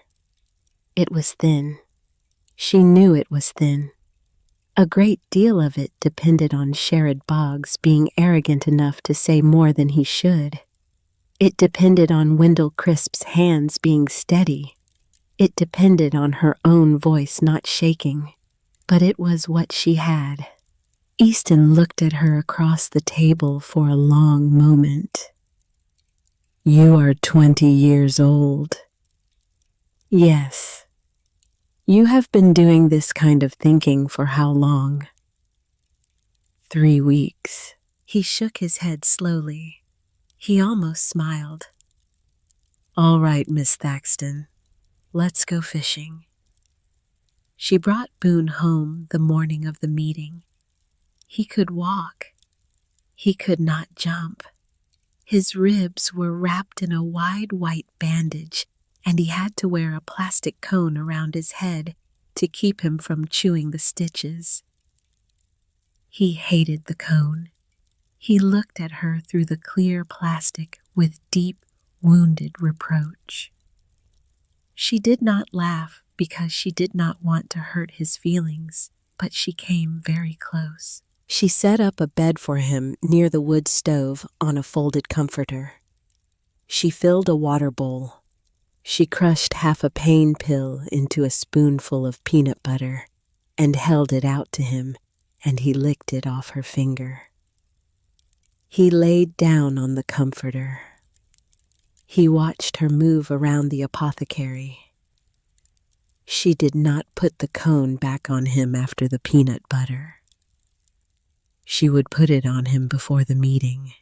It was thin. She knew it was thin. A great deal of it depended on Sherrod Boggs being arrogant enough to say more than he should. It depended on Wendell Crisp's hands being steady. It depended on her own voice not shaking. But it was what she had. Easton looked at her across the table for a long moment. "You are 20 years old." "Yes." "You have been doing this kind of thinking for how long?" 3 weeks. He shook his head slowly. He almost smiled. "All right, Miss Thaxton. Let's go fishing." She brought Boone home the morning of the meeting. He could walk. He could not jump. His ribs were wrapped in a wide white bandage, and he had to wear a plastic cone around his head to keep him from chewing the stitches. He hated the cone. He looked at her through the clear plastic with deep, wounded reproach. She did not laugh because she did not want to hurt his feelings, but she came very close. She set up a bed for him near the wood stove on a folded comforter. She filled a water bowl. She crushed half a pain pill into a spoonful of peanut butter and held it out to him, and he licked it off her finger. He laid down on the comforter. He watched her move around the apothecary. She did not put the cone back on him after the peanut butter. She would put it on him before the meeting.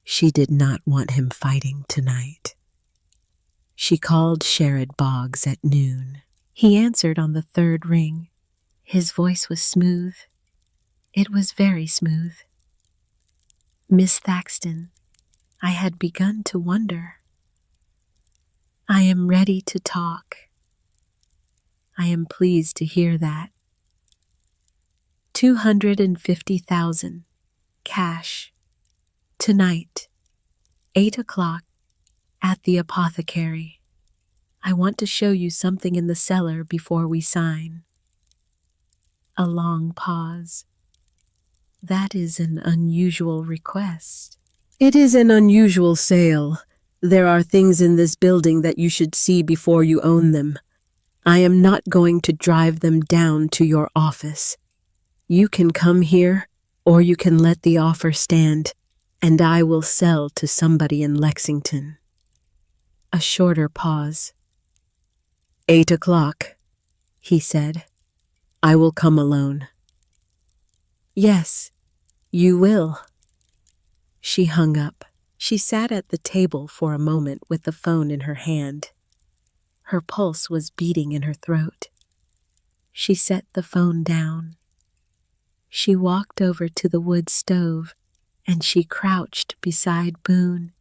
She did not want him fighting tonight. She called Sherrod Boggs at noon. He answered on the third ring. His voice was smooth. It was very smooth. "Miss Thaxton, I had begun to wonder. I am ready to talk." "I am pleased to hear that." 250,000, cash, tonight, 8 o'clock, at the apothecary. I want to show you something in the cellar before we sign. A long pause. That is an unusual request. It is an unusual sale. There are things in this building that you should see before you own them. I am not going to drive them down to your office. You can come here, or you can let the offer stand, and I will sell to somebody in Lexington. A shorter pause. 8 o'clock, he said. I will come alone. Yes, you will. She hung up. She sat at the table for a moment with the phone in her hand. Her pulse was beating in her throat. She set the phone down. She walked over to the wood stove, and she crouched beside Boone,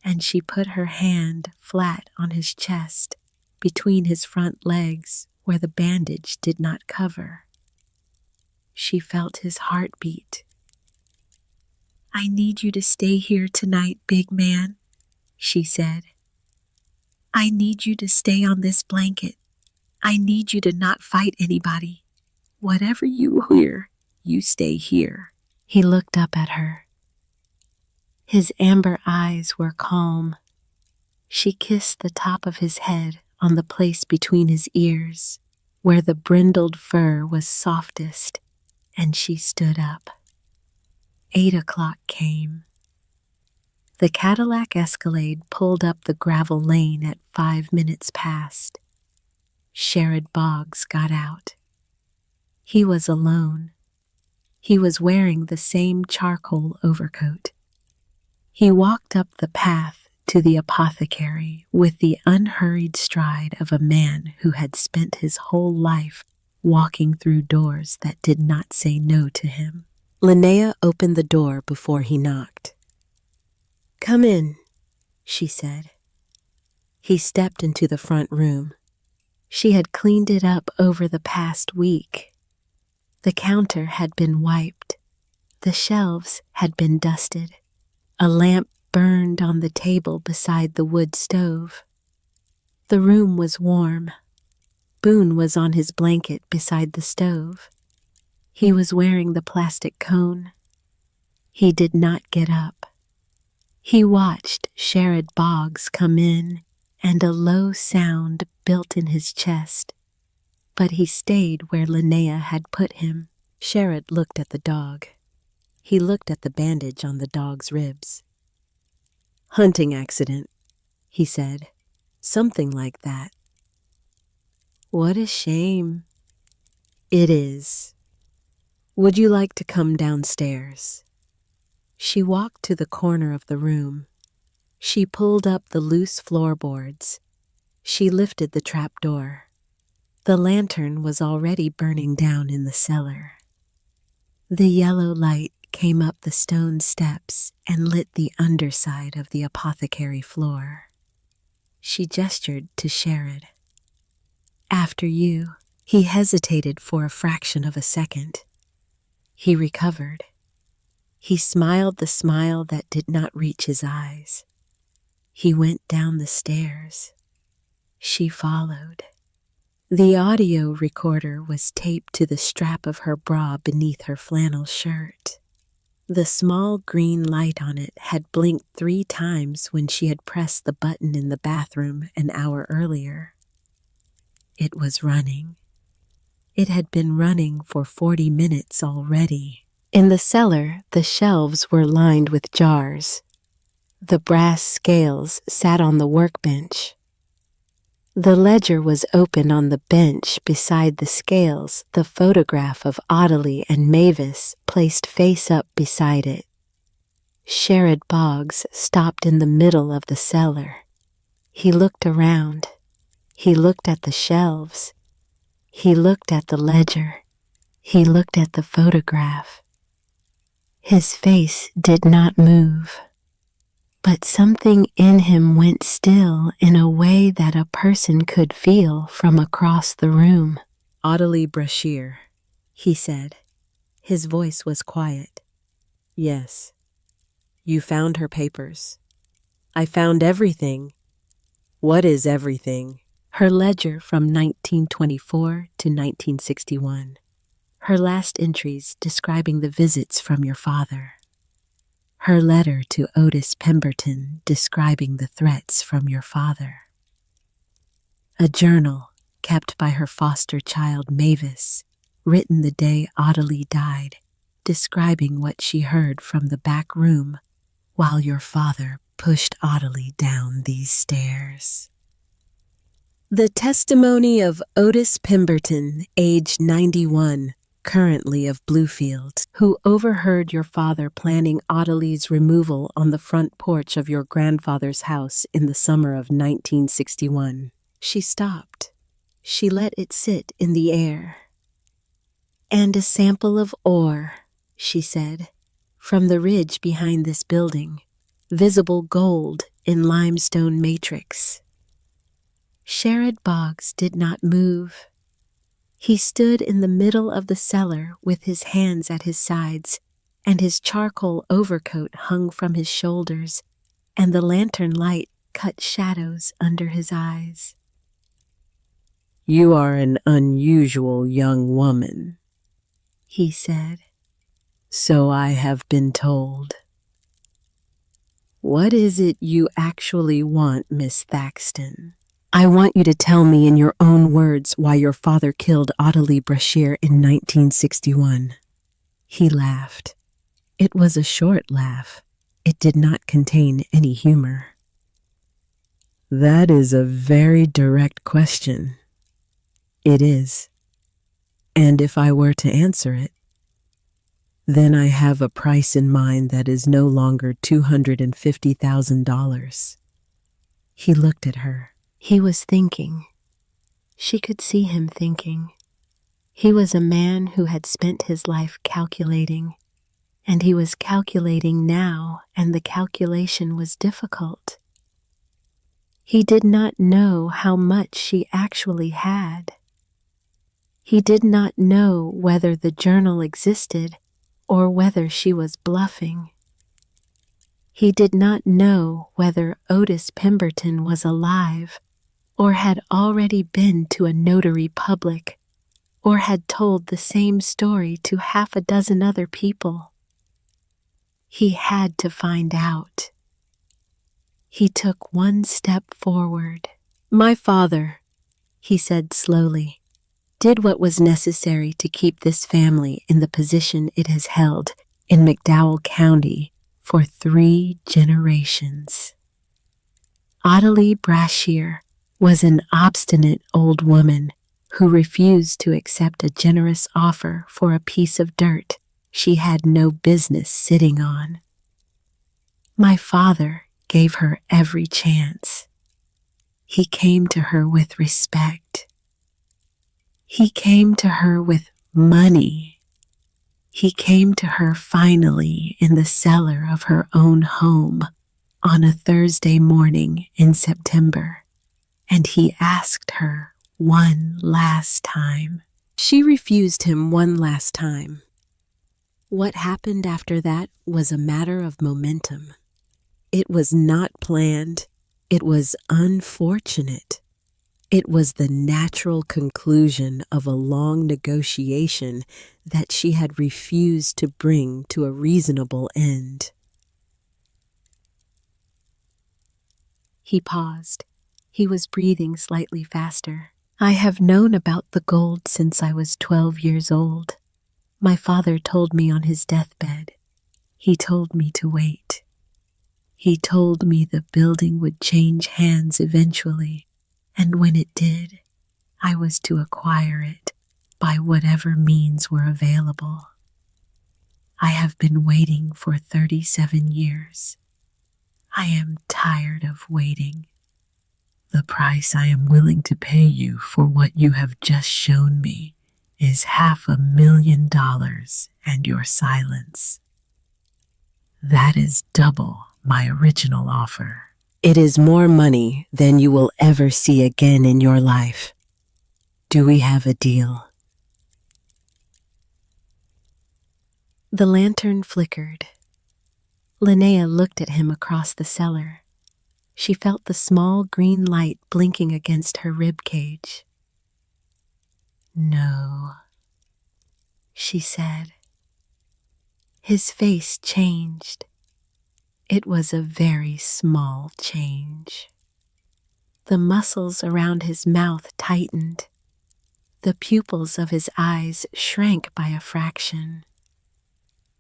and she put her hand flat on his chest, between his front legs where the bandage did not cover. She felt his heartbeat. I need you to stay here tonight, big man, she said. I need you to stay on this blanket. I need you to not fight anybody. Whatever you hear, you stay here. He looked up at her. His amber eyes were calm. She kissed the top of his head on the place between his ears, where the brindled fur was softest, and she stood up. 8 o'clock came. The Cadillac Escalade pulled up the gravel lane at 5 minutes past. Sherrod Boggs got out. He was alone. He was wearing the same charcoal overcoat. He walked up the path to the apothecary with the unhurried stride of a man who had spent his whole life walking through doors that did not say no to him. Linnea opened the door before he knocked. "Come in," she said. He stepped into the front room. She had cleaned it up over the past week. The counter had been wiped. The shelves had been dusted. A lamp burned on the table beside the wood stove. The room was warm. Boone was on his blanket beside the stove. He was wearing the plastic cone. He did not get up. He watched Sherrod Boggs come in, and a low sound built in his chest. But he stayed where Linnea had put him. Sherrod looked at the dog. He looked at the bandage on the dog's ribs. "Hunting accident," he said. "Something like that." "What a shame." "It is. Would you like to come downstairs?" She walked to the corner of the room. She pulled up the loose floorboards. She lifted the trapdoor. The lantern was already burning down in the cellar. The yellow light came up the stone steps and lit the underside of the apothecary floor. She gestured to Sherrod. "After you." He hesitated for a fraction of a second. He recovered. He smiled the smile that did not reach his eyes. He went down the stairs. She followed. The audio recorder was taped to the strap of her bra beneath her flannel shirt. The small green light on it had blinked 3 times when she had pressed the button in the bathroom an hour earlier. It was running. It had been running for 40 minutes already. In the cellar, the shelves were lined with jars. The brass scales sat on the workbench. The ledger was open on the bench beside the scales, the photograph of Ottilie and Mavis placed face up beside it. Sherrod Boggs stopped in the middle of the cellar. He looked around. He looked at the shelves. He looked at the ledger. He looked at the photograph. His face did not move. But something in him went still in a way that a person could feel from across the room. "Ottilie Brashear," he said. His voice was quiet. "Yes. You found her papers." "I found everything." "What is everything?" "Her ledger from 1924 to 1961. Her last entries describing the visits from your father. Her letter to Otis Pemberton describing the threats from your father. A journal kept by her foster child Mavis, written the day Ottilie died, describing what she heard from the back room while your father pushed Ottilie down these stairs. The testimony of Otis Pemberton, age 91, currently of Bluefield, who overheard your father planning Ottilie's removal on the front porch of your grandfather's house in the summer of 1961. She stopped. She let it sit in the air. "And a sample of ore," she said, "from the ridge behind this building, visible gold in limestone matrix." Sherrod Boggs did not move. He stood in the middle of the cellar with his hands at his sides, and his charcoal overcoat hung from his shoulders, and the lantern light cut shadows under his eyes. "You are an unusual young woman," he said. "So I have been told. What is it you actually want, Miss Thaxton?" "I want you to tell me in your own words why your father killed Ottilie Brashear in 1961. He laughed. It was a short laugh. It did not contain any humor. "That is a very direct question." "It is." And if I were to answer it, then I have a price in mind that is no longer $250,000. He looked at her. He was thinking. She could see him thinking. He was a man who had spent his life calculating, and he was calculating now, and the calculation was difficult. He did not know how much she actually had. He did not know whether the journal existed or whether she was bluffing. He did not know whether Otis Pemberton was alive or had already been to a notary public or had told the same story to half a dozen other people. He had to find out. He took one step forward. My father, he said slowly, did what was necessary to keep this family in the position it has held in McDowell County for 3 generations. Ottilie Brashear was an obstinate old woman who refused to accept a generous offer for a piece of dirt she had no business sitting on. My father gave her every chance. He came to her with respect. He came to her with money. He came to her finally in the cellar of her own home on a Thursday morning in September, and he asked her one last time. She refused him one last time. What happened after that was a matter of momentum. It was not planned. It was unfortunate. It was the natural conclusion of a long negotiation that she had refused to bring to a reasonable end. He paused. He was breathing slightly faster. I have known about the gold since I was 12 years old. My father told me on his deathbed. He told me to wait. He told me the building would change hands eventually, and when it did, I was to acquire it by whatever means were available. I have been waiting for 37 years. I am tired of waiting. The price I am willing to pay you for what you have just shown me is $500,000 and your silence. That is double my original offer. It is more money than you will ever see again in your life. Do we have a deal? The lantern flickered. Linnea looked at him across the cellar. She felt the small green light blinking against her rib cage. No, she said. His face changed. It was a very small change. The muscles around his mouth tightened. The pupils of his eyes shrank by a fraction.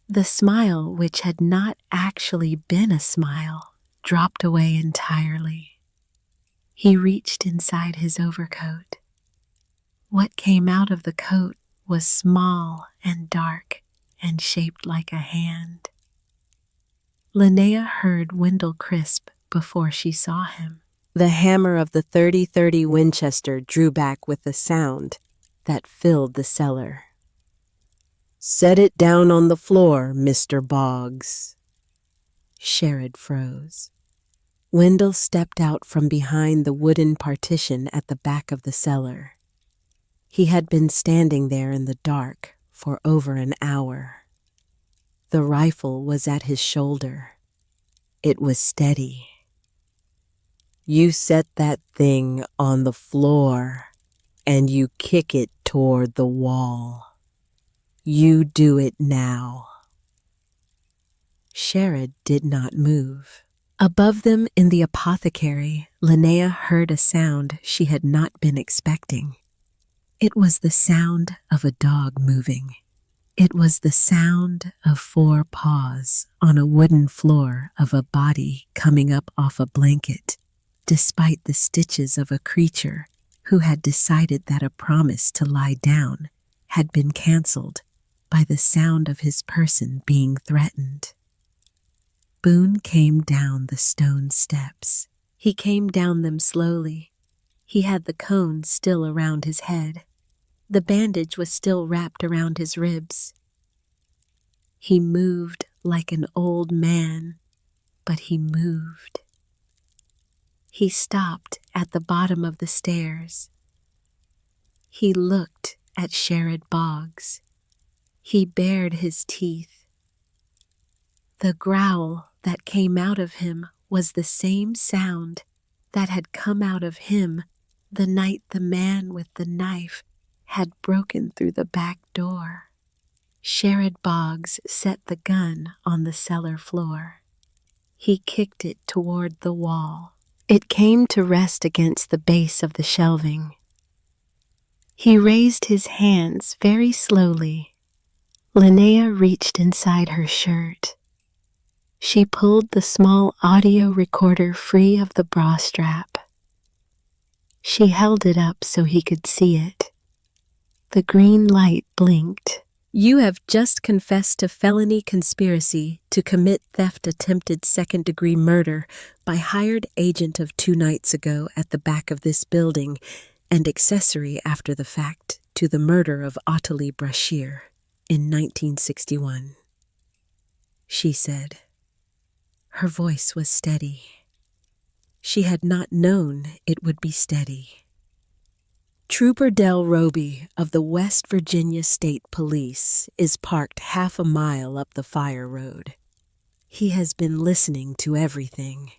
The smile, which had not actually been a smile, dropped away entirely. He reached inside his overcoat. What came out of the coat was small and dark and shaped like a hand. Linnea heard Wendell crisp before she saw him. The hammer of the 30-30 Winchester drew back with a sound that filled the cellar. Set it down on the floor, Mr. Boggs. Sherrod froze. Wendell stepped out from behind the wooden partition at the back of the cellar. He had been standing there in the dark for over an hour. The rifle was at his shoulder. It was steady. You set that thing on the floor and you kick it toward the wall. You do it now. Sherrod did not move. Above them in the apothecary, Linnea heard a sound she had not been expecting. It was the sound of a dog moving. It was the sound of 4 paws on a wooden floor of a body coming up off a blanket, despite the stitches of a creature who had decided that a promise to lie down had been canceled by the sound of his person being threatened. Boone came down the stone steps. He came down them slowly. He had the cone still around his head. The bandage was still wrapped around his ribs. He moved like an old man, but he moved. He stopped at the bottom of the stairs. He looked at Sherrod Boggs. He bared his teeth. The growl that came out of him was the same sound that had come out of him the night the man with the knife had broken through the back door. Sherrod Boggs set the gun on the cellar floor. He kicked it toward the wall. It came to rest against the base of the shelving. He raised his hands very slowly. Linnea reached inside her shirt. She pulled the small audio recorder free of the bra strap. She held it up so he could see it. The green light blinked. You have just confessed to felony conspiracy to commit theft attempted second-degree murder by hired agent of 2 nights ago at the back of this building and accessory after the fact to the murder of Ottilie Brashear in 1961, she said. Her voice was steady. She had not known it would be steady. Trooper Del Roby of the West Virginia State Police is parked half a mile up the fire road. He has been listening to everything.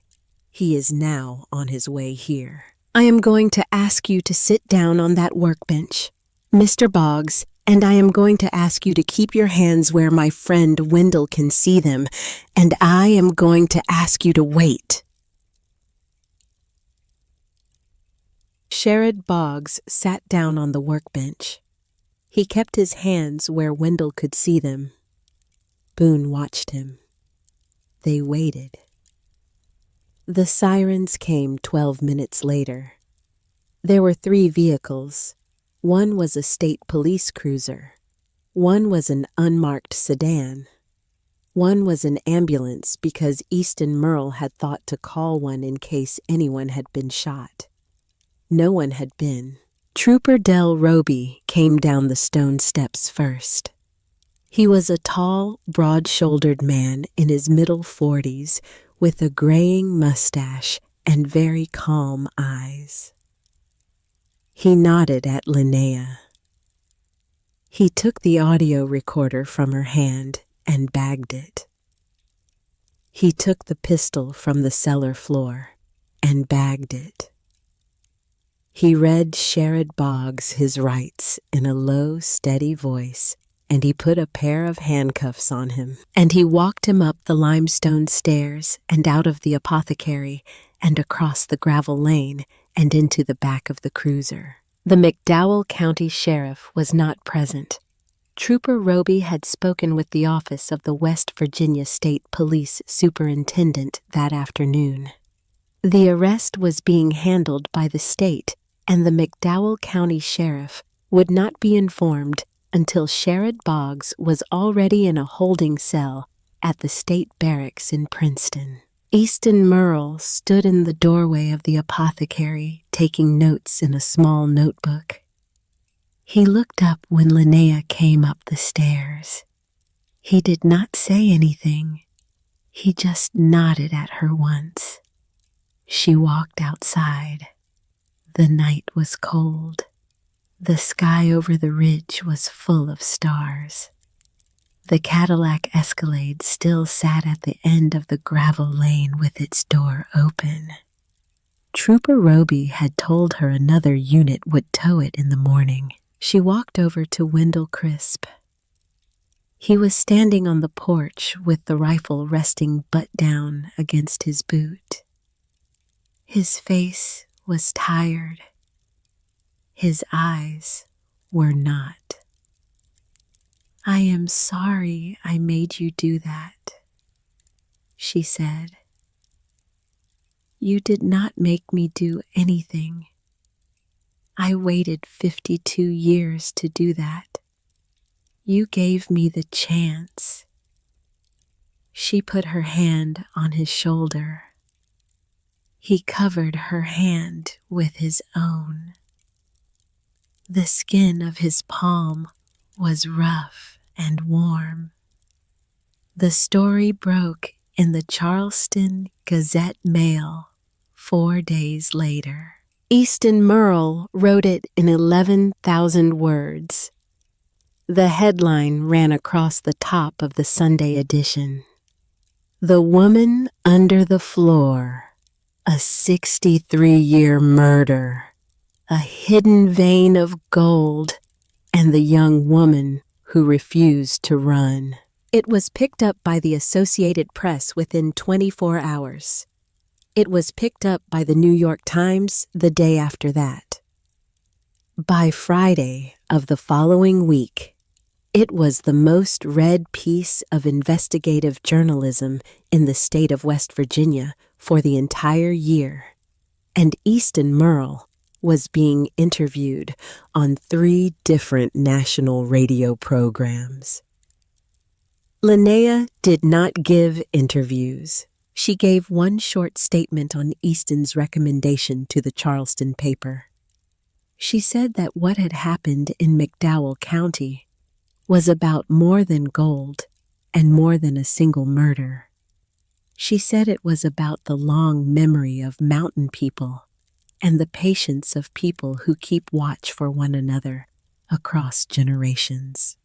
He is now on his way here. I am going to ask you to sit down on that workbench, Mr. Boggs, and I am going to ask you to keep your hands where my friend Wendell can see them, and I am going to ask you to wait. Sherrod Boggs sat down on the workbench. He kept his hands where Wendell could see them. Boone watched him. They waited. The sirens came 12 minutes later. There were 3 vehicles. One was a state police cruiser. One was an unmarked sedan. One was an ambulance because Easton Merle had thought to call one in case anyone had been shot. No one had been. Trooper Del Roby came down the stone steps first. He was a tall, broad-shouldered man in his middle 40s with a graying mustache and very calm eyes. He nodded at Linnea. He took the audio recorder from her hand and bagged it. He took the pistol from the cellar floor and bagged it. He read Sherrod Boggs his rights in a low, steady voice, and he put a pair of handcuffs on him. And he walked him up the limestone stairs and out of the apothecary and across the gravel lane and into the back of the cruiser. The McDowell County Sheriff was not present. Trooper Roby had spoken with the office of the West Virginia State Police Superintendent that afternoon. The arrest was being handled by the state, and the McDowell County Sheriff would not be informed until Sherrod Boggs was already in a holding cell at the state barracks in Princeton. Easton Merle stood in the doorway of the apothecary, taking notes in a small notebook. He looked up when Linnea came up the stairs. He did not say anything. He just nodded at her once. She walked outside. The night was cold. The sky over the ridge was full of stars. The Cadillac Escalade still sat at the end of the gravel lane with its door open. Trooper Roby had told her another unit would tow it in the morning. She walked over to Wendell Crisp. He was standing on the porch with the rifle resting butt down against his boot. His face was tired. His eyes were not. I am sorry I made you do that, she said. You did not make me do anything. I waited 52 years to do that. You gave me the chance. She put her hand on his shoulder. He covered her hand with his own. The skin of his palm was rough and warm. The story broke in the Charleston Gazette-Mail 4 days later. Easton Merle wrote it in 11,000 words. The headline ran across the top of the Sunday edition. The Woman Under the Floor, a 63-year murder, a hidden vein of gold, and the young woman who refused to run. It was picked up by the Associated Press within 24 hours. It was picked up by the New York Times the day after that. By Friday of the following week, it was the most read piece of investigative journalism in the state of West Virginia for the entire year, and Easton Merle was being interviewed on 3 different national radio programs. Linnea did not give interviews. She gave one short statement on Easton's recommendation to the Charleston paper. She said that what had happened in McDowell County was about more than gold and more than a single murder. She said it was about the long memory of mountain people and the patience of people who keep watch for one another across generations.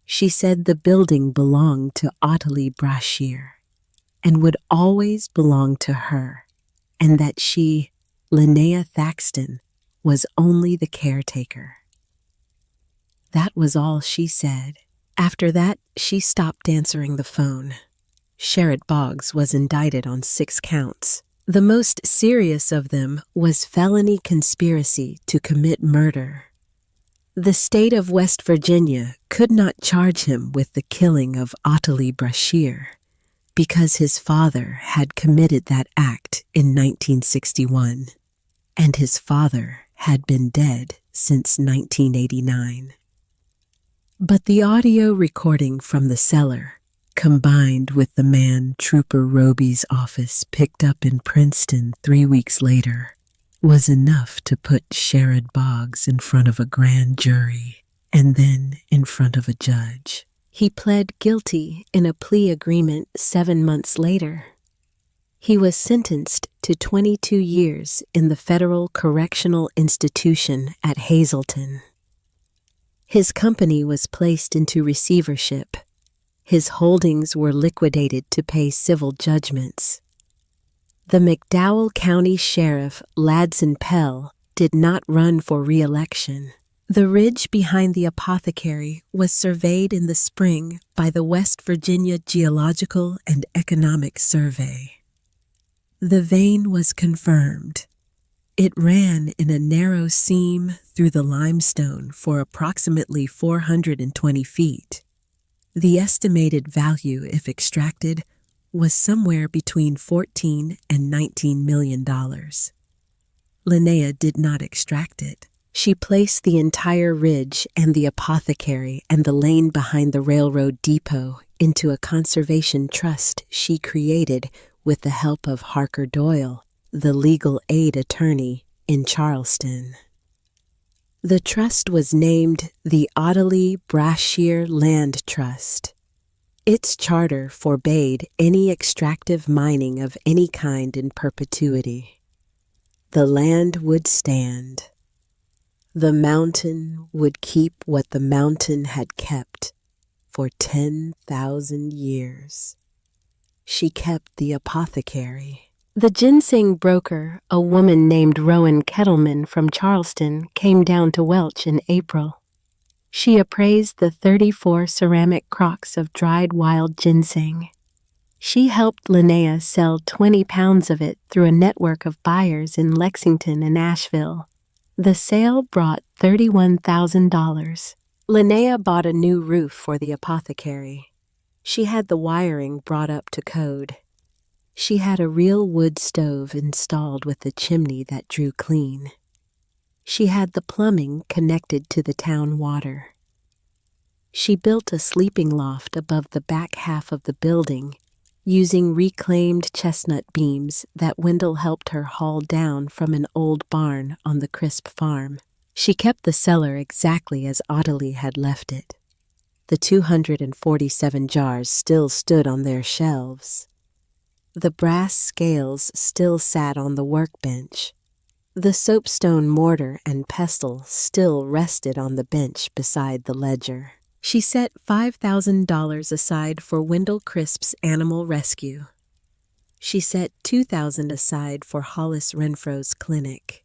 She said the building belonged to Ottilie Brashear and would always belong to her, and that she, Linnea Thaxton, was only the caretaker. That was all she said. After that, she stopped answering the phone. Sherrod Boggs was indicted on 6 counts. The most serious of them was felony conspiracy to commit murder. The state of West Virginia could not charge him with the killing of Ottilie Brashear because his father had committed that act in 1961, and his father had been dead since 1989. But the audio recording from the cellar, combined with the man Trooper Roby's office picked up in Princeton 3 weeks later, was enough to put Sherrod Boggs in front of a grand jury and then in front of a judge. He pled guilty in a plea agreement 7 months later. He was sentenced to 22 years in the Federal Correctional Institution at Hazleton. His company was placed into receivership. His holdings were liquidated to pay civil judgments. The McDowell County Sheriff, Ladson Pell, did not run for re-election. The ridge behind the apothecary was surveyed in the spring by the West Virginia Geological and Economic Survey. The vein was confirmed. It ran in a narrow seam through the limestone for approximately 420 feet. The estimated value, if extracted, was somewhere between $14 and $19 million. Linnea did not extract it. She placed the entire ridge and the apothecary and the lane behind the railroad depot into a conservation trust she created with the help of Harker Doyle, the legal aid attorney in Charleston. The trust was named the Ottilie Brashear Land Trust. Its charter forbade any extractive mining of any kind in perpetuity. The land would stand. The mountain would keep what the mountain had kept for 10,000 years. She kept the apothecary. The ginseng broker, a woman named Rowan Kettleman from Charleston, came down to Welch in April. She appraised the 34 ceramic crocks of dried wild ginseng. She helped Linnea sell 20 pounds of it through a network of buyers in Lexington and Asheville. The sale brought $31,000. Linnea bought a new roof for the apothecary. She had the wiring brought up to code. She had a real wood stove installed with a chimney that drew clean. She had the plumbing connected to the town water. She built a sleeping loft above the back half of the building, using reclaimed chestnut beams that Wendell helped her haul down from an old barn on the Crisp farm. She kept the cellar exactly as Ottilie had left it. The 247 jars still stood on their shelves. The brass scales still sat on the workbench. The soapstone mortar and pestle still rested on the bench beside the ledger. She set $5,000 aside for Wendell Crisp's animal rescue. She set $2,000 aside for Hollis Renfro's clinic.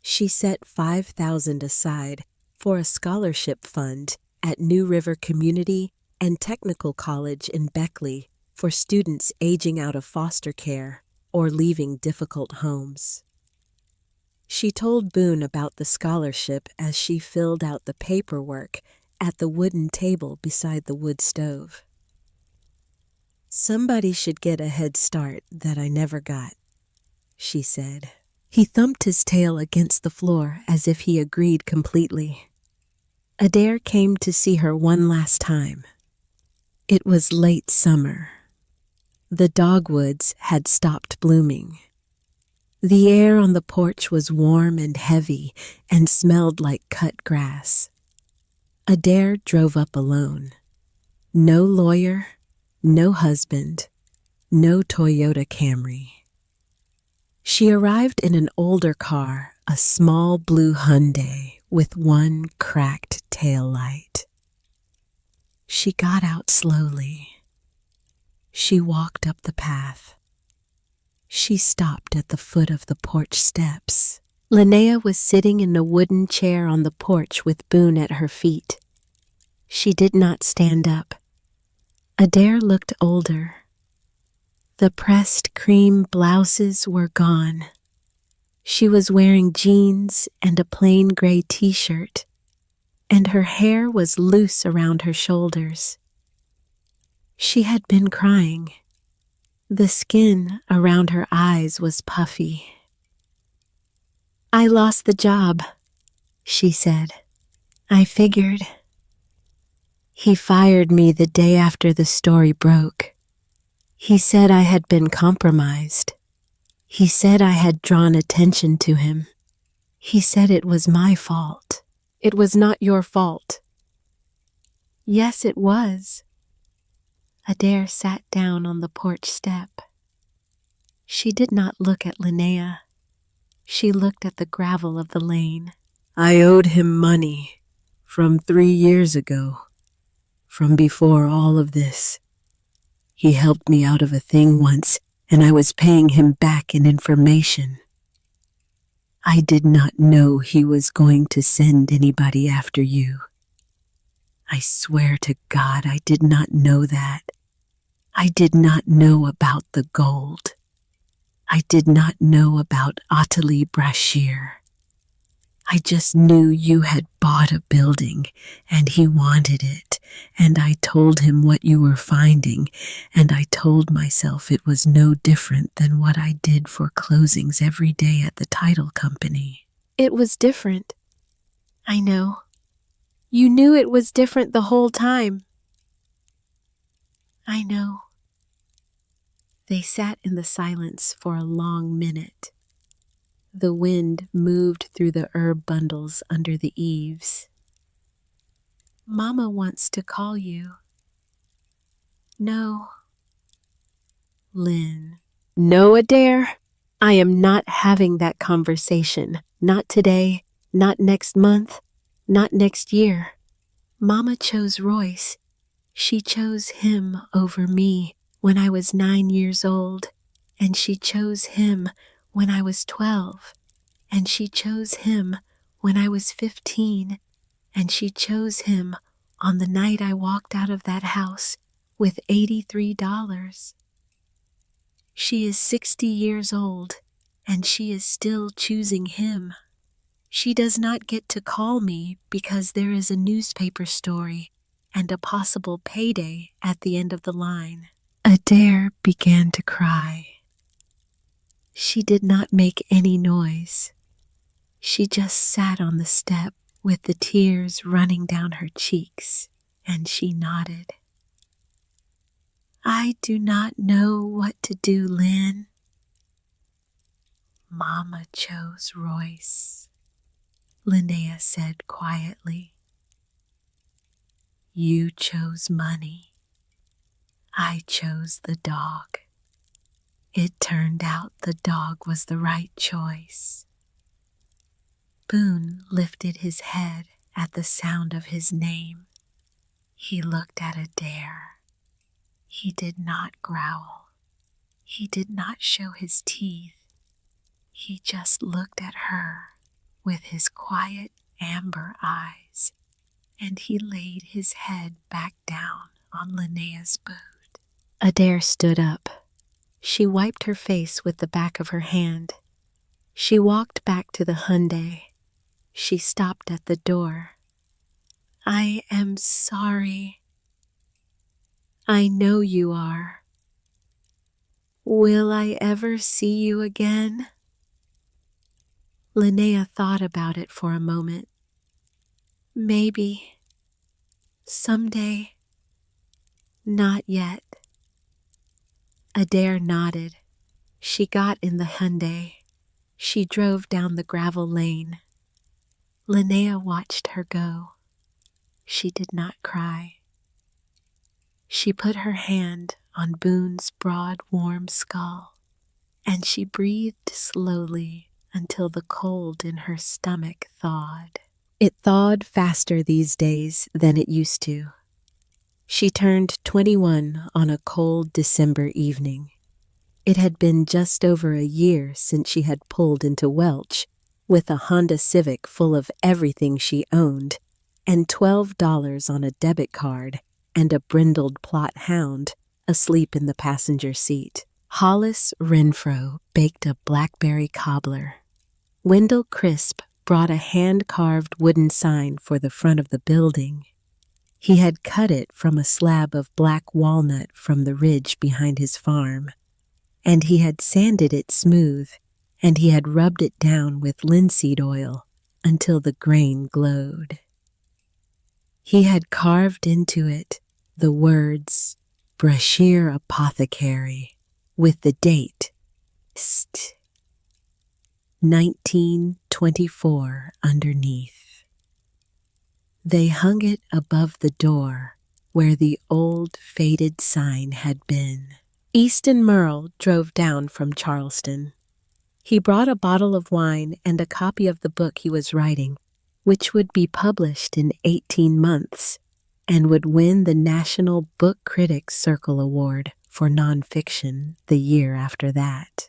She set $5,000 aside for a scholarship fund at New River Community and Technical College in Beckley for students aging out of foster care or leaving difficult homes. She told Boone about the scholarship as she filled out the paperwork at the wooden table beside the wood stove. "Somebody should get a head start that I never got," she said. He thumped his tail against the floor as if he agreed completely. Adair came to see her one last time. It was late summer. The dogwoods had stopped blooming. The air on the porch was warm and heavy and smelled like cut grass. Adair drove up alone. No lawyer, no husband, no Toyota Camry. She arrived in an older car, a small blue Hyundai with one cracked tail light. She got out slowly. She walked up the path. She stopped at the foot of the porch steps. Linnea was sitting in a wooden chair on the porch with Boone at her feet. She did not stand up. Adair looked older. The pressed cream blouses were gone. She was wearing jeans and a plain gray t-shirt, and her hair was loose around her shoulders. She had been crying. The skin around her eyes was puffy. "I lost the job," she said. "I figured." "He fired me the day after the story broke. He said I had been compromised. He said I had drawn attention to him. He said it was my fault." "It was not your fault." "Yes, it was." Adair sat down on the porch step. She did not look at Linnea. She looked at the gravel of the lane. "I owed him money from 3 years ago, from before all of this. He helped me out of a thing once, and I was paying him back in information. I did not know he was going to send anybody after you. I swear to God I did not know that. I did not know about the gold. I did not know about Ottilie Brashear. I just knew you had bought a building and he wanted it, and I told him what you were finding, and I told myself it was no different than what I did for closings every day at the title company." "It was different." "I know. You knew it was different the whole time." "I know." They sat in the silence for a long minute. The wind moved through the herb bundles under the eaves. "Mama wants to call you." "No." "Lynn." "No, Adair. I am not having that conversation. Not today, not next month, not next year. Mama chose Royce. She chose him over me when I was 9 years old, and she chose him when I was 12, and she chose him when I was 15, and she chose him on the night I walked out of that house with $83. She is 60 years old, and she is still choosing him. She does not get to call me because there is a newspaper story and a possible payday at the end of the line." Adair began to cry. She did not make any noise. She just sat on the step with the tears running down her cheeks. and she nodded. I do not know what to do, Lynn. Mama chose Royce, Linnea said quietly. You chose money. I chose the dog. It turned out the dog was the right choice. Boone lifted his head at the sound of his name. He looked at Adair. He did not growl. He did not show his teeth. He just looked at her with his quiet amber eyes, and he laid his head back down on Linnea's boot. Adair stood up. She wiped her face with the back of her hand. She walked back to the Hyundai. She stopped at the door. I am sorry. I know you are. Will I ever see you again? Linnea thought about it for a moment. Maybe. Someday. Not yet. Adair nodded. She got in the Hyundai. She drove down the gravel lane. Linnea watched her go. She did not cry. She put her hand on Boone's broad, warm skull, and she breathed slowly until the cold in her stomach thawed. It thawed faster these days than it used to. She turned 21 on a cold December evening. It had been just over a year since she had pulled into Welch with a Honda Civic full of everything she owned and $12 on a debit card and a brindled Plott hound asleep in the passenger seat. Hollis Renfro baked a blackberry cobbler. Wendell Crisp brought a hand-carved wooden sign for the front of the building. He had cut it from a slab of black walnut from the ridge behind his farm, and he had sanded it smooth, and he had rubbed it down with linseed oil until the grain glowed. He had carved into it the words, Brashear Apothecary, with the date, St. 1924 underneath. They hung it above the door where the old faded sign had been. Easton Merle drove down from Charleston. He brought a bottle of wine and a copy of the book he was writing, which would be published in 18 months and would win the National Book Critics Circle Award for nonfiction the year after that.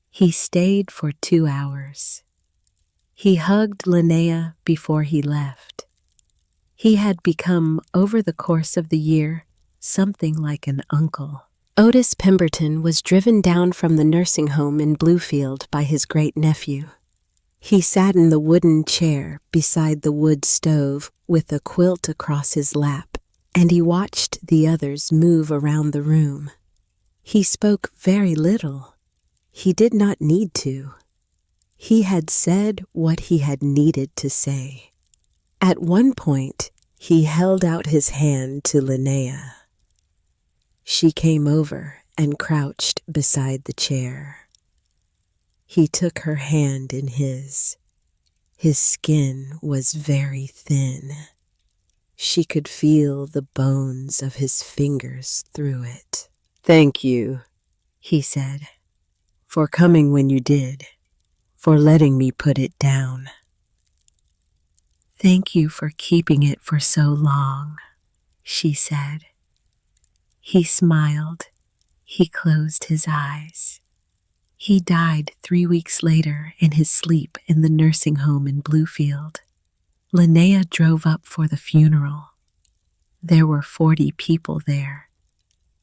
He stayed for 2 hours. He hugged Linnea before he left. He had become, over the course of the year, something like an uncle. Otis Pemberton was driven down from the nursing home in Bluefield by his great-nephew. He sat in the wooden chair beside the wood stove with a quilt across his lap, and he watched the others move around the room. He spoke very little. He did not need to. He had said what he had needed to say. At one point, he held out his hand to Linnea. She came over and crouched beside the chair. He took her hand in his. His skin was very thin. She could feel the bones of his fingers through it. "Thank you," he said, "for coming when you did, for letting me put it down." "Thank you for keeping it for so long," she said. He smiled. He closed his eyes. He died 3 weeks later in his sleep in the nursing home in Bluefield. Linnea drove up for the funeral. There were 40 people there.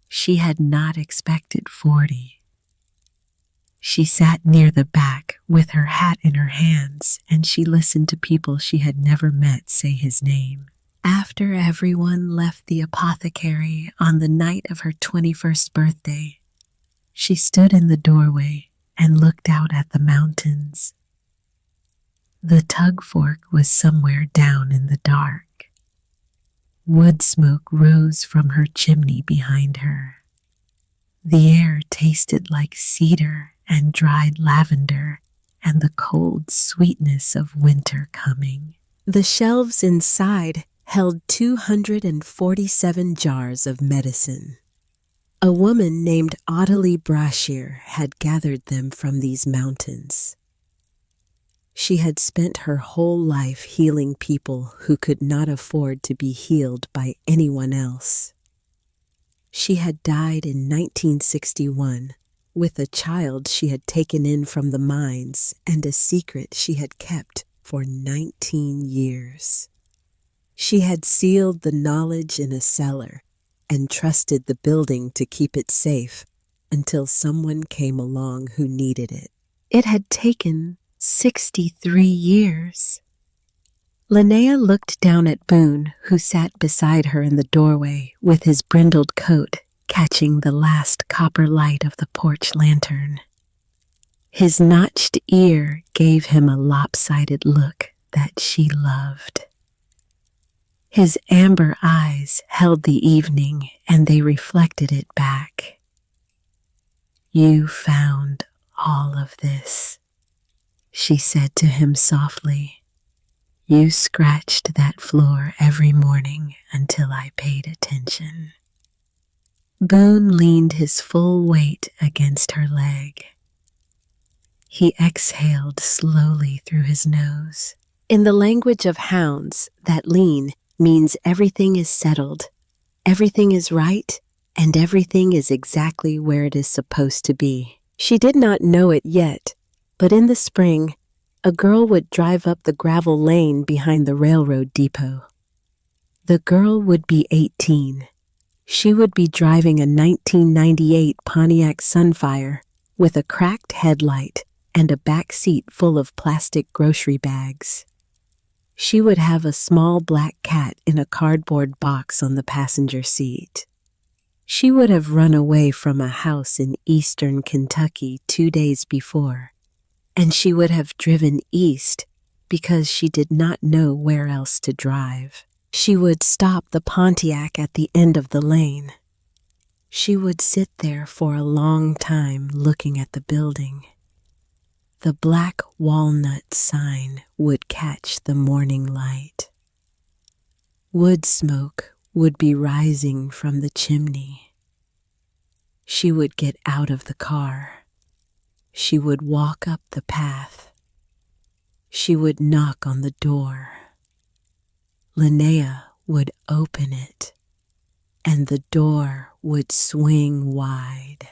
She had not expected 40. She sat near the back with her hat in her hands, and she listened to people she had never met say his name. After everyone left the apothecary on the night of her 21st birthday, she stood in the doorway and looked out at the mountains. The tug fork was somewhere down in the dark. Wood smoke rose from her chimney behind her. The air tasted like cedar and dried lavender and the cold sweetness of winter coming. The shelves inside held 247 jars of medicine. A woman named Ottilie Brashear had gathered them from these mountains. She had spent her whole life healing people who could not afford to be healed by anyone else. She had died in 1961 with a child she had taken in from the mines and a secret she had kept for 19 years. She had sealed the knowledge in a cellar and trusted the building to keep it safe until someone came along who needed it. It had taken 63 years. Linnea looked down at Boone, who sat beside her in the doorway with his brindled coat catching the last copper light of the porch lantern. His notched ear gave him a lopsided look that she loved. His amber eyes held the evening and they reflected it back. "You found all of this," she said to him softly. "You scratched that floor every morning until I paid attention." Boone leaned his full weight against her leg. He exhaled slowly through his nose. In the language of hounds, that lean means everything is settled, everything is right, and everything is exactly where it is supposed to be. She did not know it yet, but in the spring, a girl would drive up the gravel lane behind the railroad depot. The girl would be 18. She would be driving a 1998 Pontiac Sunfire with a cracked headlight and a back seat full of plastic grocery bags. She would have a small black cat in a cardboard box on the passenger seat. She would have run away from a house in eastern Kentucky 2 days before, and she would have driven east because she did not know where else to drive. She would stop the Pontiac at the end of the lane. She would sit there for a long time looking at the building. The black walnut sign would catch the morning light. Wood smoke would be rising from the chimney. She would get out of the car. She would walk up the path. She would knock on the door. Linnea would open it, and the door would swing wide.